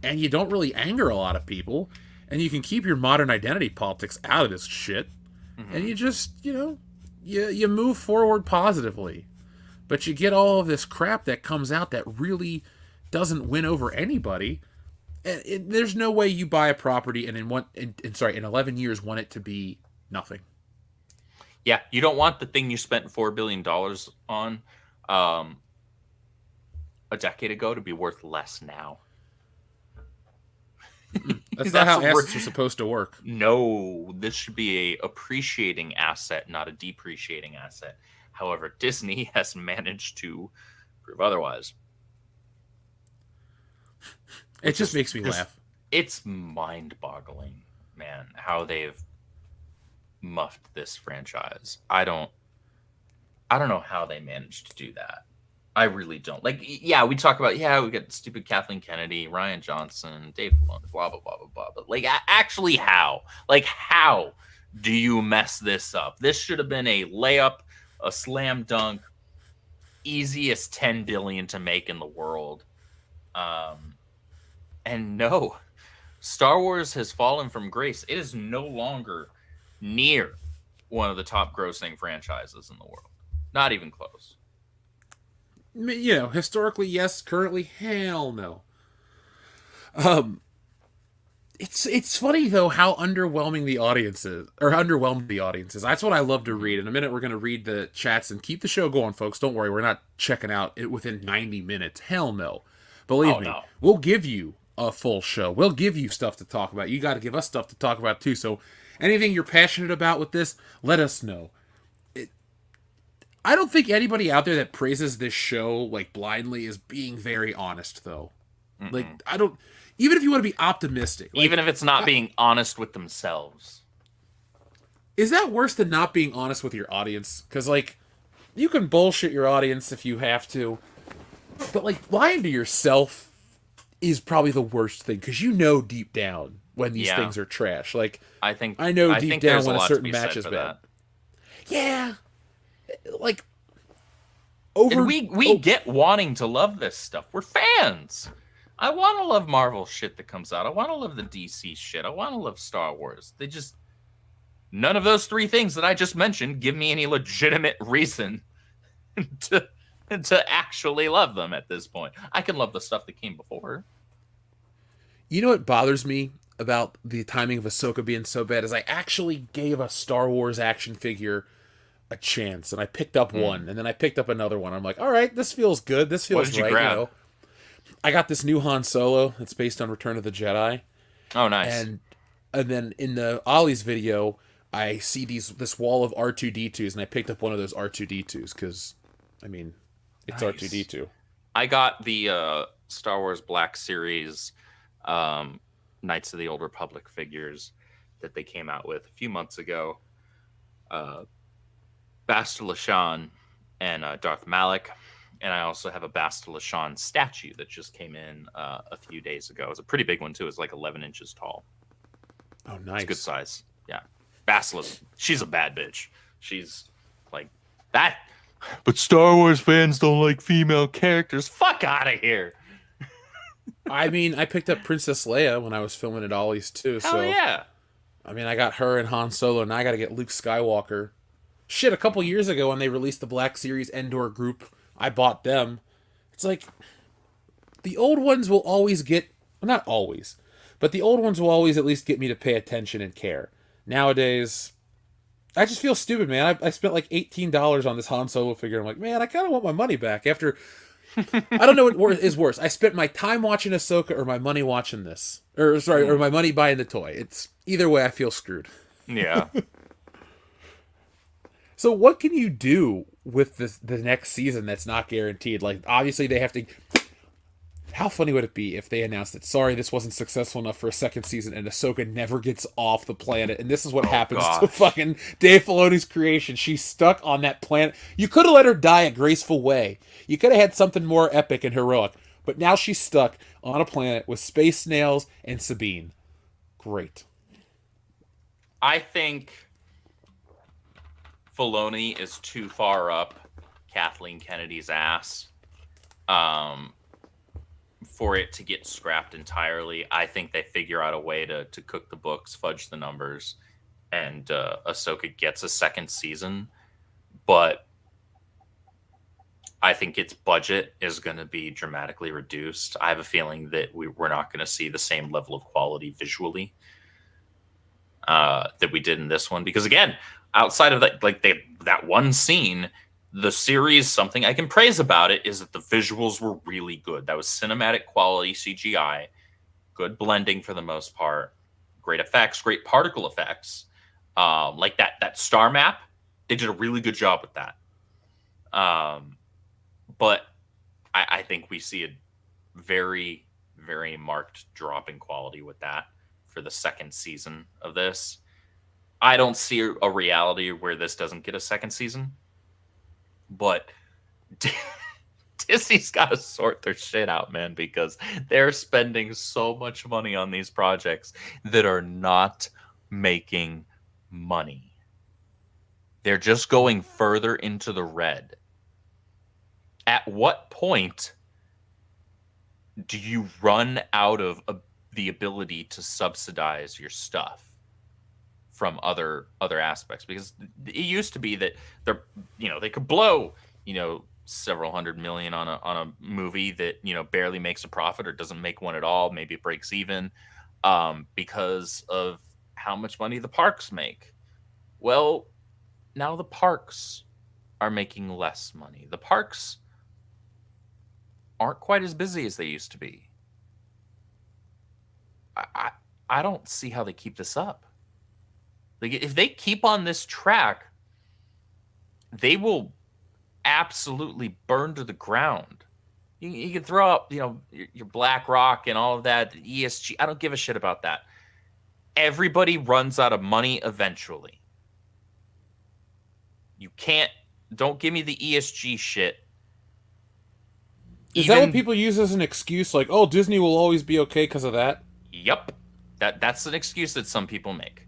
And you don't really anger a lot of people. And you can keep your modern identity politics out of this shit. Mm-hmm. And you just, you move forward positively. But you get all of this crap that comes out that really doesn't win over anybody. And there's no way you buy a property and in 11 years want it to be nothing. Yeah, you don't want the thing you spent $4 billion on a decade ago to be worth less now. That's not how assets are supposed to work. No, this should be a appreciating asset, not a depreciating asset. However, Disney has managed to prove otherwise. It just makes me laugh. It's mind-boggling, man, how they've muffed this franchise. I don't know how they managed to do that. I really don't. Like, yeah, we talk about, we got stupid Kathleen Kennedy, Ryan Johnson, Dave Filoni, blah, blah, blah, blah, blah. But, like, actually how? Like, how do you mess this up? This should have been a layup, a slam dunk, easiest $10 billion to make in the world. And no, Star Wars has fallen from grace. It is no longer near one of the top grossing franchises in the world. Not even close. Historically, yes. Currently, hell no. It's funny though how underwhelming the audience is, or underwhelmed the audience is. That's what I love to read. In a minute, we're going to read the chats and keep the show going, folks. Don't worry, we're not checking out it within 90 minutes. Hell no. Believe me, we'll give you a full show. We'll give you stuff to talk about. You got to give us stuff to talk about too. So anything you're passionate about with this, let us know. I don't think anybody out there that praises this show like blindly is being very honest though. Mm-mm. Like even if you want to be optimistic, like, even if it's not being honest with themselves. Is that worse than not being honest with your audience? Cuz like you can bullshit your audience if you have to. But like lying to yourself is probably the worst thing, because deep down when these things are trash. Like, I know deep down when a certain match is bad. Yeah, like and we get wanting to love this stuff. We're fans. I want to love Marvel shit that comes out. I want to love the DC shit. I want to love Star Wars. None of those three things that I just mentioned give me any legitimate reason to actually love them at this point. I can love the stuff that came before. You know what bothers me about the timing of Ahsoka being so bad is I actually gave a Star Wars action figure a chance, and I picked up one, and then I picked up another one. I'm like, all right, this feels good. This feels what did you right. grab? I got this new Han Solo. It's based on Return of the Jedi. Oh, nice. And then in the Ollie's video, I see this wall of R2-D2s, and I picked up one of those R2-D2s because, I mean, it's nice. R2-D2. I got the Star Wars Black Series Knights of the Old Republic figures that they came out with a few months ago. Bastila Shan and Darth Malak. And I also have a Bastila Shan statue that just came in a few days ago. It's a pretty big one, too. It's like 11 inches tall. Oh, nice. It's a good size. Yeah. Bastila, she's a bad bitch. She's like that. But Star Wars fans don't like female characters. Fuck out of here. I mean, I picked up Princess Leia when I was filming at Ollie's, too. Hell yeah. I mean, I got her and Han Solo, and I got to get Luke Skywalker. Shit, a couple years ago when they released the Black Series Endor group, I bought them. It's like, the old ones will always get, well, not always, but the old ones will always at least get me to pay attention and care. Nowadays, I just feel stupid, man. I spent like $18 on this Han Solo figure. I'm like, man, I kind of want my money back after... I don't know what is worse. I spent my time watching Ahsoka or my money watching this. Or my money buying the toy. It's either way, I feel screwed. Yeah. So what can you do with the next season that's not guaranteed? Like, obviously they have to... How funny would it be if they announced that, sorry, this wasn't successful enough for a second season and Ahsoka never gets off the planet, and this is what happens to fucking Dave Filoni's creation. She's stuck on that planet. You could have let her die a graceful way. You could have had something more epic and heroic. But now she's stuck on a planet with space snails and Sabine. Great. I think Filoni is too far up Kathleen Kennedy's ass for it to get scrapped entirely. I think they figure out a way to cook the books, fudge the numbers, and Ahsoka gets a second season. But I think its budget is going to be dramatically reduced. I have a feeling that we're not going to see the same level of quality visually that we did in this one. Because again, outside of that one scene, the series, something I can praise about it is that the visuals were really good. That was cinematic quality CGI, good blending for the most part, great effects, great particle effects. Like that star map, they did a really good job with that. But I think we see a very, very marked drop in quality with that for the second season of this. I don't see a reality where this doesn't get a second season. But Disney's got to sort their shit out, man, because they're spending so much money on these projects that are not making money. They're just going further into the red. At what point do you run out of the ability to subsidize your stuff from other aspects? Because it used to be that they could blow several $100 million on a movie that barely makes a profit or doesn't make one at all. Maybe it breaks even because of how much money the parks make. Well, now the parks are making less money. The parks aren't quite as busy as they used to be. I don't see how they keep this up. Like, if they keep on this track, they will absolutely burn to the ground. You can throw up, your Black Rock and all of that, the ESG. I don't give a shit about that. Everybody runs out of money eventually. Don't give me the ESG shit. Is that what people use as an excuse? Like, oh, Disney will always be okay because of that? Yep. That's an excuse that some people make.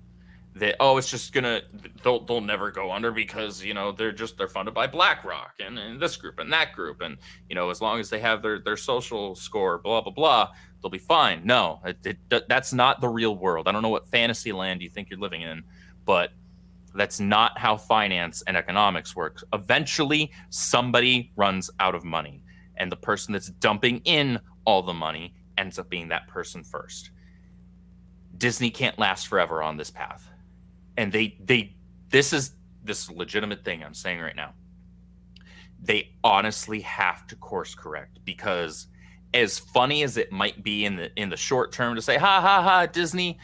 That, oh, it's just gonna, they'll never go under because, they're funded by BlackRock and this group and that group. And, as long as they have their social score, blah, blah, blah, they'll be fine. No, that's not the real world. I don't know what fantasy land you think you're living in, but that's not how finance and economics works. Eventually, somebody runs out of money, and the person that's dumping in all the money ends up being that person first. Disney can't last forever on this path. And this is a legitimate thing I'm saying right now. They honestly have to course correct, because as funny as it might be in the short term to say, ha ha ha, Disney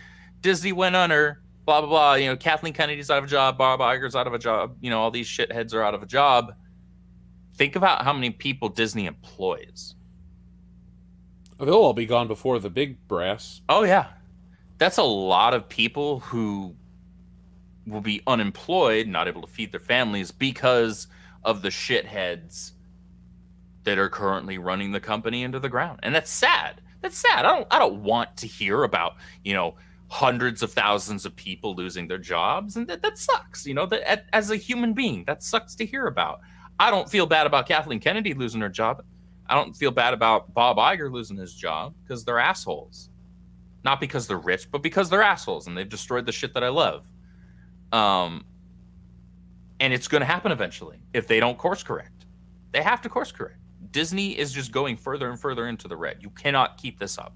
went under, blah blah blah, Kathleen Kennedy's out of a job, Bob Iger's out of a job, all these shitheads are out of a job. Think about how many people Disney employs. They'll all be gone before the big brass. Oh yeah. That's a lot of people who will be unemployed, not able to feed their families because of the shitheads that are currently running the company into the ground. And that's sad. That's sad. I don't want to hear about, hundreds of thousands of people losing their jobs. And that sucks. As a human being, that sucks to hear about. I don't feel bad about Kathleen Kennedy losing her job. I don't feel bad about Bob Iger losing his job, because they're assholes. Not because they're rich, but because they're assholes and they've destroyed the shit that I love. And it's going to happen eventually if they don't course correct. They have to course correct. Disney is just going further and further into the red. You cannot keep this up.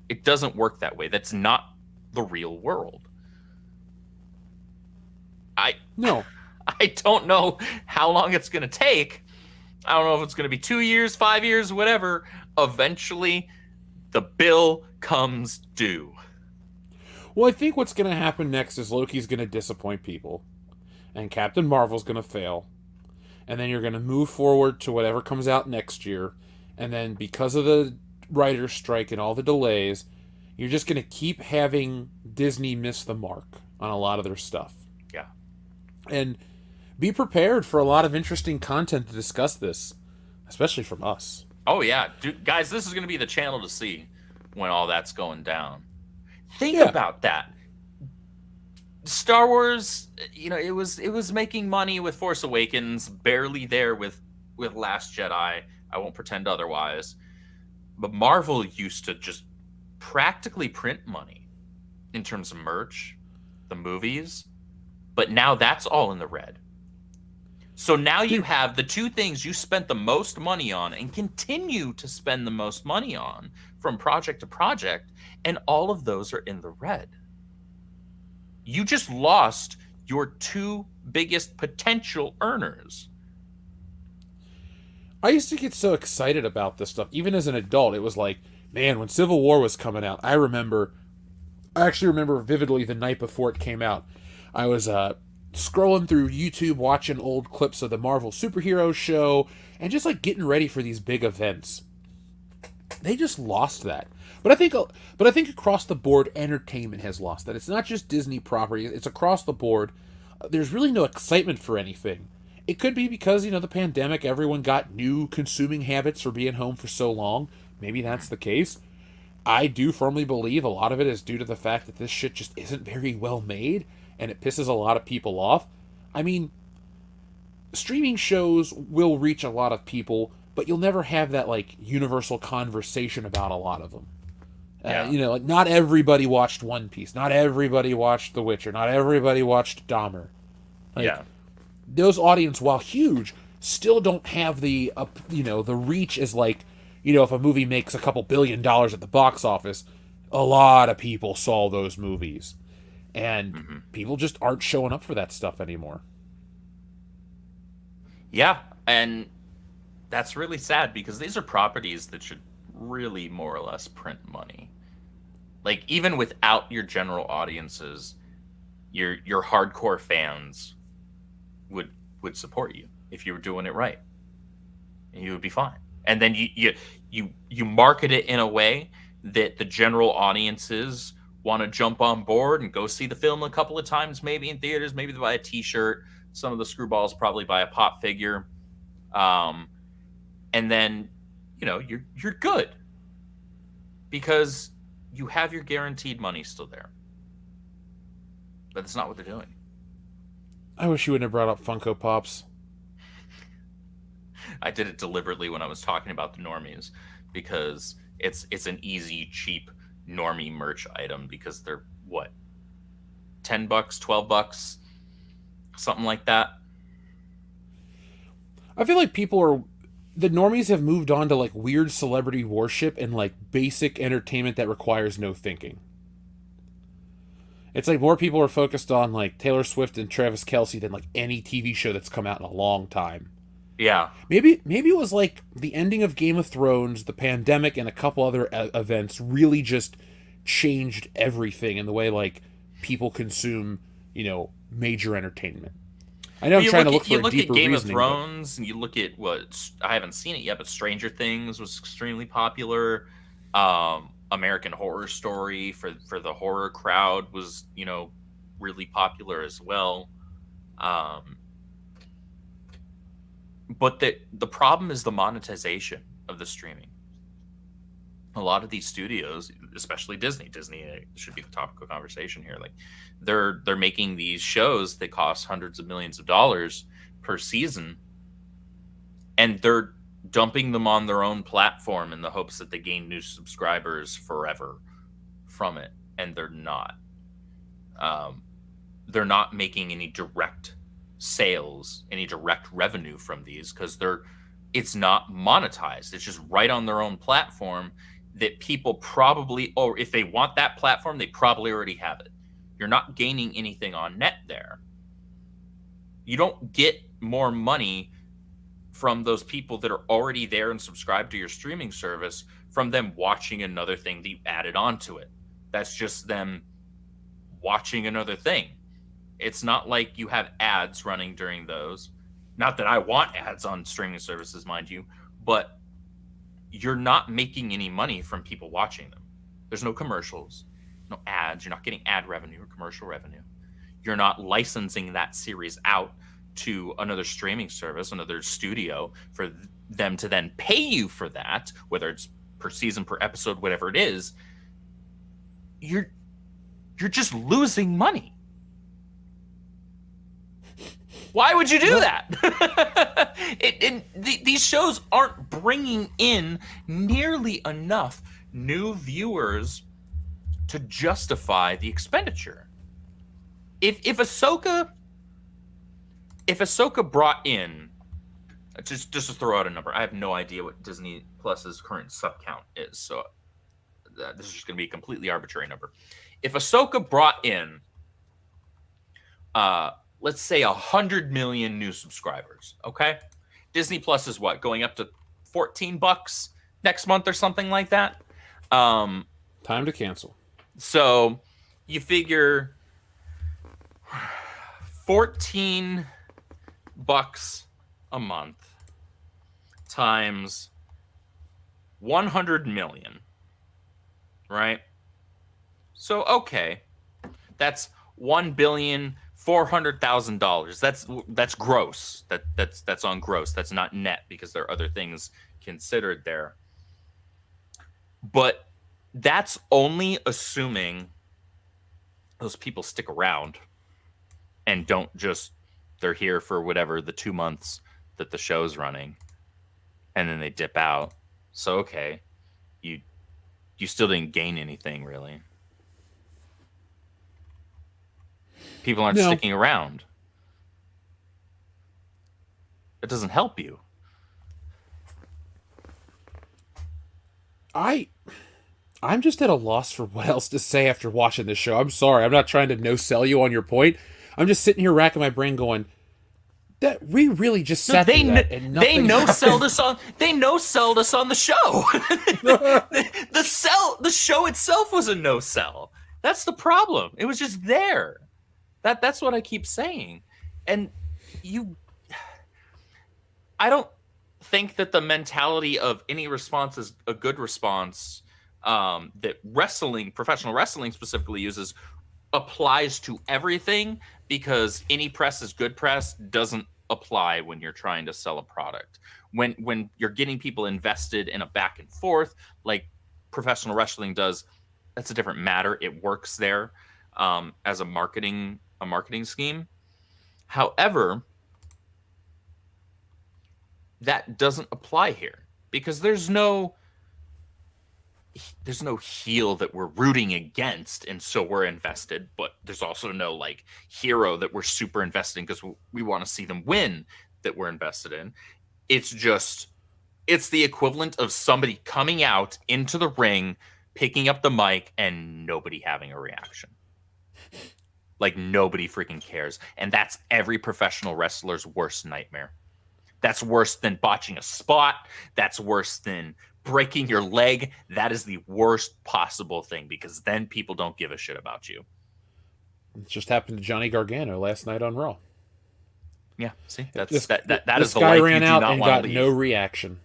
It doesn't work that way. That's not the real world. I don't know how long it's going to take. I don't know if it's going to be 2 years, 5 years, whatever. Eventually, the bill comes due. Well, I think what's going to happen next is Loki's going to disappoint people, and Captain Marvel's going to fail, and then you're going to move forward to whatever comes out next year, and then because of the writer's strike and all the delays, you're just going to keep having Disney miss the mark on a lot of their stuff. Yeah. And be prepared for a lot of interesting content to discuss this, especially from us. Oh, yeah. Dude, guys, this is going to be the channel to see when all that's going down. Think about that. Star Wars, it was making money with Force Awakens, barely there with Last Jedi. I won't pretend otherwise. But Marvel used to just practically print money in terms of merch, the movies. But now that's all in the red. So now you have the two things you spent the most money on and continue to spend the most money on from project to project, and all of those are in the red. You just lost your two biggest potential earners. I used to get so excited about this stuff. Even as an adult, it was like, man, when Civil War was coming out, I actually remember vividly the night before it came out. I was scrolling through YouTube, watching old clips of the Marvel superhero show, and just like getting ready for these big events. They just lost that. But I think across the board, entertainment has lost that. It's not just Disney properties; it's across the board. There's really no excitement for anything. It could be because the pandemic, everyone got new consuming habits for being home for so long. Maybe that's the case. I do firmly believe a lot of it is due to the fact that this shit just isn't very well made, and it pisses a lot of people off. I mean, streaming shows will reach a lot of people, but you'll never have that like universal conversation about a lot of them. Like not everybody watched One Piece, not everybody watched The Witcher, not everybody watched Dahmer. Those audience, while huge, still don't have the the reach as like, if a movie makes a couple $1 billion at the box office, a lot of people saw those movies. And people just aren't showing up for that stuff anymore. Yeah, and that's really sad because these are properties that should really more or less print money. Like, even without your general audiences, your hardcore fans would support you if you were doing it right. And you would be fine. And then you market it in a way that the general audiences want to jump on board and go see the film a couple of times, maybe in theaters, maybe they buy a t-shirt. Some of the screwballs probably buy a pop figure. And then, you're good because you have your guaranteed money still there. But that's not what they're doing. I wish you wouldn't have brought up Funko Pops. I did it deliberately when I was talking about the normies because it's an easy, cheap normie merch item because they're what, $10, $12, something like that. I feel like the normies have moved on to like weird celebrity worship and like basic entertainment that requires no thinking. It's like more people are focused on like Taylor Swift and Travis Kelce than like any TV show that's come out in a long time. Yeah. Maybe it was like the ending of Game of Thrones, the pandemic, and a couple other events really just changed everything in the way like people consume, major entertainment. I know I'm trying to look for a deeper reasoning. You look at Game of Thrones, and you look at I haven't seen it yet, but Stranger Things was extremely popular. American Horror Story for the horror crowd was, really popular as well. But the problem is the monetization of the streaming. A lot of these studios, especially Disney should be the topic of conversation here. Like they're making these shows that cost hundreds of millions of dollars per season, and they're dumping them on their own platform in the hopes that they gain new subscribers forever from it, and they're not. They're not making any direct sales, any direct revenue from these because it's not monetized. It's just right on their own platform that people probably, or if they want that platform, they probably already have it. You're not gaining anything on net there. You don't get more money from those people that are already there and subscribed to your streaming service from them watching another thing that you added onto it. That's just them watching another thing. It's not like you have ads running during those. Not that I want ads on streaming services, mind you, but you're not making any money from people watching them. There's no commercials, no ads. You're not getting ad revenue or commercial revenue. You're not licensing that series out to another streaming service, another studio, for them to then pay you for that, whether it's per season, per episode, whatever it is. You're just losing money. Why would you do that? These shows aren't bringing in nearly enough new viewers to justify the expenditure. If Ahsoka brought in, just to throw out a number, I have no idea what Disney Plus's current sub count is, so this is just going to be a completely arbitrary number. If Ahsoka brought in, let's say 100 million new subscribers, okay? Disney Plus is what, going up to $14 next month or something like that? Time to cancel. So you figure $14 a month times 100 million, right? So okay, that's $1,400,000. That's gross. That's on gross. That's not net because there are other things considered there. But that's only assuming those people stick around and don't just, they're here for whatever the 2 months that the show's running and then they dip out. So okay, you still didn't gain anything really. People aren't sticking around. It doesn't help you. I'm just at a loss for what else to say after watching this show. I'm sorry. I'm not trying to no-sell you on your point. I'm just sitting here racking my brain going, that we really just sat through that and nothing They no-sold us on the show. The show itself was a no-sell. That's the problem. It was just there. That's what I keep saying. And I don't think that the mentality of any response is a good response that professional wrestling specifically uses, applies to everything, because any press is good press doesn't apply when you're trying to sell a product. When you're getting people invested in a back and forth like professional wrestling does, that's a different matter. It works there as a marketing scheme. However, that doesn't apply here because there's no heel that we're rooting against, and so we're invested. But there's also no like hero that we're super invested in because we want to see them win that we're invested in. It's the equivalent of somebody coming out into the ring, picking up the mic, and nobody having a reaction. Like nobody freaking cares, and that's every professional wrestler's worst nightmare. That's worse than botching a spot. That's worse than breaking your leg. That is the worst possible thing because then people don't give a shit about you. It just happened to Johnny Gargano last night on Raw. Yeah, see, that This is the guy life ran you do out not and want got to leave. no reaction.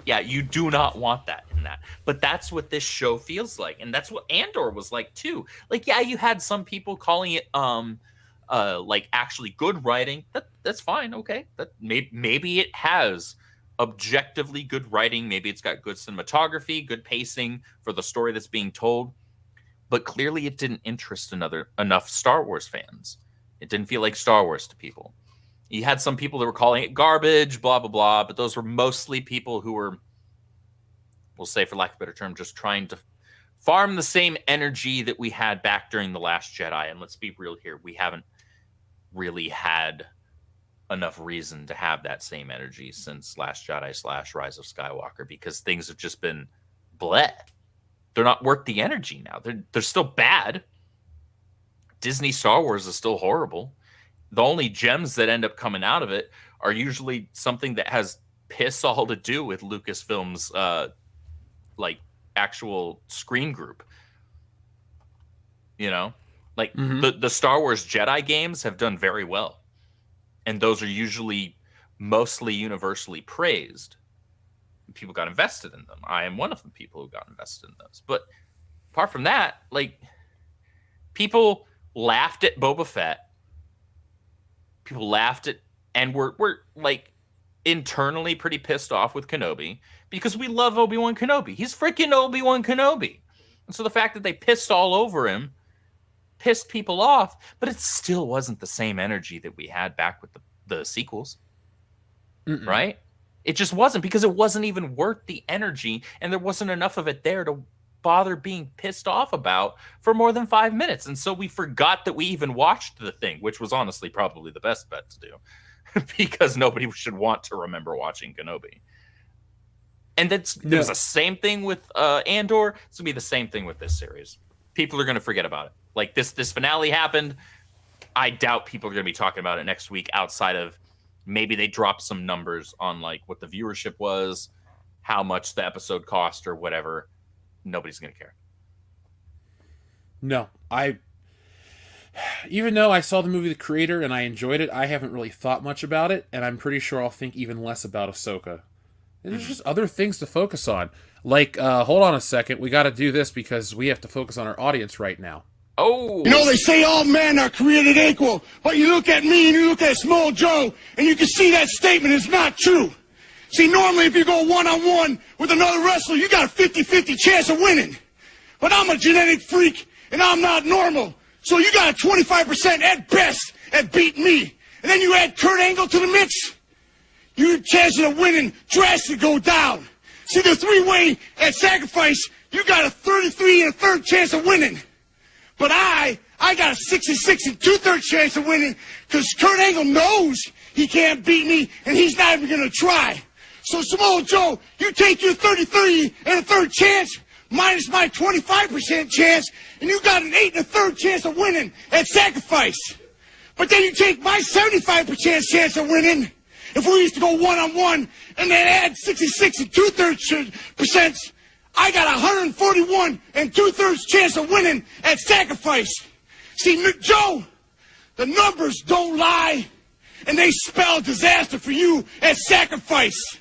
Yeah, you do not want that in that. But that's what this show feels like, and that's what Andor was like too. Like, yeah, you had some people calling it like actually good writing. That's fine, okay. That maybe it has objectively good writing. Maybe it's got good cinematography, good pacing for the story that's being told. But clearly, it didn't interest enough Star Wars fans. It didn't feel like Star Wars to people. You had some people that were calling it garbage, blah, blah, blah, but those were mostly people who were, we'll say for lack of a better term, just trying to farm the same energy that we had back during The Last Jedi. And let's be real here, we haven't really had enough reason to have that same energy since Last Jedi / Rise of Skywalker because things have just been bleh. They're not worth the energy now. They're still bad. Disney Star Wars is still horrible. The only gems that end up coming out of it are usually something that has piss all to do with Lucasfilm's like actual screen group. You know, like the Star Wars Jedi games have done very well, and those are usually mostly universally praised. People got invested in them. I am one of the people who got invested in those. But apart from that, like people laughed at Boba Fett. People laughed at, and we're like internally pretty pissed off with Kenobi because we love Obi-Wan Kenobi. He's freaking Obi-Wan Kenobi. And so the fact that they pissed all over him pissed people off, but it still wasn't the same energy that we had back with the sequels. Right? It just wasn't because it wasn't even worth the energy and there wasn't enough of it there to bother being pissed off about for more than 5 minutes. And so we forgot that we even watched the thing, which was honestly probably the best bet to do because nobody should want to remember watching Kenobi. And there's the same thing with Andor. It's going to be the same thing with this series. People are going to forget about it. Like this finale happened. I doubt people are going to be talking about it next week outside of maybe they drop some numbers on like what the viewership was, how much the episode cost or whatever. Nobody's going to care. No, even though I saw the movie The Creator and I enjoyed it, I haven't really thought much about it, and I'm pretty sure I'll think even less about Ahsoka. There's just other things to focus on. Like, hold on a second, we got to do this because we have to focus on our audience right now. Oh! You know, they say all men are created equal, but you look at me and you look at Small Joe, and you can see that statement is not true. See, normally if you go one-on-one with another wrestler, you got a 50-50 chance of winning. But I'm a genetic freak, and I'm not normal. So you got a 25% at best at beating me. And then you add Kurt Angle to the mix, your chances of winning drastically go down. See, the three-way at sacrifice, you got a 33 1/3 chance of winning. But I got a 66 2/3 chance of winning because Kurt Angle knows he can't beat me, and he's not even going to try. So, Samoa Joe, you take your 33 1/3 chance minus my 25% chance, and you got an 8 1/3 chance of winning at sacrifice. But then you take my 75% chance of winning, if we used to go one-on-one, and then add 66 2/3%, I got a 141 2/3 chance of winning at sacrifice. See, Joe, the numbers don't lie, and they spell disaster for you at sacrifice.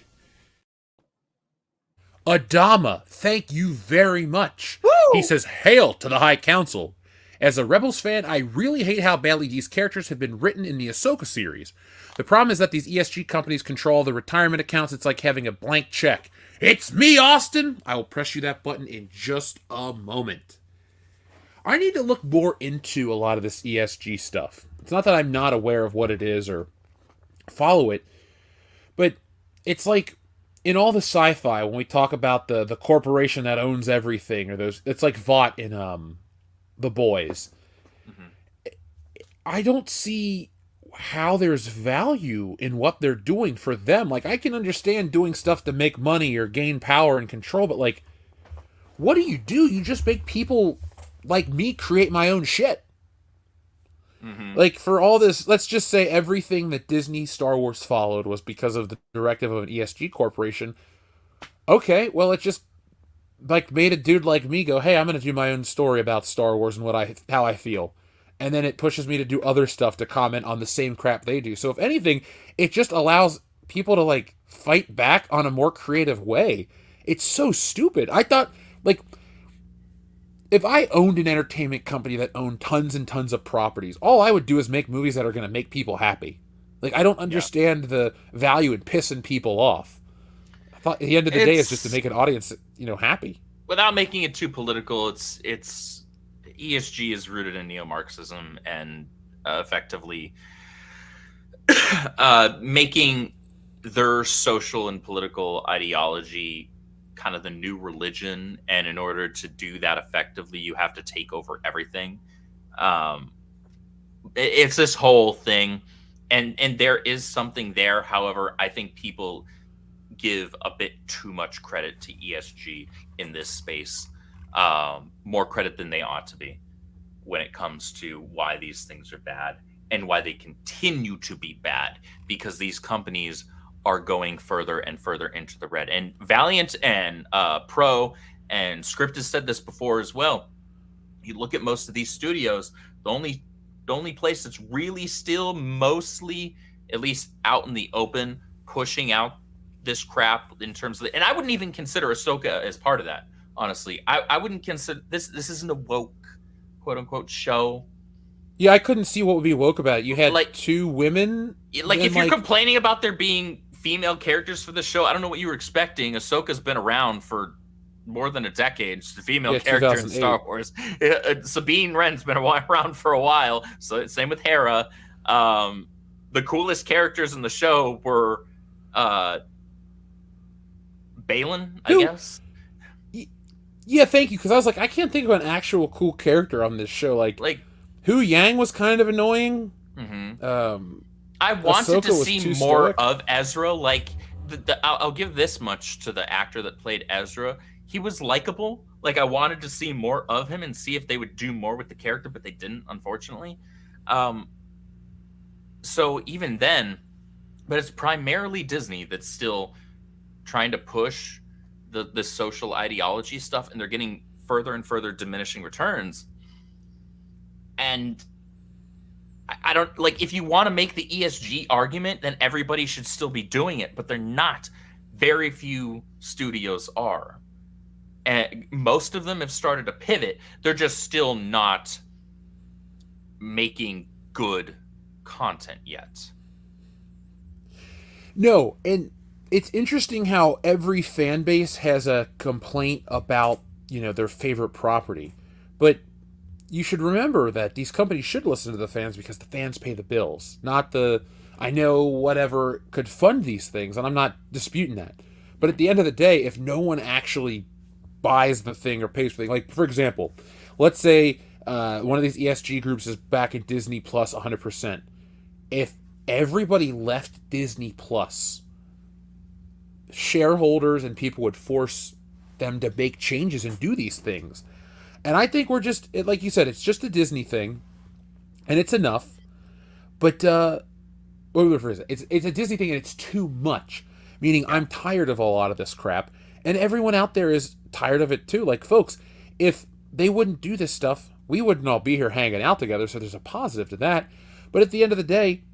Adama, thank you very much. Woo! He says, "Hail to the High Council." As a Rebels fan, I really hate how badly these characters have been written in the Ahsoka series. The problem is that these ESG companies control the retirement accounts. It's like having a blank check. It's me, Austin! I will press you that button in just a moment. I need to look more into a lot of this ESG stuff. It's not that I'm not aware of what it is or follow it, but it's like in all the sci-fi when we talk about the corporation that owns everything, or those, it's like Vought in The Boys. Mm-hmm. I don't see how there's value in what they're doing for them. Like, I can understand doing stuff to make money or gain power and control, but like, what do? You just make people like me create my own shit. Mm-hmm. Like, for all this, let's just say everything that Disney Star Wars followed was because of the directive of an ESG corporation. Okay, well, it just like made a dude like me go, hey, I'm going to do my own story about Star Wars and how I feel. And then it pushes me to do other stuff to comment on the same crap they do. So if anything, it just allows people to like fight back on a more creative way. It's so stupid. I thought, like, if I owned an entertainment company that owned tons and tons of properties, all I would do is make movies that are going to make people happy. Like, I don't understand the value in pissing people off. I thought at the end of the day, it's just to make an audience, happy. Without making it too political, it's ESG is rooted in neo-Marxism and effectively making their social and political ideology kind of the new religion, and in order to do that effectively, you have to take over everything. It's this whole thing, and there is something there. However, I think people give a bit too much credit to ESG in this space, more credit than they ought to be when it comes to why these things are bad and why they continue to be bad, because these companies are going further and further into the red. And Valiant and Pro and Script has said this before as well. You look at most of these studios, the only place that's really still mostly, at least out in the open, pushing out this crap in terms of and I wouldn't even consider Ahsoka as part of that, honestly. I wouldn't consider this isn't a woke, quote unquote, show. Yeah, I couldn't see what would be woke about it. You had like two women. Like, if you're complaining about there being female characters for the show, I don't know what you were expecting. Ahsoka's been around for more than a decade. She's a female character in Star Wars. Sabine Wren's been around for a while. So same with Hera. The coolest characters in the show were Balin, I guess. Yeah, thank you. Because I was like, I can't think of an actual cool character on this show. Like Hu Yang was kind of annoying. Mm-hmm. I wanted to see more of Ezra. Like, I'll give this much to the actor that played Ezra. He was likable. Like, I wanted to see more of him and see if they would do more with the character, but they didn't, unfortunately. So even then, but it's primarily Disney that's still trying to push the social ideology stuff, and they're getting further and further diminishing returns. And I don't, like, if you want to make the ESG argument, then everybody should still be doing it, but they're not. Very few studios are. And most of them have started to pivot. They're just still not making good content yet. No, and it's interesting how every fan base has a complaint about, their favorite property. But you should remember that these companies should listen to the fans because the fans pay the bills, not I know whatever could fund these things, and I'm not disputing that. But at the end of the day, if no one actually buys the thing or pays for the thing, like, for example, let's say one of these ESG groups is back at Disney Plus 100%. If everybody left Disney Plus, shareholders and people would force them to make changes and do these things. And I think we're just, like you said, it's just a Disney thing, and it's enough. But it's a Disney thing, and it's too much. Meaning, I'm tired of a lot of this crap, and everyone out there is tired of it too. Like, folks, if they wouldn't do this stuff, we wouldn't all be here hanging out together. So there's a positive to that. But at the end of the day,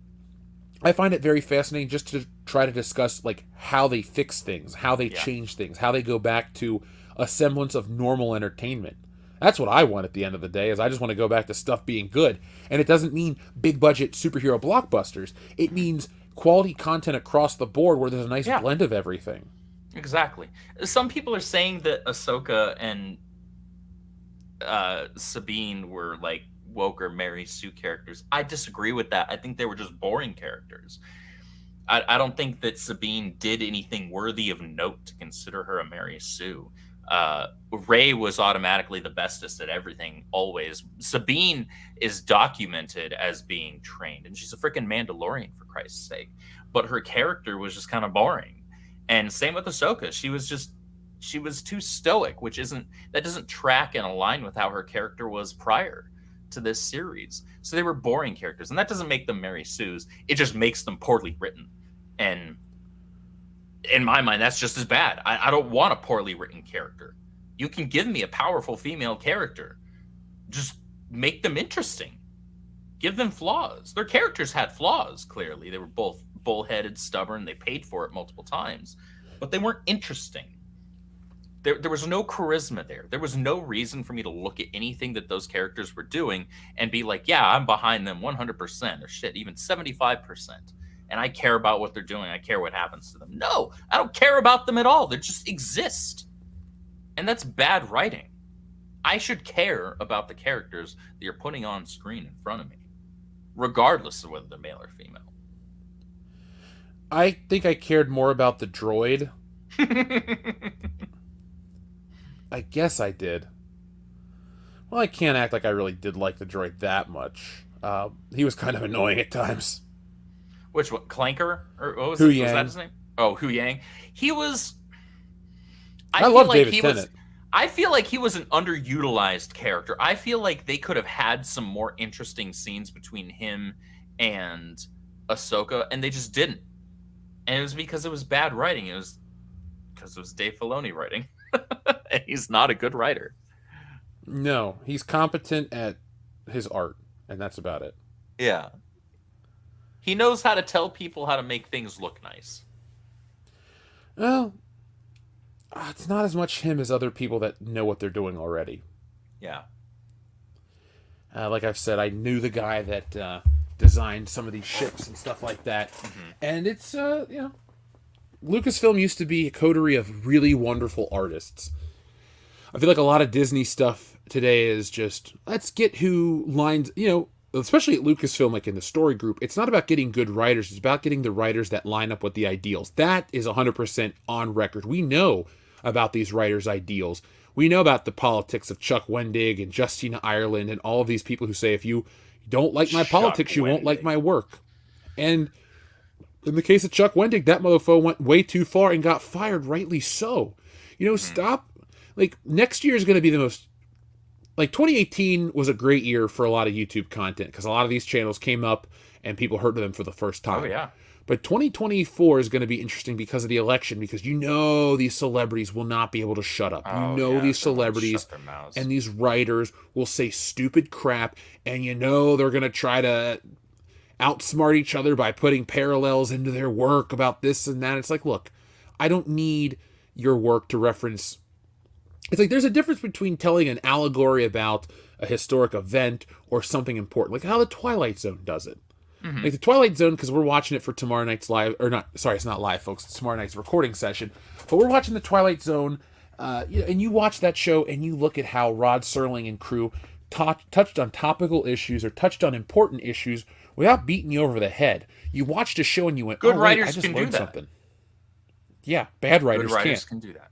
I find it very fascinating just to try to discuss like how they fix things, how they change things, how they go back to a semblance of normal entertainment. That's what I want at the end of the day, is I just want to go back to stuff being good. And it doesn't mean big budget superhero blockbusters. It means quality content across the board where there's a nice blend of everything. Exactly. Some people are saying that Ahsoka and Sabine were like woke or Mary Sue characters. I disagree with that. I think they were just boring characters. I don't think that Sabine did anything worthy of note to consider her a Mary Sue. Rey was automatically the bestest at everything, always. Sabine is documented as being trained, and she's a freaking Mandalorian, for Christ's sake. But her character was just kind of boring. And same with Ahsoka. She was too stoic, that doesn't track and align with how her character was prior to this series. So they were boring characters, and that doesn't make them Mary Sues. It just makes them poorly written. And in my mind, that's just as bad. I don't want a poorly written character. You can give me a powerful female character. Just make them interesting. Give them flaws. Their characters had flaws, clearly. They were both bullheaded, stubborn. They paid for it multiple times. But they weren't interesting. There was no charisma there. There was no reason for me to look at anything that those characters were doing and be like, yeah, I'm behind them 100%, or shit, even 75%. And I care about what they're doing. I care what happens to them. No, I don't care about them at all. They just exist. And that's bad writing. I should care about the characters that you're putting on screen in front of me, regardless of whether they're male or female. I think I cared more about the droid. I guess I did. Well, I can't act like I really did like the droid that much. He was kind of annoying at times. Which one? Clanker? Or what was Hu it? Yang. Was that his name? Oh, Hu Yang. He was... I love David Tennant. I feel like he was an underutilized character. I feel like they could have had some more interesting scenes between him and Ahsoka, and they just didn't. And it was because it was bad writing. It was because it was Dave Filoni writing. And he's not a good writer. No, he's competent at his art, and that's about it. Yeah. He knows how to tell people how to make things look nice. Well, it's not as much him as other people that know what they're doing already. Yeah. Like I've said, I knew the guy that designed some of these ships and stuff like that. Mm-hmm. And it's, Lucasfilm used to be a coterie of really wonderful artists. I feel like a lot of Disney stuff today is just, let's get who lines, especially at Lucasfilm, like in the story group, it's not about getting good writers. It's about getting the writers that line up with the ideals. That is 100% on record. We know about these writers' ideals. We know about the politics of Chuck Wendig and Justina Ireland and all of these people who say, if you don't like my politics, you won't like my work. And in the case of Chuck Wendig, that mofo went way too far and got fired, rightly so. Stop. Like, next year is going to be the most... Like, 2018 was a great year for a lot of YouTube content because a lot of these channels came up and people heard of them for the first time. Oh, yeah. But 2024 is going to be interesting because of the election, because these celebrities will not be able to shut up. These celebrities and these writers will say stupid crap, and they're going to try to outsmart each other by putting parallels into their work about this and that. It's like, look, I don't need your work to reference... It's like there's a difference between telling an allegory about a historic event or something important, like how the Twilight Zone does it. Mm-hmm. Like the Twilight Zone, because we're watching it for tomorrow night's live, or not, sorry, it's not live, folks, it's tomorrow night's recording session, but we're watching the Twilight Zone, and you watch that show and you look at how Rod Serling and crew touched on topical issues or touched on important issues without beating you over the head. You watched a show and you went, good writers I just can learned do that. Something. Yeah, bad writers can't. Good writers can do that.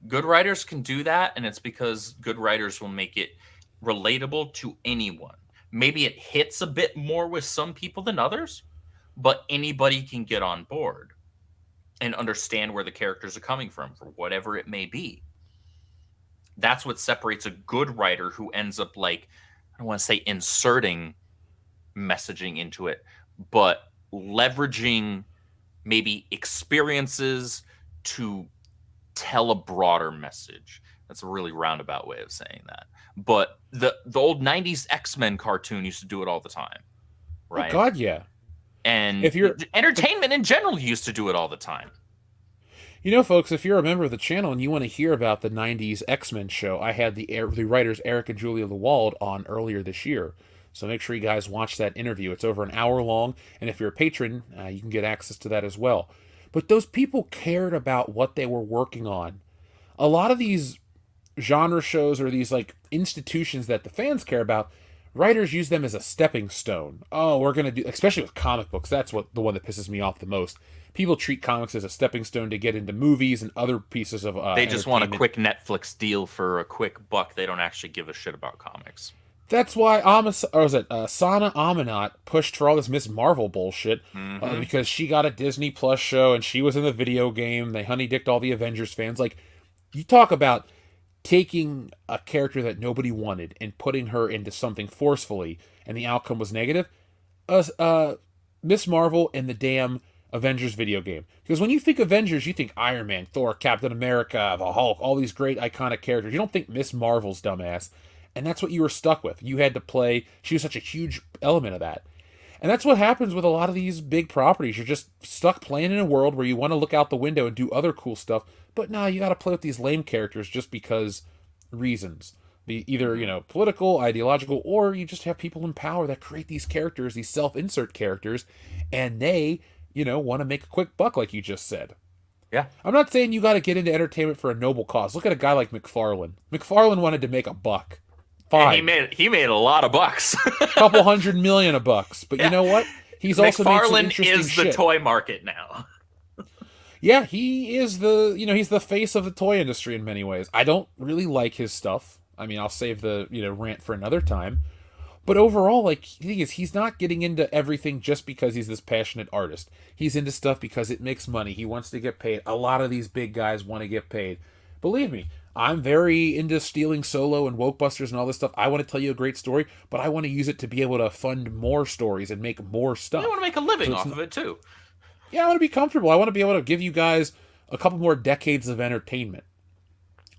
Good writers can do that, and it's because good writers will make it relatable to anyone. Maybe it hits a bit more with some people than others, but anybody can get on board and understand where the characters are coming from for whatever it may be. That's what separates a good writer who ends up, like, I don't want to say inserting messaging into it, but leveraging maybe experiences to tell a broader message. That's a really roundabout way of saying that. But the old 90s X-Men cartoon used to do it all the time. Right? Oh, God, yeah. And if you're entertainment in general used to do it all the time. Folks, if you're a member of the channel and you want to hear about the 90s X-Men show, I had the writers Eric and Julia Lewald on earlier this year. So make sure you guys watch that interview. It's over an hour long, and if you're a patron, you can get access to that as well. But those people cared about what they were working on. A lot of these genre shows or these like institutions that the fans care about, writers use them as a stepping stone. Oh, we're going to do, especially with comic books, that's what the one that pisses me off the most. People treat comics as a stepping stone to get into movies and other pieces of they just want a quick Netflix deal for a quick buck. They don't actually give a shit about comics. That's why Sana Amanat pushed for all this Miss Marvel bullshit because she got a Disney Plus show and she was in the video game. They honey-dicked all the Avengers fans. Like, you talk about taking a character that nobody wanted and putting her into something forcefully, and the outcome was negative. Miss Marvel and the damn Avengers video game. Because when you think Avengers, you think Iron Man, Thor, Captain America, the Hulk, all these great iconic characters. You don't think Miss Marvel's dumbass. And that's what you were stuck with. You had to play. She was such a huge element of that. And that's what happens with a lot of these big properties. You're just stuck playing in a world where you want to look out the window and do other cool stuff. But no, you got to play with these lame characters just because reasons. Either, political, ideological, or you just have people in power that create these characters, these self-insert characters, and they, want to make a quick buck like you just said. Yeah. I'm not saying you got to get into entertainment for a noble cause. Look at a guy like McFarlane. McFarlane wanted to make a buck. Fine. And he made a lot of bucks. Couple $100 million of bucks. But you know what? He's also made some interesting is shit. the toy market now. Yeah, he is he's the face of the toy industry in many ways. I don't really like his stuff. I mean, I'll save the, rant for another time. But overall, the thing is, he's not getting into everything just because he's this passionate artist. He's into stuff because it makes money. He wants to get paid. A lot of these big guys want to get paid. Believe me, I'm very into stealing Solo and Wokebusters and all this stuff. I want to tell you a great story, but I want to use it to be able to fund more stories and make more stuff. I want to make a living off of it, too. Yeah, I want to be comfortable. I want to be able to give you guys a couple more decades of entertainment.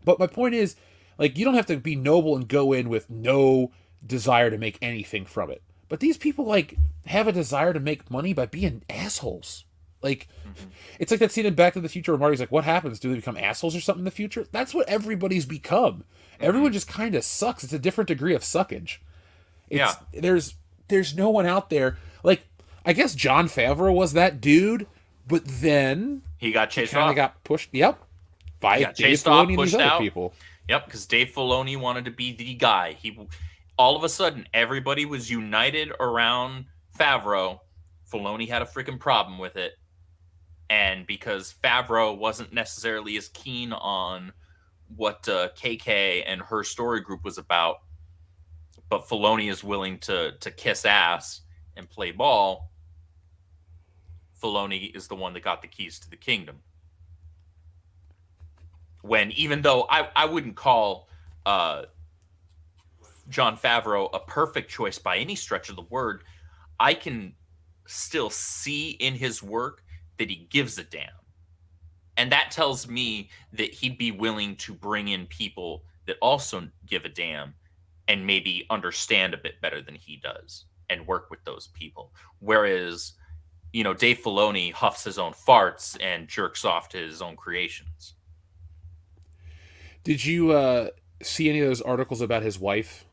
But my point is, you don't have to be noble and go in with no desire to make anything from it. But these people, have a desire to make money by being assholes. It's like that scene in Back to the Future where Marty's like, what happens? Do they become assholes or something in the future? That's what everybody's become. Everyone just kind of sucks. It's a different degree of suckage. There's no one out there. I guess Jon Favreau was that dude, but then he got chased off. Got pushed. Yep. By Dave Filoni and these other people. Yep, because Dave Filoni wanted to be the guy. All of a sudden, everybody was united around Favreau. Filoni had a freaking problem with it. And because Favreau wasn't necessarily as keen on what KK and her story group was about, but Filoni is willing to kiss ass and play ball, Filoni is the one that got the keys to the kingdom. Even though I wouldn't call Jon Favreau a perfect choice by any stretch of the word, I can still see in his work that he gives a damn. And that tells me that he'd be willing to bring in people that also give a damn and maybe understand a bit better than he does and work with those people. Whereas, Dave Filoni huffs his own farts and jerks off to his own creations. Did you see any of those articles about his wife?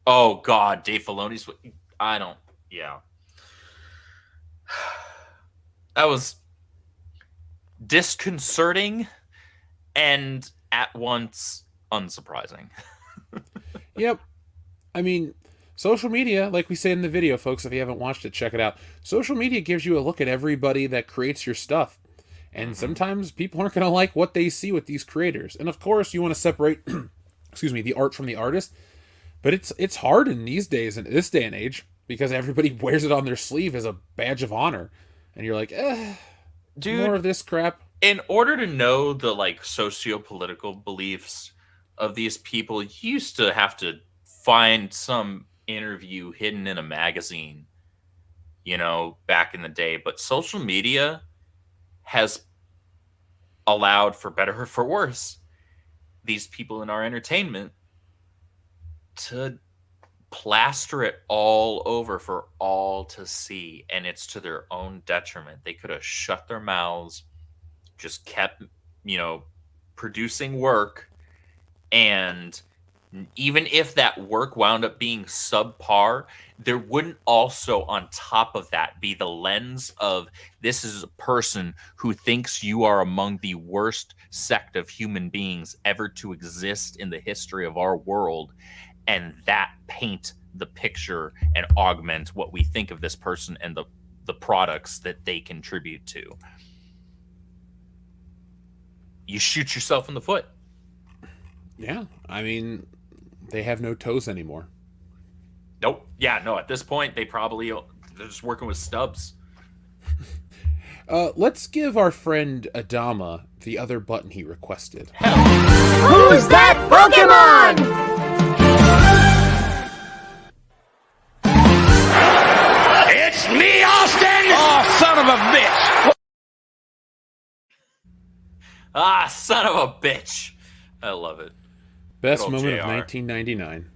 Oh, God, Dave Filoni's... Yeah. That was disconcerting and at once unsurprising. Yep. I mean, social media, like we say in the video, folks, if you haven't watched it, check it out. Social media gives you a look at everybody that creates your stuff. And sometimes people aren't going to like what they see with these creators. And of course, you want to separate, the art from the artist. But it's hard in these days, in this day and age, because everybody wears it on their sleeve as a badge of honor. And you're like, dude, more of this crap. In order to know the socio-political beliefs of these people, you used to have to find some interview hidden in a magazine, back in the day. But social media has allowed, for better or for worse, these people in our entertainment to plaster it all over for all to see, and it's to their own detriment. They could have shut their mouths just kept, producing work, and even if that work wound up being subpar, there wouldn't also on top of that be the lens of this is a person who thinks you are among the worst sect of human beings ever to exist in the history of our world, and that paint the picture and augment what we think of this person and the products that they contribute to. You shoot yourself in the foot. Yeah, I mean, they have no toes anymore. Nope. Yeah, no, at this point, they're just working with stubs. Let's give our friend Adama the other button he requested. Who's that Pokemon? It's me, Austin! Oh, son of a bitch! Ah, son of a bitch. I love it. Best Good old moment JR. of 1999.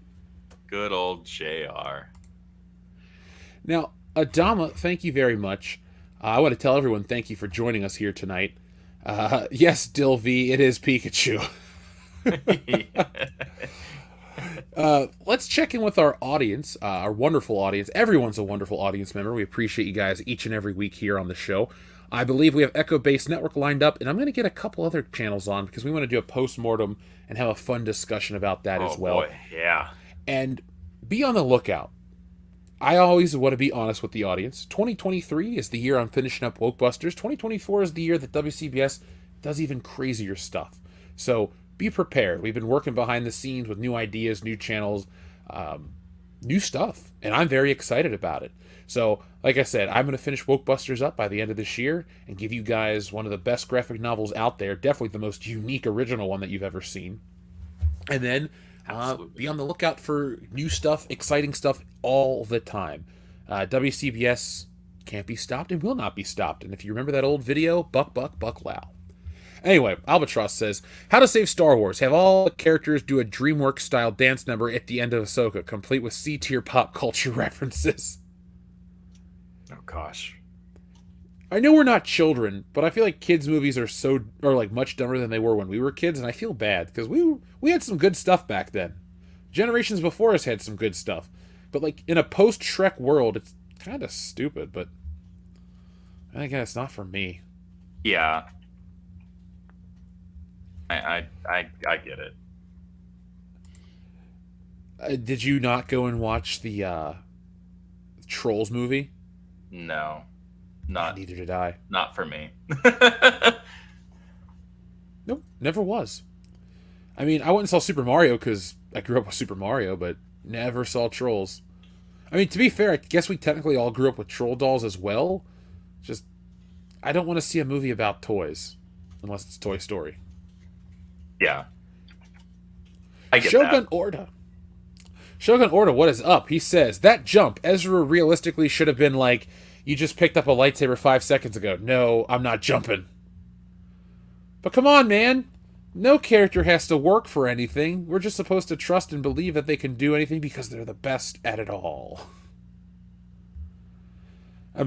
Good old JR. Now, Adama, thank you very much. I want to tell everyone thank you for joining us here tonight. Yes, Dilv, it is Pikachu. Let's check in with our audience, our wonderful audience. Everyone's a wonderful audience member. We appreciate you guys each and every week here on the show. I believe we have Echo Base Network lined up, and I'm going to get a couple other channels on because we want to do a post-mortem and have a fun discussion about that as well. Boy, yeah. And be on the lookout. I always want to be honest with the audience. 2023 is the year I'm finishing up Wokebusters. 2024 is the year that WCBS does even crazier stuff. So be prepared. We've been working behind the scenes with new ideas, new channels, new stuff. And I'm very excited about it. So, like I said, I'm going to finish Wokebusters up by the end of this year and give you guys one of the best graphic novels out there. Definitely the most unique, original one that you've ever seen. And then be on the lookout for new stuff, exciting stuff all the time. WCBS can't be stopped and will not be stopped. And if you remember that old video, buck, buck, buck, low. Anyway, Albatross says, how to save Star Wars. Have all the characters do a DreamWorks-style dance number at the end of Ahsoka, complete with C-tier pop culture references. Oh, gosh. I know we're not children, but I feel like kids' movies are like much dumber than they were when we were kids, and I feel bad because we had some good stuff back then. Generations before us had some good stuff, but like in a post-Shrek world, it's kind of stupid. But again, it's not for me. Yeah. I get it. Did you not go and watch the Trolls movie? No. Neither did I. Not for me. Nope, never was. I mean, I went and saw Super Mario because I grew up with Super Mario, but never saw Trolls. I mean, to be fair, I guess we technically all grew up with Troll dolls as well. Just, I don't want to see a movie about toys, unless it's Toy Story. Yeah. I get Shogun that. Orta. Shogun Orta, what is up? He says, that jump, Ezra realistically should have been like, you just picked up a lightsaber 5 seconds ago. No, I'm not jumping. But come on, man. No character has to work for anything. We're just supposed to trust and believe that they can do anything because they're the best at it all. I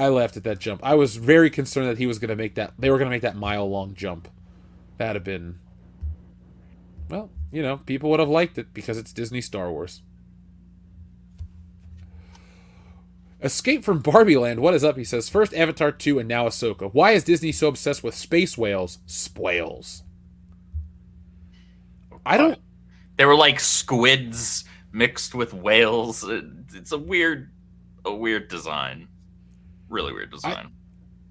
laughed at that jump. I was very concerned that he was going to make that, they were going to make that mile-long jump. That'd have been, well, people would have liked it because it's Disney Star Wars. Escape from Barbie Land, what is up? He says, first Avatar 2 and now Ahsoka. Why is Disney so obsessed with space whales? Spoils. I don't... They were like squids mixed with whales. It's a weird design. Really weird design.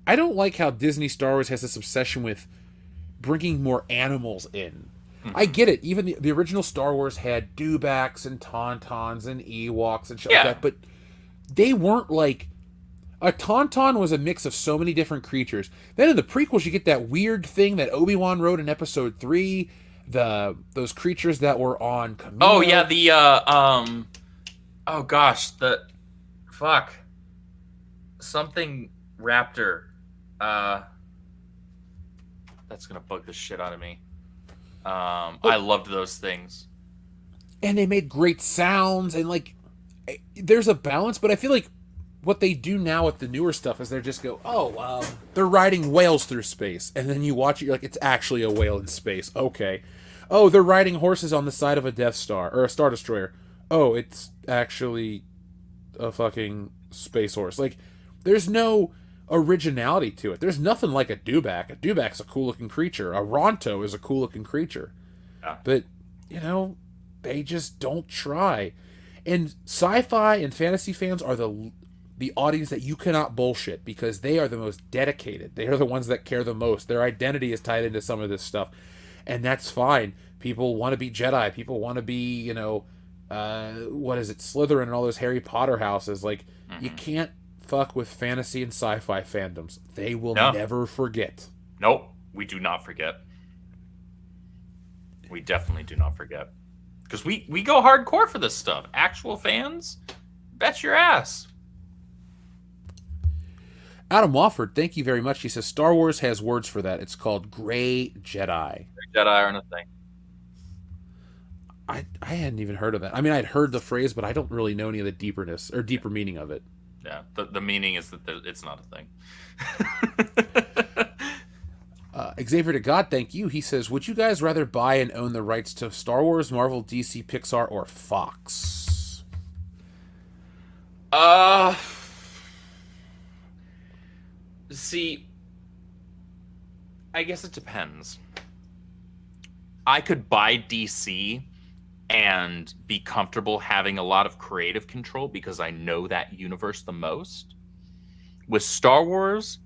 I don't like how Disney Star Wars has this obsession with bringing more animals in. Mm-hmm. I get it. Even the original Star Wars had dewbacks and tauntauns and Ewoks and shit like that, but they weren't like... A tauntaun was a mix of so many different creatures. Then in the prequels, you get that weird thing that Obi-Wan wrote in Episode 3, those creatures that were on Kamino. Oh, yeah, oh, gosh, something raptor. That's gonna bug the shit out of me. I loved those things. And they made great sounds, and, like, there's a balance, but I feel like what they do now with the newer stuff is they just go, they're riding whales through space, and then you watch it, you're like, it's actually a whale in space. Okay. Oh, they're riding horses on the side of a Death Star or a Star Destroyer. Oh, it's actually a fucking space horse. Like, there's no originality to it. There's nothing like a dewback. A dewback's a cool looking creature. A Ronto is a cool looking creature. Yeah. But, they just don't try. And sci-fi and fantasy fans are the audience that you cannot bullshit, because they are the most dedicated. They are the ones that care the most. Their identity is tied into some of this stuff. And that's fine. People want to be Jedi. People want to be, Slytherin and all those Harry Potter houses. Like, you can't fuck with fantasy and sci-fi fandoms. They will never forget. Nope, we do not forget. We definitely do not forget. Because we go hardcore for this stuff. Actual fans, bet your ass. Adam Wofford, thank you very much. He says Star Wars has words for that. It's called Gray Jedi. Jedi aren't a thing. I hadn't even heard of that. I mean, I'd heard the phrase, but I don't really know any of the deeper meaning of it. Yeah, the meaning is that it's not a thing. Xavier to God, thank you. He says, would you guys rather buy and own the rights to Star Wars, Marvel, DC, Pixar, or Fox? See, I guess it depends. I could buy DC and be comfortable having a lot of creative control because I know that universe the most. With Star Wars,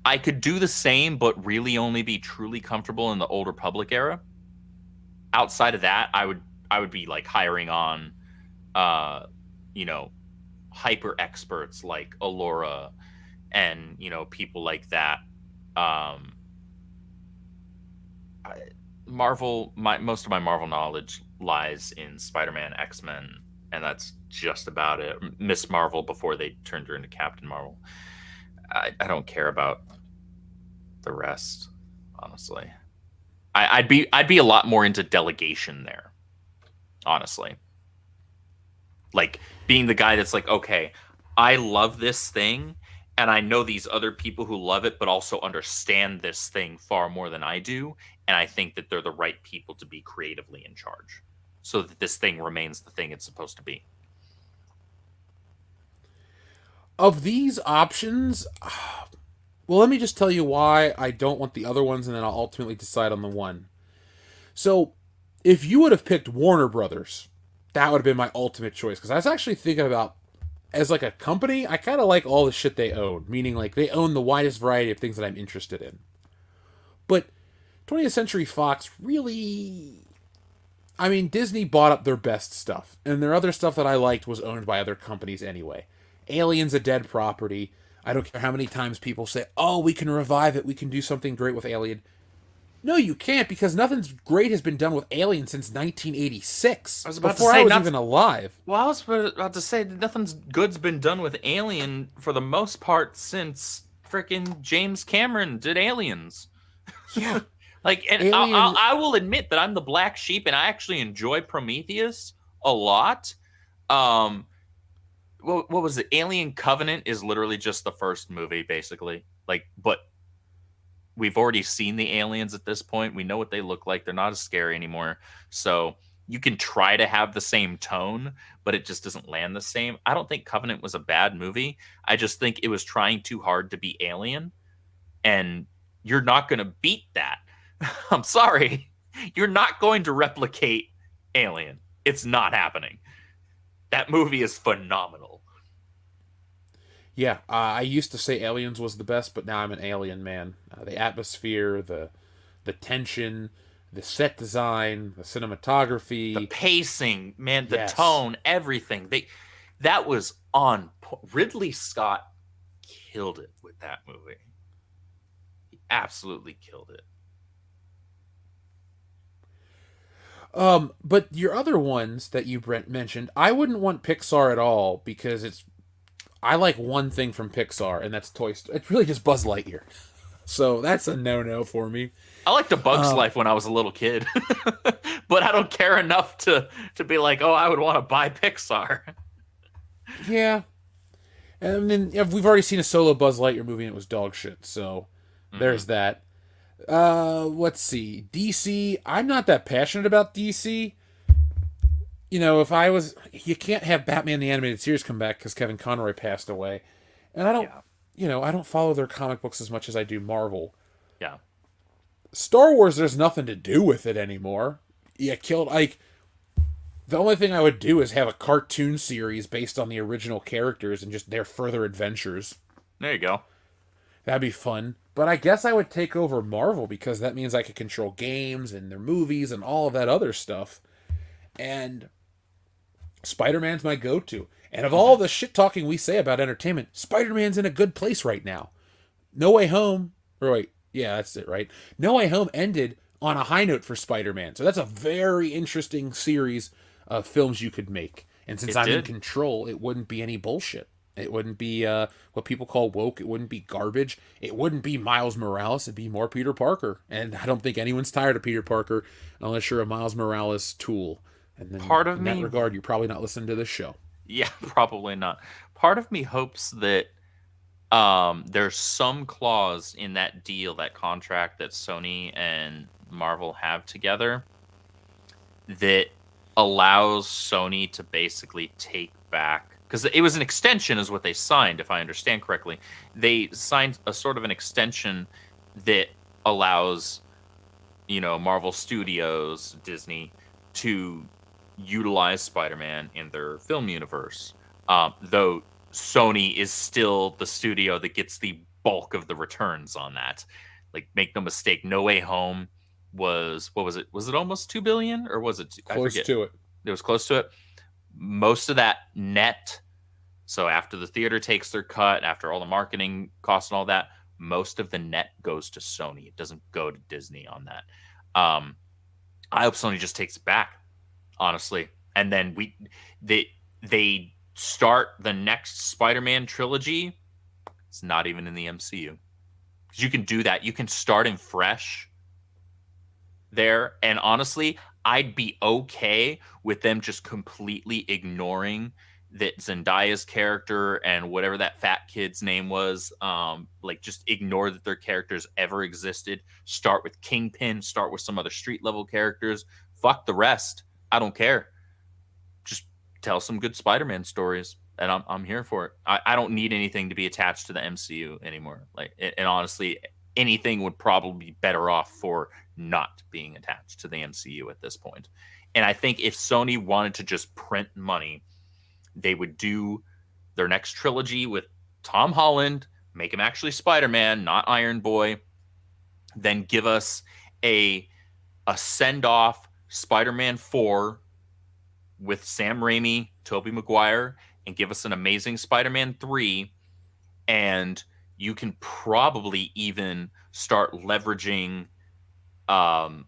I could do the same, but really only be truly comfortable in the Old Republic era. Outside of that, I would be like hiring on, hyper experts like Allura and, people like that. Marvel, most of my Marvel knowledge lies in Spider-Man, X-Men, and that's just about it. Miss Marvel before they turned her into Captain Marvel. I don't care about the rest, honestly. I'd be a lot more into delegation there, honestly. Like being the guy that's like, okay, I love this thing, and I know these other people who love it, but also understand this thing far more than I do, and I think that they're the right people to be creatively in charge, so that this thing remains the thing it's supposed to be. Of these options, well, let me just tell you why I don't want the other ones, and then I'll ultimately decide on the one. So, if you would have picked Warner Brothers, that would have been my ultimate choice, because I was actually thinking about, as like a company, I kind of like all the shit they own, meaning like they own the widest variety of things that I'm interested in. But 20th Century Fox really, I mean, Disney bought up their best stuff, and their other stuff that I liked was owned by other companies anyway. Alien's a dead property. I don't care how many times people say, oh, we can revive it, we can do something great with Alien. No, you can't, because nothing great has been done with Alien since 1986. Before I was even alive. Well, I was about to say nothing's good's been done with Alien for the most part since freaking James Cameron did Aliens. Yeah. And I will admit that I'm the black sheep, and I actually enjoy Prometheus a lot. What was it? Alien Covenant is literally just the first movie, basically. But we've already seen the aliens at this point. We know what they look like. They're not as scary anymore. So you can try to have the same tone, but it just doesn't land the same. I don't think Covenant was a bad movie. I just think it was trying too hard to be Alien, and you're not going to beat that. I'm sorry. You're not going to replicate Alien. It's not happening. That movie is phenomenal. Yeah, I used to say Aliens was the best, but now I'm an Alien man. The atmosphere, the tension, the set design, the cinematography, the pacing, man, the tone, everything. That was on point. Ridley Scott killed it with that movie. He absolutely killed it. But your other ones that you mentioned, I wouldn't want Pixar at all, because I like one thing from Pixar, and that's Toy Story. It's really just Buzz Lightyear. So that's a no-no for me. I liked A Bug's Life when I was a little kid. But I don't care enough to be like, oh, I would want to buy Pixar. Yeah. And then we've already seen a solo Buzz Lightyear movie and it was dog shit. So there's that. Let's see. DC. I'm not that passionate about DC. If I was, you can't have Batman the Animated Series come back because Kevin Conroy passed away, and I don't, I don't follow their comic books as much as I do Marvel. Yeah. Star Wars, there's nothing to do with it anymore. You killed the only thing I would do is have a cartoon series based on the original characters and just their further adventures. There you go. That'd be fun. But I guess I would take over Marvel because that means I could control games and their movies and all of that other stuff. And Spider-Man's my go-to. And of all the shit-talking we say about entertainment, Spider-Man's in a good place right now. No Way Home... Or wait, yeah, that's it, right? No Way Home ended on a high note for Spider-Man. So that's a very interesting series of films you could make. And since I'm in control, it wouldn't be any bullshit. It wouldn't be what people call woke. It wouldn't be garbage. It wouldn't be Miles Morales. It'd be more Peter Parker. And I don't think anyone's tired of Peter Parker unless you're a Miles Morales tool. And then in that regard, you're probably not listening to this show. Yeah, probably not. Part of me hopes that there's some clause in that deal, that contract that Sony and Marvel have together that allows Sony to basically take back, because it was an extension is what they signed, if I understand correctly. They signed a sort of an extension that allows, Marvel Studios, Disney, to utilize Spider-Man in their film universe. Though Sony is still the studio that gets the bulk of the returns on that. Like, make no mistake, No Way Home was, what was it? Was it almost $2 billion or was it close to it? It was close to it. Most of that net, so after the theater takes their cut, after all the marketing costs and all that, most of the net goes to Sony. It doesn't go to Disney on that. I hope Sony just takes it back, honestly. And then they start the next Spider-Man trilogy. It's not even in the MCU. Because you can do that. You can start him fresh there. And honestly, I'd be okay with them just completely ignoring that Zendaya's character and whatever that fat kid's name was, just ignore that their characters ever existed. Start with Kingpin, start with some other street level characters. Fuck the rest. I don't care. Just tell some good Spider-Man stories, and I'm here for it. I don't need anything to be attached to the MCU anymore. And honestly, anything would probably be better off for not being attached to the MCU at this point. And I think if Sony wanted to just print money, they would do their next trilogy with Tom Holland, make him actually Spider-Man, not Iron Boy, then give us a send-off Spider-Man 4 with Sam Raimi, Tobey Maguire, and give us an amazing Spider-Man 3, and you can probably even start leveraging kind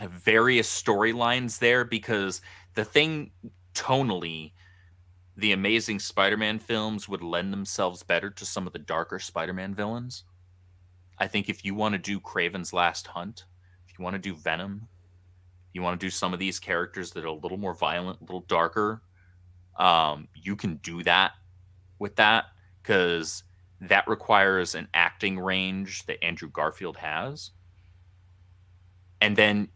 of various storylines there, because the thing tonally, the Amazing Spider-Man films would lend themselves better to some of the darker Spider-Man villains. I think if you want to do Kraven's Last Hunt, if you want to do Venom, you want to do some of these characters that are a little more violent, a little darker, you can do that with that, because that requires an acting range that Andrew Garfield has. And then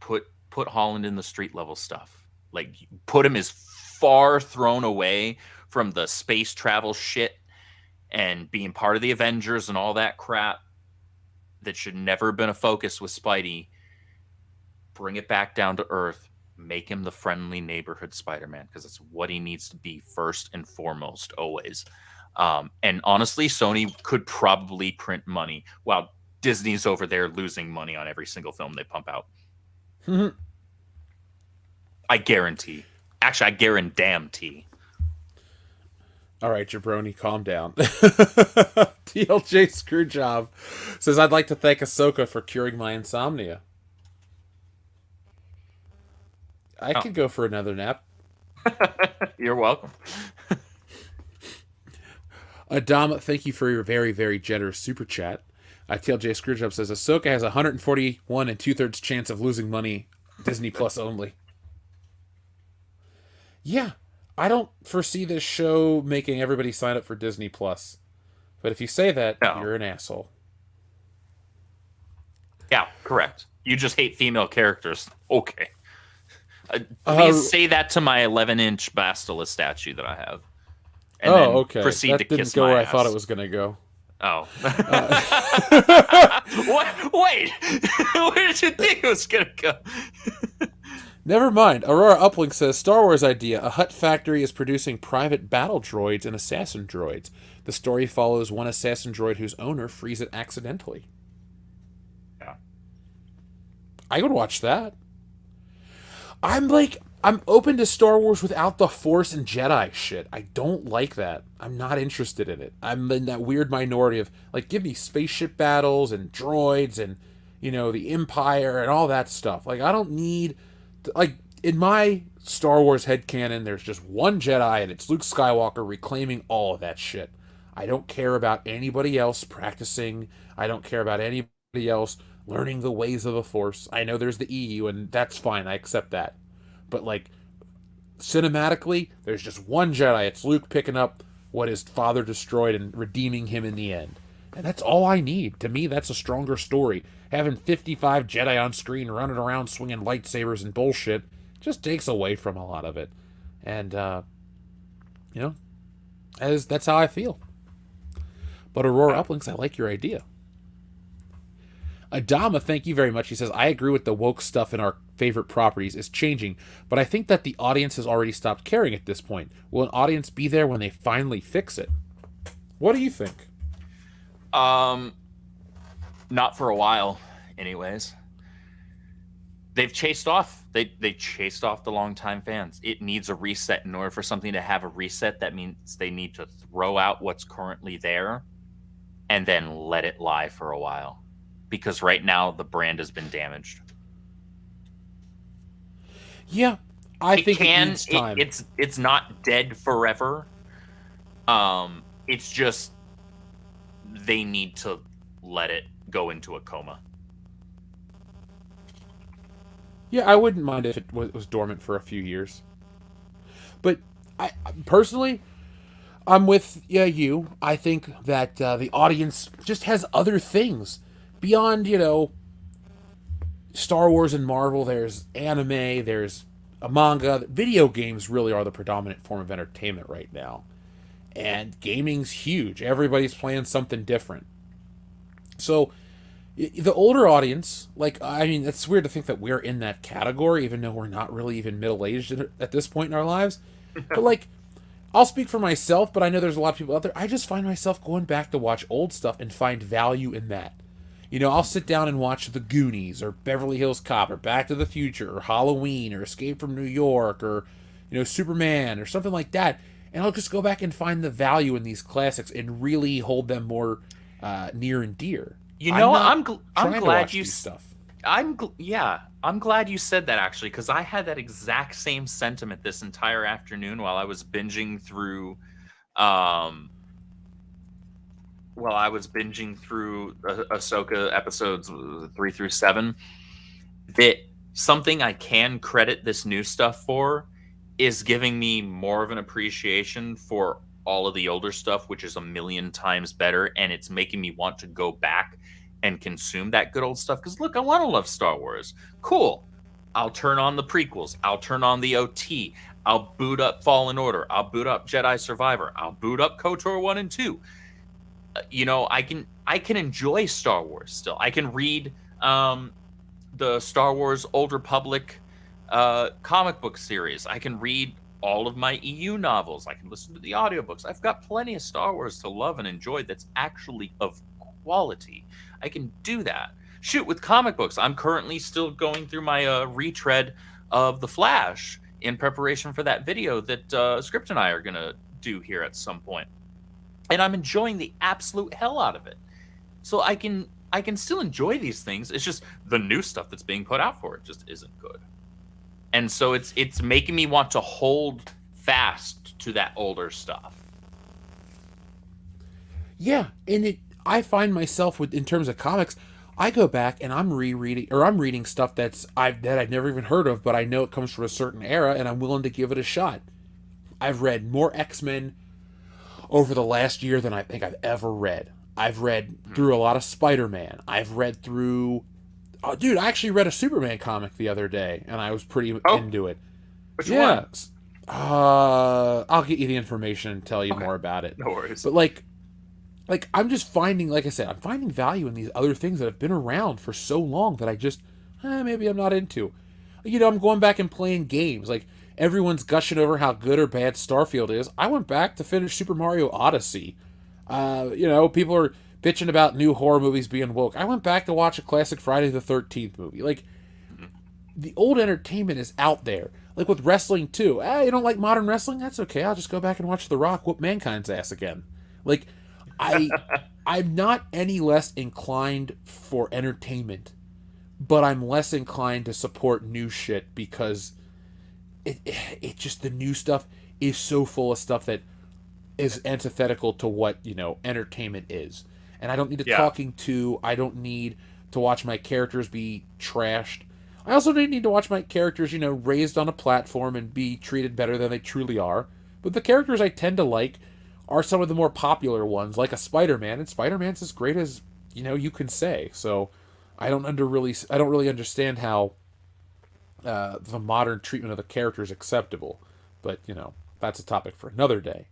put Holland in the street level stuff. Like, put him as far thrown away from the space travel shit and being part of the Avengers and all that crap that should never have been a focus with Spidey. Bring it back down to earth. Make him the friendly neighborhood Spider-Man, because it's what he needs to be first and foremost, always. And honestly, Sony could probably print money while Disney's over there losing money on every single film they pump out. I guarantee. Actually, I guarantee. All right, jabroni, calm down. TLJ Screwjob says, I'd like to thank Ahsoka for curing my insomnia. I could go for another nap. You're welcome. Adam, thank you for your very, very generous super chat. TLJ Screwjob says, Ahsoka has 141 and 2/3 chance of losing money, Disney Plus only. Yeah, I don't foresee this show making everybody sign up for Disney Plus. But if you say that, No. you're an asshole. Yeah, correct. You just hate female characters. Okay. Please say that to my 11-inch Bastila statue that I have. And then okay. proceed that to didn't kiss go my where ass. I thought it was going to go. Oh. What? Wait. Where did you think it was going to go? Never mind. Aurora Uplink says, Star Wars idea. A Hutt factory is producing private battle droids and assassin droids. The story follows one assassin droid whose owner frees it accidentally. Yeah. I would watch that. I'm open to Star Wars without the Force and Jedi shit. I don't like that. I'm not interested in it. I'm in that weird minority of, like, give me spaceship battles and droids and, the Empire and all that stuff. Like, I don't need... Like, in my Star Wars headcanon, there's just one Jedi, and it's Luke Skywalker reclaiming all of that shit. I don't care about anybody else practicing. I don't care about anybody else learning the ways of the Force. I know there's the EU, and that's fine. I accept that. But, like, cinematically, there's just one Jedi. It's Luke picking up what his father destroyed and redeeming him in the end. And that's all I need. To me, that's a stronger story. Having 55 Jedi on screen running around swinging lightsabers and bullshit just takes away from a lot of it. And, that's how I feel. But Aurora Uplinks, I like your idea. Adama, thank you very much. He says, I agree with the woke stuff in our favorite properties is changing, but I think that the audience has already stopped caring at this point. Will an audience be there when they finally fix it? What do you think? Not for a while, anyways. They've chased off. They chased off the longtime fans. It needs a reset. In order for something to have a reset, that means they need to throw out what's currently there and then let it lie for a while. Because right now, the brand has been damaged. Yeah, I think it needs time. It's not dead forever. It's just they need to let it go into a coma. Yeah, I wouldn't mind if it was dormant for a few years. But I personally, I'm with you. I think that the audience just has other things beyond, Star Wars and Marvel. There's anime, there's a manga. Video games really are the predominant form of entertainment right now. And gaming's huge. Everybody's playing something different. So the older audience, it's weird to think that we're in that category, even though we're not really even middle-aged at this point in our lives. But, I'll speak for myself, but I know there's a lot of people out there. I just find myself going back to watch old stuff and find value in that. I'll sit down and watch The Goonies, or Beverly Hills Cop, or Back to the Future, or Halloween, or Escape from New York, or, Superman, or something like that. And I'll just go back and find the value in these classics and really hold them more near and dear. I'm glad you stuff. I'm glad you said that, actually, because I had that exact same sentiment this entire afternoon while I was binging through Ahsoka episodes 3 through 7. That something I can credit this new stuff for is giving me more of an appreciation for all of the older stuff, which is a million times better, and it's making me want to go back and consume that good old stuff. Because look, I want to love Star Wars. Cool. I'll turn on the prequels. I'll turn on the OT. I'll boot up Fallen Order. I'll boot up Jedi Survivor. I'll boot up KOTOR 1 and 2. I can enjoy Star Wars still. I can read the Star Wars Old Republic comic book series. I can read all of my EU novels. I can listen to the audiobooks. I've got plenty of Star Wars to love and enjoy that's actually of quality. I can do that. Shoot, with comic books, I'm currently still going through my retread of The Flash in preparation for that video that Script and I are going to do here at some point. And I'm enjoying the absolute hell out of it. So I can still enjoy these things. It's just the new stuff that's being put out for it just isn't good. And so it's making me want to hold fast to that older stuff. Yeah, and I find myself in terms of comics, I go back and I'm reading stuff that I've never even heard of, but I know it comes from a certain era, and I'm willing to give it a shot. I've read more X-Men over the last year than I think I've ever read. I've read through a lot of Spider-Man. I've read through... Oh, dude, I actually read a Superman comic the other day, and I was pretty into it. Which one? I'll get you the information and tell you more about it. No worries. But like I'm just finding, like I said, I'm finding value in these other things that have been around for so long that I just, maybe I'm not into. You know, I'm going back and playing games. Like, everyone's gushing over how good or bad Starfield is. I went back to finish Super Mario Odyssey. You know, people are bitching about new horror movies being woke. I went back to watch a classic Friday the 13th movie. Like, the old entertainment is out there. Like with wrestling, too. You don't like modern wrestling? That's okay. I'll just go back and watch The Rock whoop Mankind's ass again. Like, I'm not any less inclined for entertainment, but I'm less inclined to support new shit because it just, the new stuff is so full of stuff that is antithetical to what, you know, entertainment is. And I don't need I don't need to watch my characters be trashed. I also don't need to watch my characters, you know, raised on a platform and be treated better than they truly are. But the characters I tend to like are some of the more popular ones, like a Spider-Man, and Spider-Man's as great as, you know, you can say. So I don't really understand how the modern treatment of the character is acceptable. But, you know, that's a topic for another day.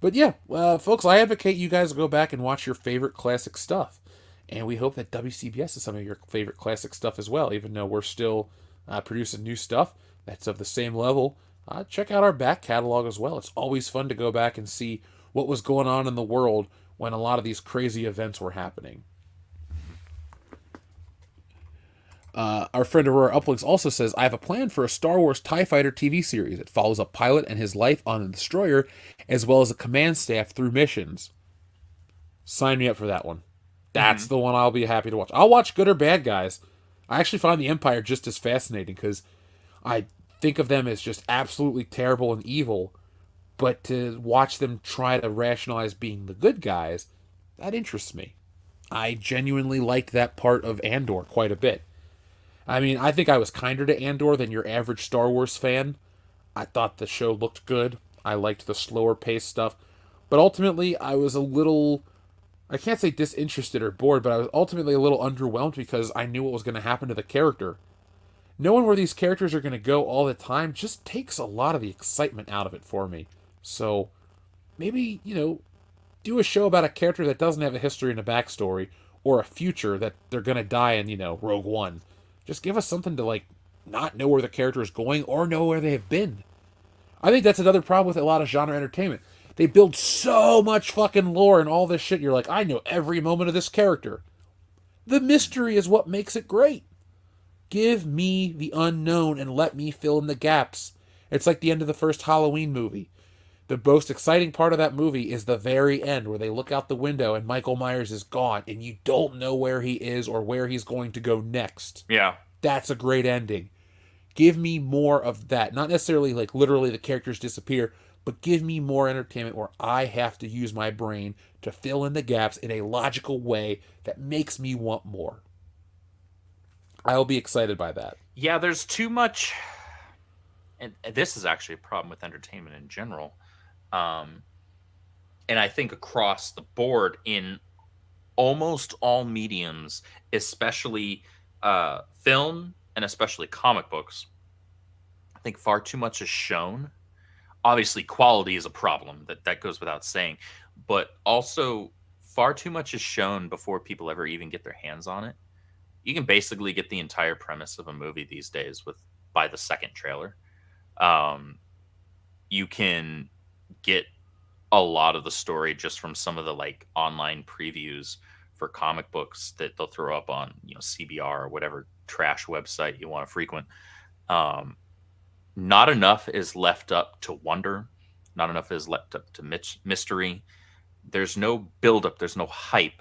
But yeah, folks, I advocate you guys go back and watch your favorite classic stuff. And we hope that WCBS is some of your favorite classic stuff as well, even though we're still producing new stuff that's of the same level. Check out our back catalog as well. It's always fun to go back and see what was going on in the world when a lot of these crazy events were happening. Our friend Aurora Uplinks also says, I have a plan for a Star Wars TIE Fighter TV series. It follows a pilot and his life on a destroyer, as well as a command staff through missions. Sign me up for that one. That's the one I'll be happy to watch. I'll watch good or bad guys. I actually find the Empire just as fascinating because I think of them as just absolutely terrible and evil, but to watch them try to rationalize being the good guys, that interests me. I genuinely liked that part of Andor quite a bit. I mean, I think I was kinder to Andor than your average Star Wars fan. I thought the show looked good. I liked the slower paced stuff. But ultimately, I was a little... I can't say disinterested or bored, but I was ultimately a little underwhelmed because I knew what was going to happen to the character. Knowing where these characters are going to go all the time just takes a lot of the excitement out of it for me. So, maybe, you know, do a show about a character that doesn't have a history and a backstory, or a future that they're going to die in, you know, Rogue One. Just give us something to, like, not know where the character is going or know where they have been. I think that's another problem with a lot of genre entertainment. They build so much fucking lore and all this shit. You're like, I know every moment of this character. The mystery is what makes it great. Give me the unknown and let me fill in the gaps. It's like the end of the first Halloween movie. The most exciting part of that movie is the very end where they look out the window and Michael Myers is gone and you don't know where he is or where he's going to go next. Yeah. That's a great ending. Give me more of that. Not necessarily like literally the characters disappear, but give me more entertainment where I have to use my brain to fill in the gaps in a logical way that makes me want more. I'll be excited by that. Yeah, there's too much, and this is actually a problem with entertainment in general. And I think across the board in almost all mediums, especially film and especially comic books, I think far too much is shown. Obviously, quality is a problem, that goes without saying, but also far too much is shown before people ever even get their hands on it. You can basically get the entire premise of a movie these days by the second trailer. You can get a lot of the story just from some of the like online previews for comic books that they'll throw up on, you know, CBR or whatever trash website you want to frequent. Not enough is left up to wonder. Not enough is left up to mystery. There's no buildup. There's no hype.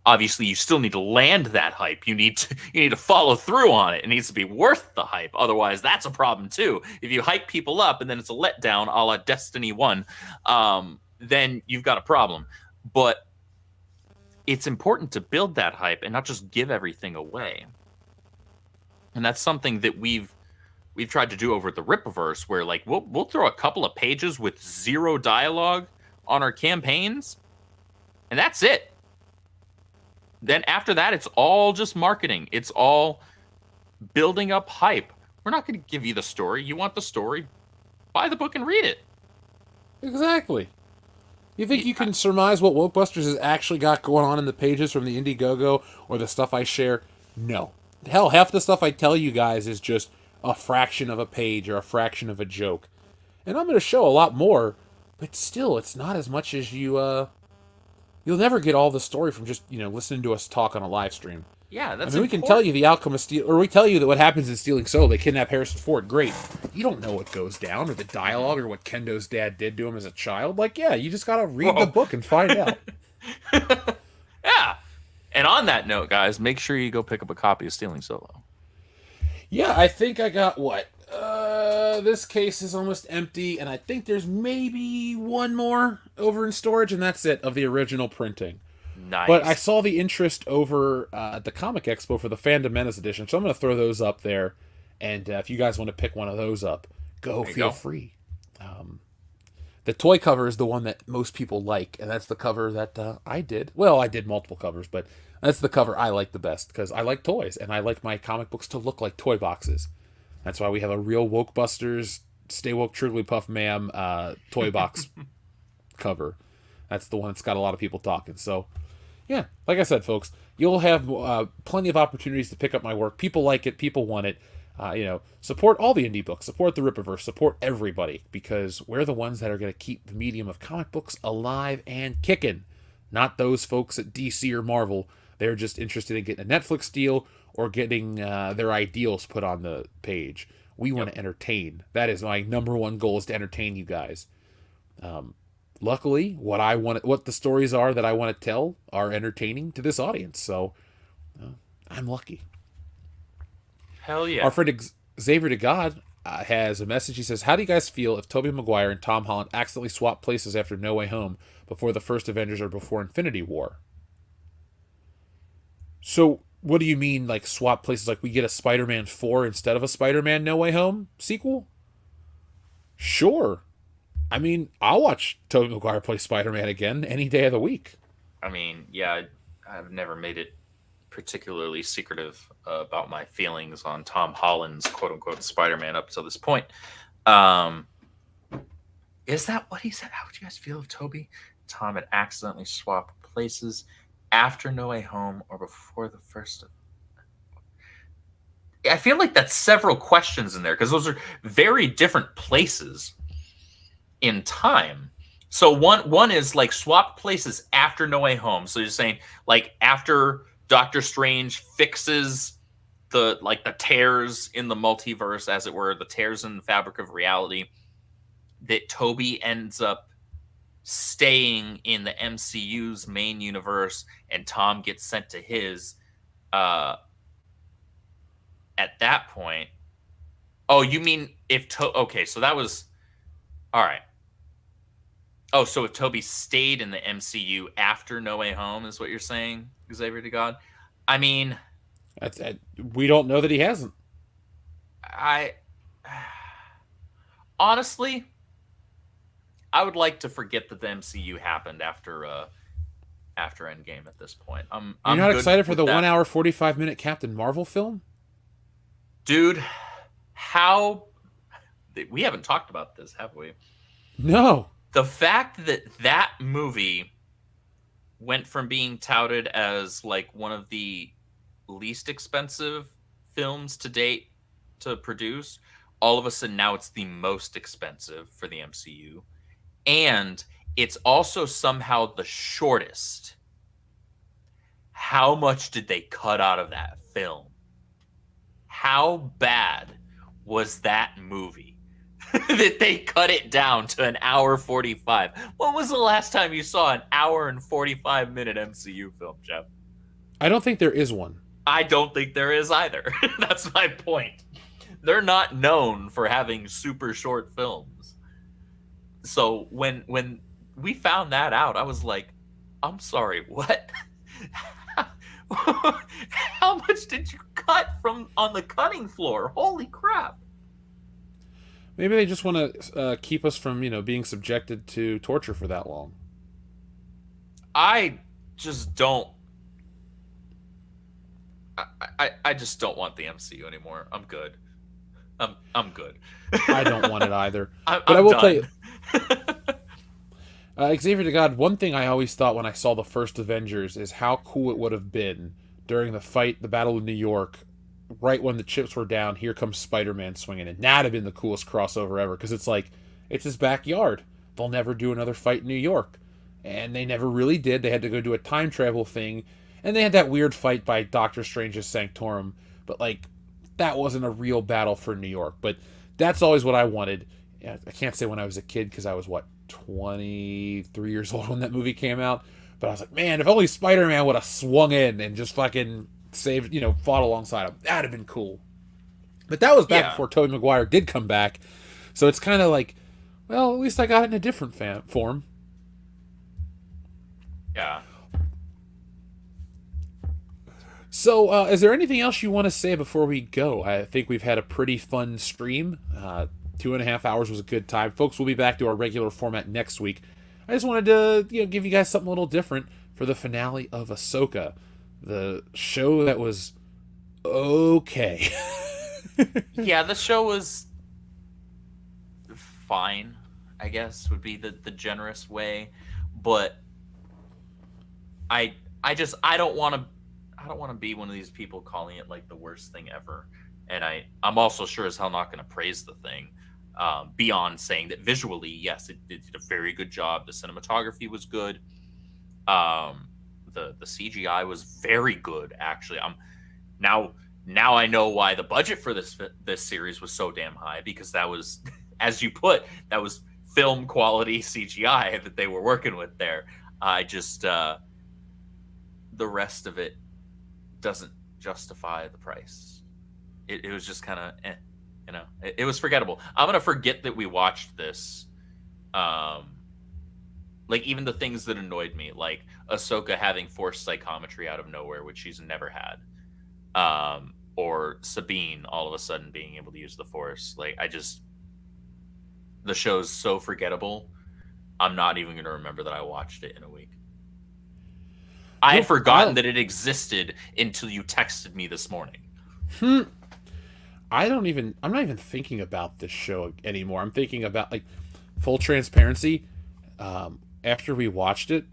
Obviously, you still need to land that hype. You need to follow through on it. It needs to be worth the hype. Otherwise, that's a problem too. If you hype people up and then it's a letdown, a la Destiny 1, then you've got a problem. But it's important to build that hype and not just give everything away. And that's something that we've we've tried to do over at the Rippaverse, where like we'll throw a couple of pages with 0 dialogue on our campaigns, and that's it. Then after that, it's all just marketing. It's all building up hype. We're not going to give you the story. You want the story? Buy the book and read it. Exactly. You think you can surmise what Wokebusters has actually got going on in the pages from the Indiegogo or the stuff I share? No. Hell, half the stuff I tell you guys is just a fraction of a page or a fraction of a joke. And I'm going to show a lot more, but still, it's not as much as you'll never get all the story from just, listening to us talk on a live stream. Yeah, that's we can tell you the outcome of Steel, or we tell you that what happens in Stealing Solo, they kidnap Harrison Ford. Great. You don't know what goes down, or the dialogue, or what Kendo's dad did to him as a child. Like, yeah, you just gotta read the book and find out. Yeah. And on that note, guys, make sure you go pick up a copy of Stealing Solo. Yeah, I think I got what? This case is almost empty, and I think there's maybe one more over in storage, and that's it, of the original printing. Nice. But I saw the interest over at the Comic Expo for the Phantom Menace edition, so I'm going to throw those up there. And if you guys want to pick one of those up, feel free. The toy cover is the one that most people like, and that's the cover that I did. Well, I did multiple covers, but that's the cover I like the best, because I like toys, and I like my comic books to look like toy boxes. That's why we have a real Wokebusters, Stay Woke, Truly Puff Ma'am toy box cover. That's the one that's got a lot of people talking, so... Yeah, like I said, folks, you'll have plenty of opportunities to pick up my work. People like it. People want it. Support all the indie books. Support the Rippaverse. Support everybody, because we're the ones that are going to keep the medium of comic books alive and kicking. Not those folks at DC or Marvel. They're just interested in getting a Netflix deal or getting their ideals put on the page. We want to entertain. That is my number one goal, is to entertain you guys. Luckily, what the stories are that I want to tell are entertaining to this audience, so I'm lucky. Hell yeah. Our friend Xavier to God has a message. He says, how do you guys feel if Tobey Maguire and Tom Holland accidentally swap places after No Way Home, before the first Avengers or before Infinity War? So, what do you mean, like, swap places? Like, we get a Spider-Man 4 instead of a Spider-Man No Way Home sequel? Sure. I mean, I'll watch Tobey Maguire play Spider-Man again any day of the week. I mean, yeah, I've never made it particularly secretive about my feelings on Tom Holland's quote-unquote Spider-Man up to this point. Is that what he said? How would you guys feel if Tobey and Tom had accidentally swapped places after No Way Home or before the first? I feel like that's several questions in there, because those are very different places in time. So one is like swap places after No Way Home. So you're saying like after Doctor Strange fixes the tears in the multiverse, as it were, the tears in the fabric of reality, that Toby ends up staying in the MCU's main universe and Tom gets sent to his at that point. Oh, you mean if okay, so that was all right. Oh, so if Toby stayed in the MCU after No Way Home is what you're saying, Xavier to God? I mean... we don't know that he hasn't. Honestly, I would like to forget that the MCU happened after Endgame at this point. I'm not excited for the that. 1 hour, 45-minute Captain Marvel film? Dude, how... We haven't talked about this, have we? No. The fact that that movie went from being touted as like one of the least expensive films to date to produce, all of a sudden now it's the most expensive for the MCU. And it's also somehow the shortest. How much did they cut out of that film? How bad was that movie? That they cut it down to an hour 45. When was the last time you saw an hour and 45-minute MCU film, Jeff? I don't think there is one. I don't think there is either. That's my point. They're not known for having super short films. So when we found that out, I was like, I'm sorry, what? How much did you cut from on the cutting floor? Holy crap. Maybe they just want to keep us from, being subjected to torture for that long. I just don't. I just don't want the MCU anymore. I'm good. I'm good. I don't want it either. I'm I will done. tell you, Xavier to God, one thing I always thought when I saw the first Avengers is how cool it would have been during the Battle of New York, right when the chips were down, here comes Spider-Man swinging in. That'd have been the coolest crossover ever, because it's his backyard. They'll never do another fight in New York. And they never really did. They had to go do a time travel thing, and they had that weird fight by Doctor Strange's Sanctorum, but, that wasn't a real battle for New York. But that's always what I wanted. I can't say when I was a kid, because I was, 23 years old when that movie came out. But I was like, man, if only Spider-Man would have swung in and just fucking saved, fought alongside him. That'd have been cool. But that was back before Tobey Maguire did come back. So it's kind of like, well, at least I got it in a different form. Yeah. So, is there anything else you want to say before we go? I think we've had a pretty fun stream. 2.5 hours was a good time. Folks, we'll be back to our regular format next week. I just wanted to, give you guys something a little different for the finale of Ahsoka. The show that was okay. Yeah, the show was fine, I guess, would be the generous way. But I don't want to be one of these people calling it the worst thing ever. And I'm also sure as hell not going to praise the thing beyond saying that visually, yes, it did a very good job. The cinematography was good. The CGI was very good, actually. Now I know why the budget for this series was so damn high, because that was, as you put, that was film quality CGI that they were working with there. I just the rest of it doesn't justify the price. It was just kind of it was forgettable. I'm gonna forget that we watched this. Even the things that annoyed me, like Ahsoka having forced psychometry out of nowhere, which she's never had, or Sabine all of a sudden being able to use the Force. The show's so forgettable. I'm not even gonna remember that I watched it in a week. I had forgotten that it existed until you texted me this morning. I'm not even thinking about this show anymore. I'm thinking about, full transparency. After we watched it,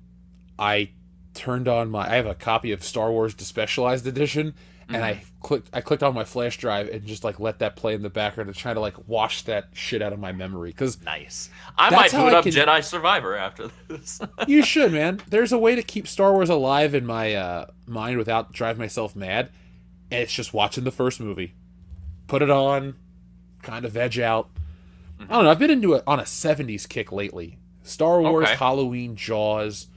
I turned on I have a copy of Star Wars The Specialized Edition, and I clicked on my flash drive and just let that play in the background to try to wash that shit out of my memory. Cause nice. I might boot up Jedi Survivor after this. You should, man. There's a way to keep Star Wars alive in my mind without driving myself mad, and it's just watching the first movie. Put it on, kind of veg out. I don't know. I've been on a 70s kick lately. Star Wars, Halloween, Jaws.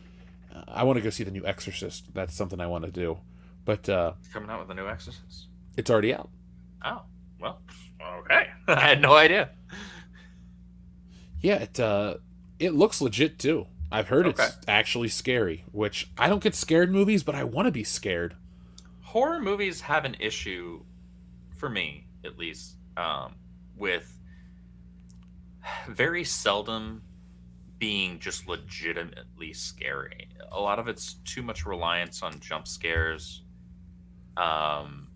I want to go see the new Exorcist. That's something I want to do. But coming out with the new Exorcist? It's already out. Oh, well, okay. I had no idea. Yeah, it looks legit too. I've heard it's actually scary, which I don't get scared movies, but I want to be scared. Horror movies have an issue, for me at least, with very seldom being just legitimately scary. A lot of it's too much reliance on jump scares. And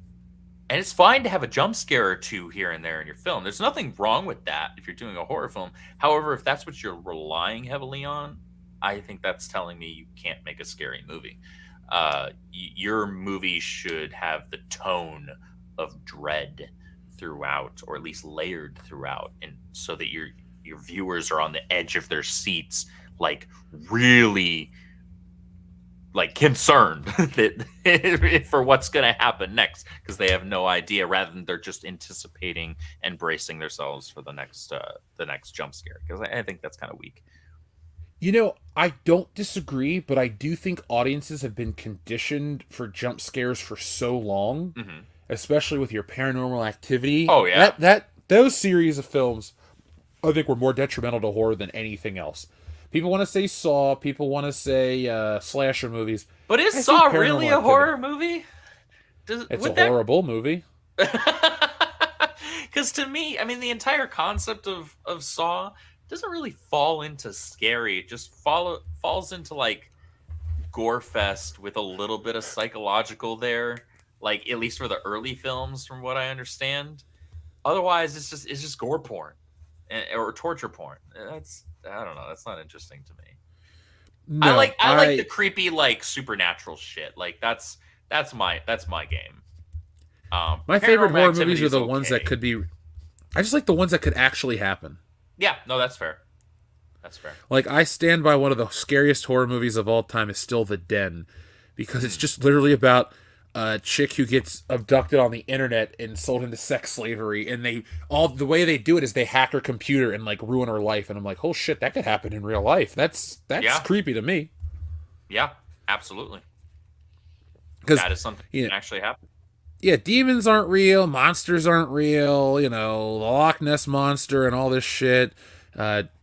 it's fine to have a jump scare or two here and there in your film. There's nothing wrong with that if you're doing a horror film. However, if that's what you're relying heavily on, I think that's telling me you can't make a scary movie. Your movie should have the tone of dread throughout, or at least layered throughout, and so that your viewers are on the edge of their seats, really concerned that for what's going to happen next, because they have no idea, rather than they're just anticipating and bracing themselves for the next jump scare. Because I think that's kind of weak. I don't disagree, but I do think audiences have been conditioned for jump scares for so long, especially with your Paranormal Activity. Oh yeah, those series of films, I think, were more detrimental to horror than anything else. People want to say Saw, people want to say slasher movies. But is Saw really a horror movie? It's a horrible movie. Because to me, I mean, the entire concept of Saw doesn't really fall into scary. It just falls into like gore fest with a little bit of psychological there. Like at least for the early films, from what I understand. Otherwise, it's just gore porn or torture porn. I don't know. That's not interesting to me. No, I like the creepy like supernatural shit. Like that's my game. My favorite Paranormal horror Activity movies are is the ones that okay. could be. I just like the ones that could actually happen. Yeah, no, that's fair. That's fair. Like, I stand by one of the scariest horror movies of all time is still The Den, because it's just literally about a chick who gets abducted on the internet and sold into sex slavery, and the way they do it is they hack her computer and like ruin her life, and I'm like, oh shit, that could happen in real life. That's Yeah. creepy to me. Yeah, absolutely. Because That is something that can actually happen. yeah, demons aren't real, monsters aren't real, the Loch Ness monster and all this shit.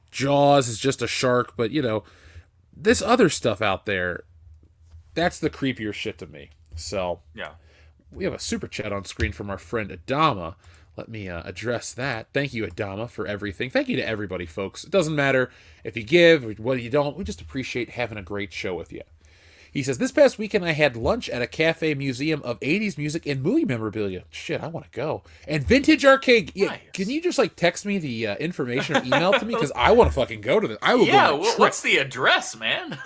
Jaws is just a shark, but this other stuff out there, that's the creepier shit to me. So Yeah. we have a super chat on screen from our friend Adama. Let me address that. Thank you, Adama, for everything. Thank you to everybody, folks. It doesn't matter if you give or whether you don't. We just appreciate having a great show with you. He says, this past weekend I had lunch at a cafe museum of 80s music and movie memorabilia. Shit, I want to go. And vintage arcade. Yeah, Nice. Can you just text me the information or email to me? Because I want to fucking go to this. I will go on a trip. What's the address, man?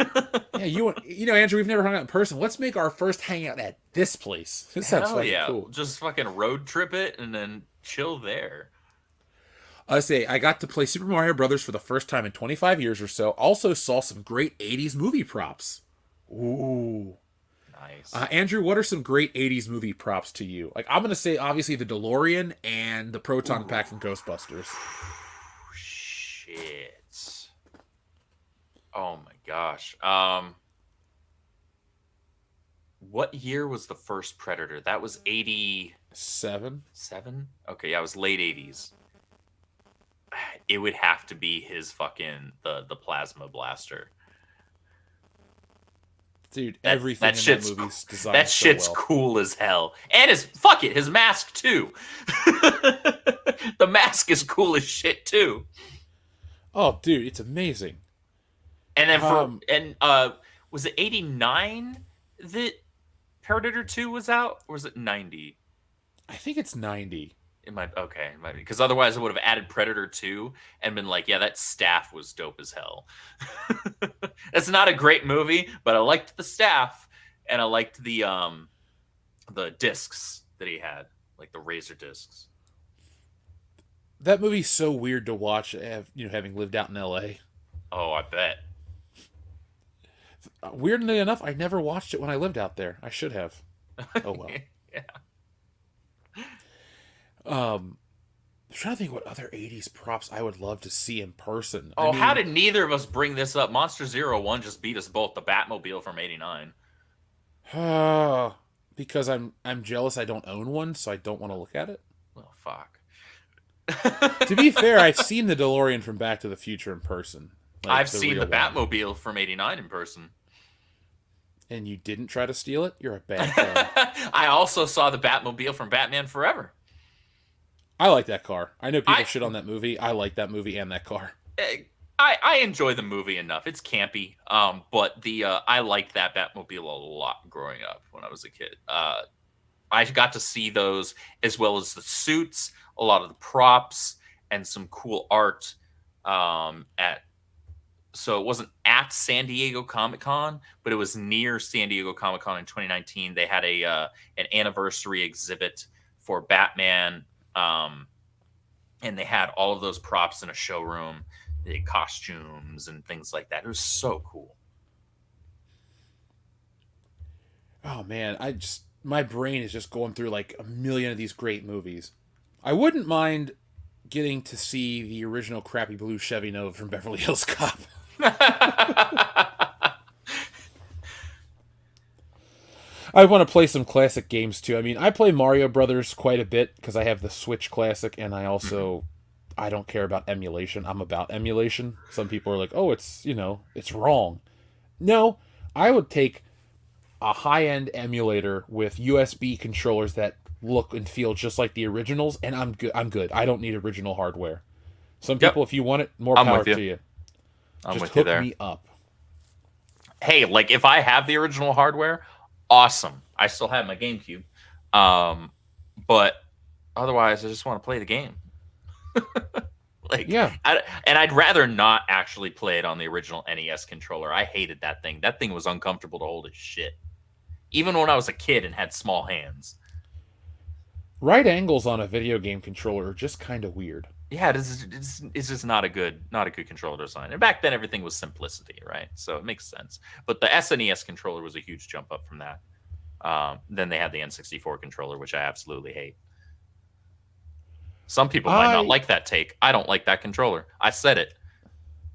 Yeah, Andrew, we've never hung out in person. Let's make our first hangout at this place. This sounds Hell fucking yeah. cool. Just fucking road trip it and then chill there. I got to play Super Mario Brothers for the first time in 25 years or so. Also saw some great 80s movie props. Ooh. Nice. Andrew, what are some great 80s movie props to you? I'm going to say, obviously, the DeLorean and the Proton Pack from Ghostbusters. Shit. Oh my gosh. What year was the first Predator? That was 87? Okay, yeah, it was late 80s. It would have to be his fucking the plasma blaster. Dude, everything in that movie's designed that so shit's well. cool as hell. And his mask too. The mask is cool as shit too. Oh, dude, it's amazing. And then was it 89 that Predator 2 was out, or was it 90? I think it's 90. It might be, because otherwise I would have added Predator 2 and been like, yeah, that staff was dope as hell. It's not a great movie, but I liked the staff and I liked the discs that he had, like the razor discs. That movie's so weird to watch, having lived out in LA. Oh, I bet. Weirdly enough, I never watched it when I lived out there. I should have. Oh well. Yeah. I'm trying to think what other 80s props I would love to see in person. Oh, how did neither of us bring this up? Monster Zero 1 just beat us both. The Batmobile from 89. Because I'm jealous I don't own one, so I don't want to look at it. Oh, fuck. To be fair, I've seen the DeLorean from Back to the Future in person. I've seen the real one. Batmobile from 89 in person. And you didn't try to steal it? You're a bad friend. I also saw the Batmobile from Batman Forever. I like that car. I know people shit on that movie. I like that movie and that car. I enjoy the movie enough. It's campy, but I liked that Batmobile a lot growing up when I was a kid. I got to see those as well as the suits, a lot of the props, and some cool art. So it wasn't at San Diego Comic-Con, but it was near San Diego Comic-Con in 2019. They had an anniversary exhibit for Batman. And they had all of those props in a showroom, the costumes and things like that. It was so cool. Oh man, my brain is just going through like a million of these great movies. I wouldn't mind getting to see the original crappy blue Chevy Nova from Beverly Hills Cop. I want to play some classic games too. I mean, I play Mario Brothers quite a bit because I have the Switch Classic, and I also I don't care about emulation. I'm about emulation. Some people are like, "Oh, it's it's wrong." No, I would take a high-end emulator with USB controllers that look and feel just like the originals, and I'm good. I don't need original hardware. Some people, if you want it, more power to you. I'm just with hook you there. me up. Hey, like if I have the original hardware, awesome. I still have my GameCube. But otherwise, I just want to play the game. And I'd rather not actually play it on the original NES controller. I hated that thing. That thing was uncomfortable to hold as shit. Even when I was a kid and had small hands. Right angles on a video game controller are just kind of weird. Yeah, it's just not a good controller design. And back then, everything was simplicity, right? So it makes sense. But the SNES controller was a huge jump up from that. Then they had the N64 controller, which I absolutely hate. Some people might not like that take. I don't like that controller. I said it.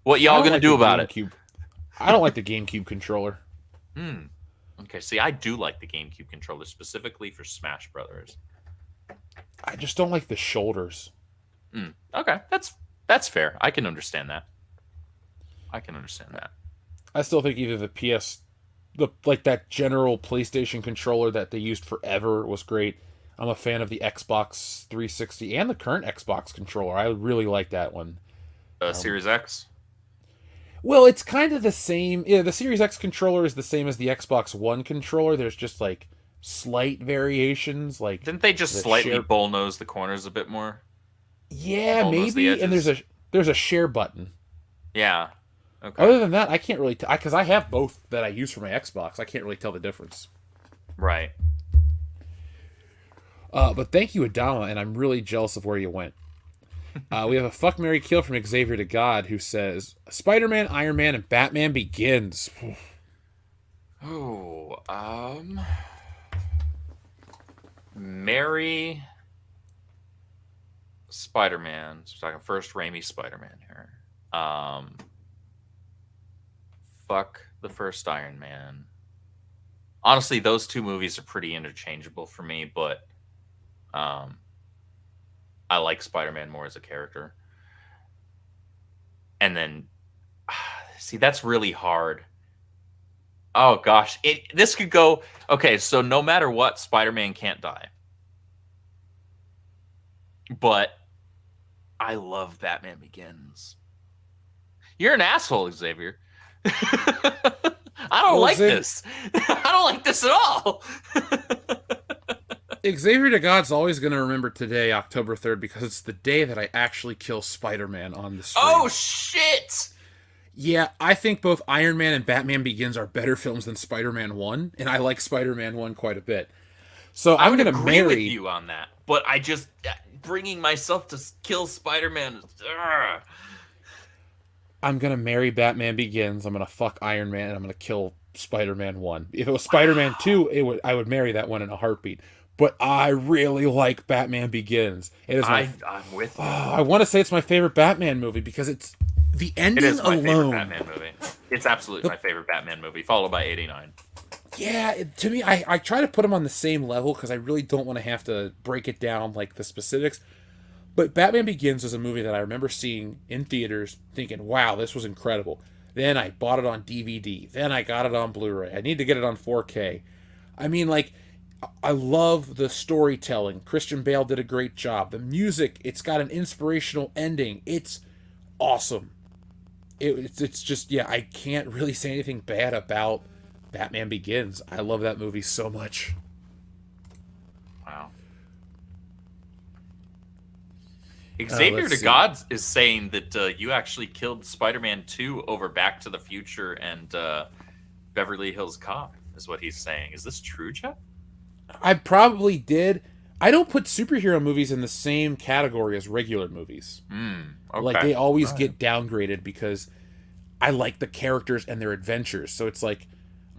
What y'all gonna do about it? I don't like the GameCube controller. Okay, see, I do like the GameCube controller, specifically for Smash Brothers. I just don't like the shoulders. Okay, that's fair. I can understand that. I still think either that general PlayStation controller that they used forever was great. I'm a fan of the Xbox 360 and the current Xbox controller. I really like that one. Series X? Well, it's kind of the same. Yeah, the Series X controller is the same as the Xbox One controller. There's just like slight variations. Like, didn't they just slightly bullnose the corners a bit more? Yeah, maybe. And there's a share button. Yeah. Okay. Other than that, I can't really tell, because I have both that I use for my Xbox. I can't really tell the difference. Right. But thank you, Adama, and I'm really jealous of where you went. We have a fuck, marry, kill from Xavier to God, who says Spider-Man, Iron Man, and Batman Begins. Marry Spider-Man. So we're talking first Raimi Spider-Man here. Fuck the first Iron Man. Honestly, those two movies are pretty interchangeable for me, but I like Spider-Man more as a character. And then, see, that's really hard. Oh gosh, this could go. Okay, so no matter what, Spider-Man can't die. But I love Batman Begins. You're an asshole, Xavier. I don't like this. I don't like this at all. Xavier to God's always going to remember today, October 3rd, because it's the day that I actually kill Spider-Man on the street. Oh, shit! Yeah, I think both Iron Man and Batman Begins are better films than Spider-Man 1, and I like Spider-Man 1 quite a bit. So I'm going to agree with you on that, but I just bringing myself to kill Spider-Man. I'm going to marry Batman Begins, I'm going to fuck Iron Man, and I'm going to kill Spider-Man 1. If it was Spider-Man 2, I would marry that one in a heartbeat. But I really like Batman Begins. It is I'm with you. I want to say it's my favorite Batman movie because it's the ending alone. It is my favorite Batman movie. It's absolutely my favorite Batman movie, followed by 89. Yeah, to me, I try to put them on the same level because I really don't want to have to break it down like the specifics. But Batman Begins was a movie that I remember seeing in theaters, thinking, "Wow, this was incredible." Then I bought it on DVD. Then I got it on Blu-ray. I need to get it on 4K. I mean, like, I love the storytelling. Christian Bale did a great job. The music, it's got an inspirational ending. It's awesome. It's just, yeah, I can't really say anything bad about Batman Begins. I love that movie so much. Wow. Xavier to Gods is saying that you actually killed Spider-Man 2 over Back to the Future and Beverly Hills Cop, is what he's saying. Is this true, Jeff? I probably did. I don't put superhero movies in the same category as regular movies. Okay. Like, they always get downgraded because I like the characters and their adventures. So it's like,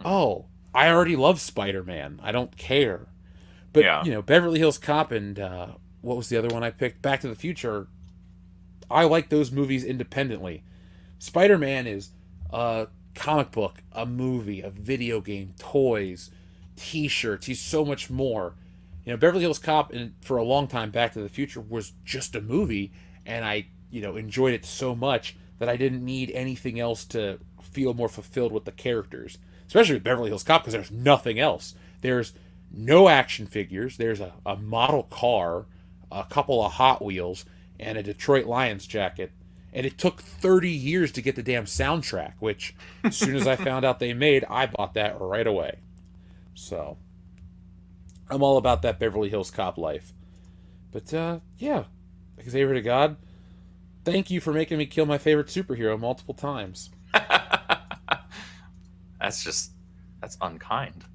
oh, I already love Spider-Man. I don't care. But, you know, Beverly Hills Cop and what was the other one I picked? Back to the Future. I like those movies independently. Spider-Man is a comic book, a movie, a video game, toys, T-shirts. He's so much more. You know, Beverly Hills Cop and for a long time Back to the Future was just a movie, and I, you know, enjoyed it so much that I didn't need anything else to feel more fulfilled with the characters. especially with Beverly Hills Cop, because there's nothing else. There's no action figures. There's a model car, a couple of Hot Wheels, and a Detroit Lions jacket. And it took 30 years to get the damn soundtrack, which as soon as I found out they made, I bought that right away. So, I'm all about that Beverly Hills Cop life. But, yeah. Xavier to God, thank you for making me kill my favorite superhero multiple times. That's unkind.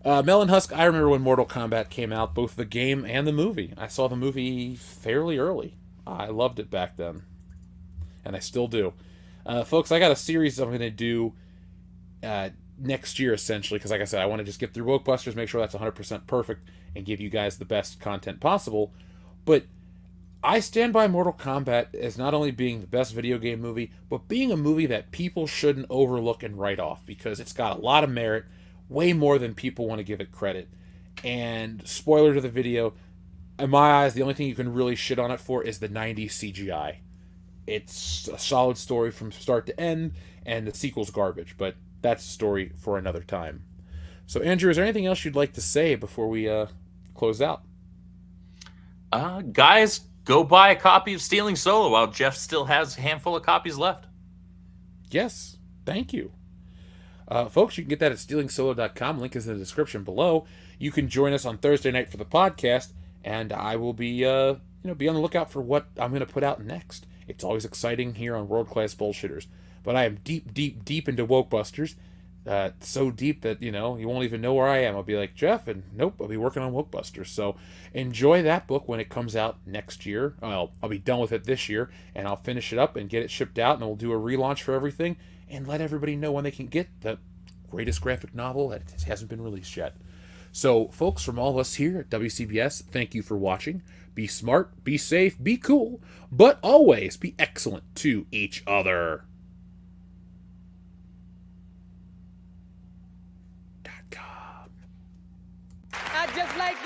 Melon Husk, I remember when Mortal Kombat came out, both the game and the movie. I saw the movie fairly early. I loved it back then. And I still do. Folks, I got a series I'm going to do next year, essentially, because like I said, I want to just get through Wokebusters, make sure that's 100% perfect, and give you guys the best content possible. But I stand by Mortal Kombat as not only being the best video game movie, but being a movie that people shouldn't overlook and write off, because it's got a lot of merit, way more than people want to give it credit. And spoiler to the video, in my eyes, the only thing you can really shit on it for is the 90s CGI. It's a solid story from start to end, and the sequel's garbage, but that's a story for another time. So, Andrew, is there anything else you'd like to say before we close out? Guys, go buy a copy of Stealing Solo while Jeff still has a handful of copies left. Yes, thank you. Folks, you can get that at stealingsolo.com. Link is in the description below. You can join us on Thursday night for the podcast, and I will be on the lookout for what I'm going to put out next. It's always exciting here on World Class Bullshitters. But I am deep, deep, deep into Wokebusters. So deep that, you won't even know where I am. I'll be like, Jeff, and nope, I'll be working on Wokebusters. So enjoy that book when it comes out next year. Well, I'll be done with it this year, and I'll finish it up and get it shipped out, and we'll do a relaunch for everything, and let everybody know when they can get the greatest graphic novel that hasn't been released yet. So, folks, from all of us here at WCBS, thank you for watching. Be smart, be safe, be cool, but always be excellent to each other. I just like you.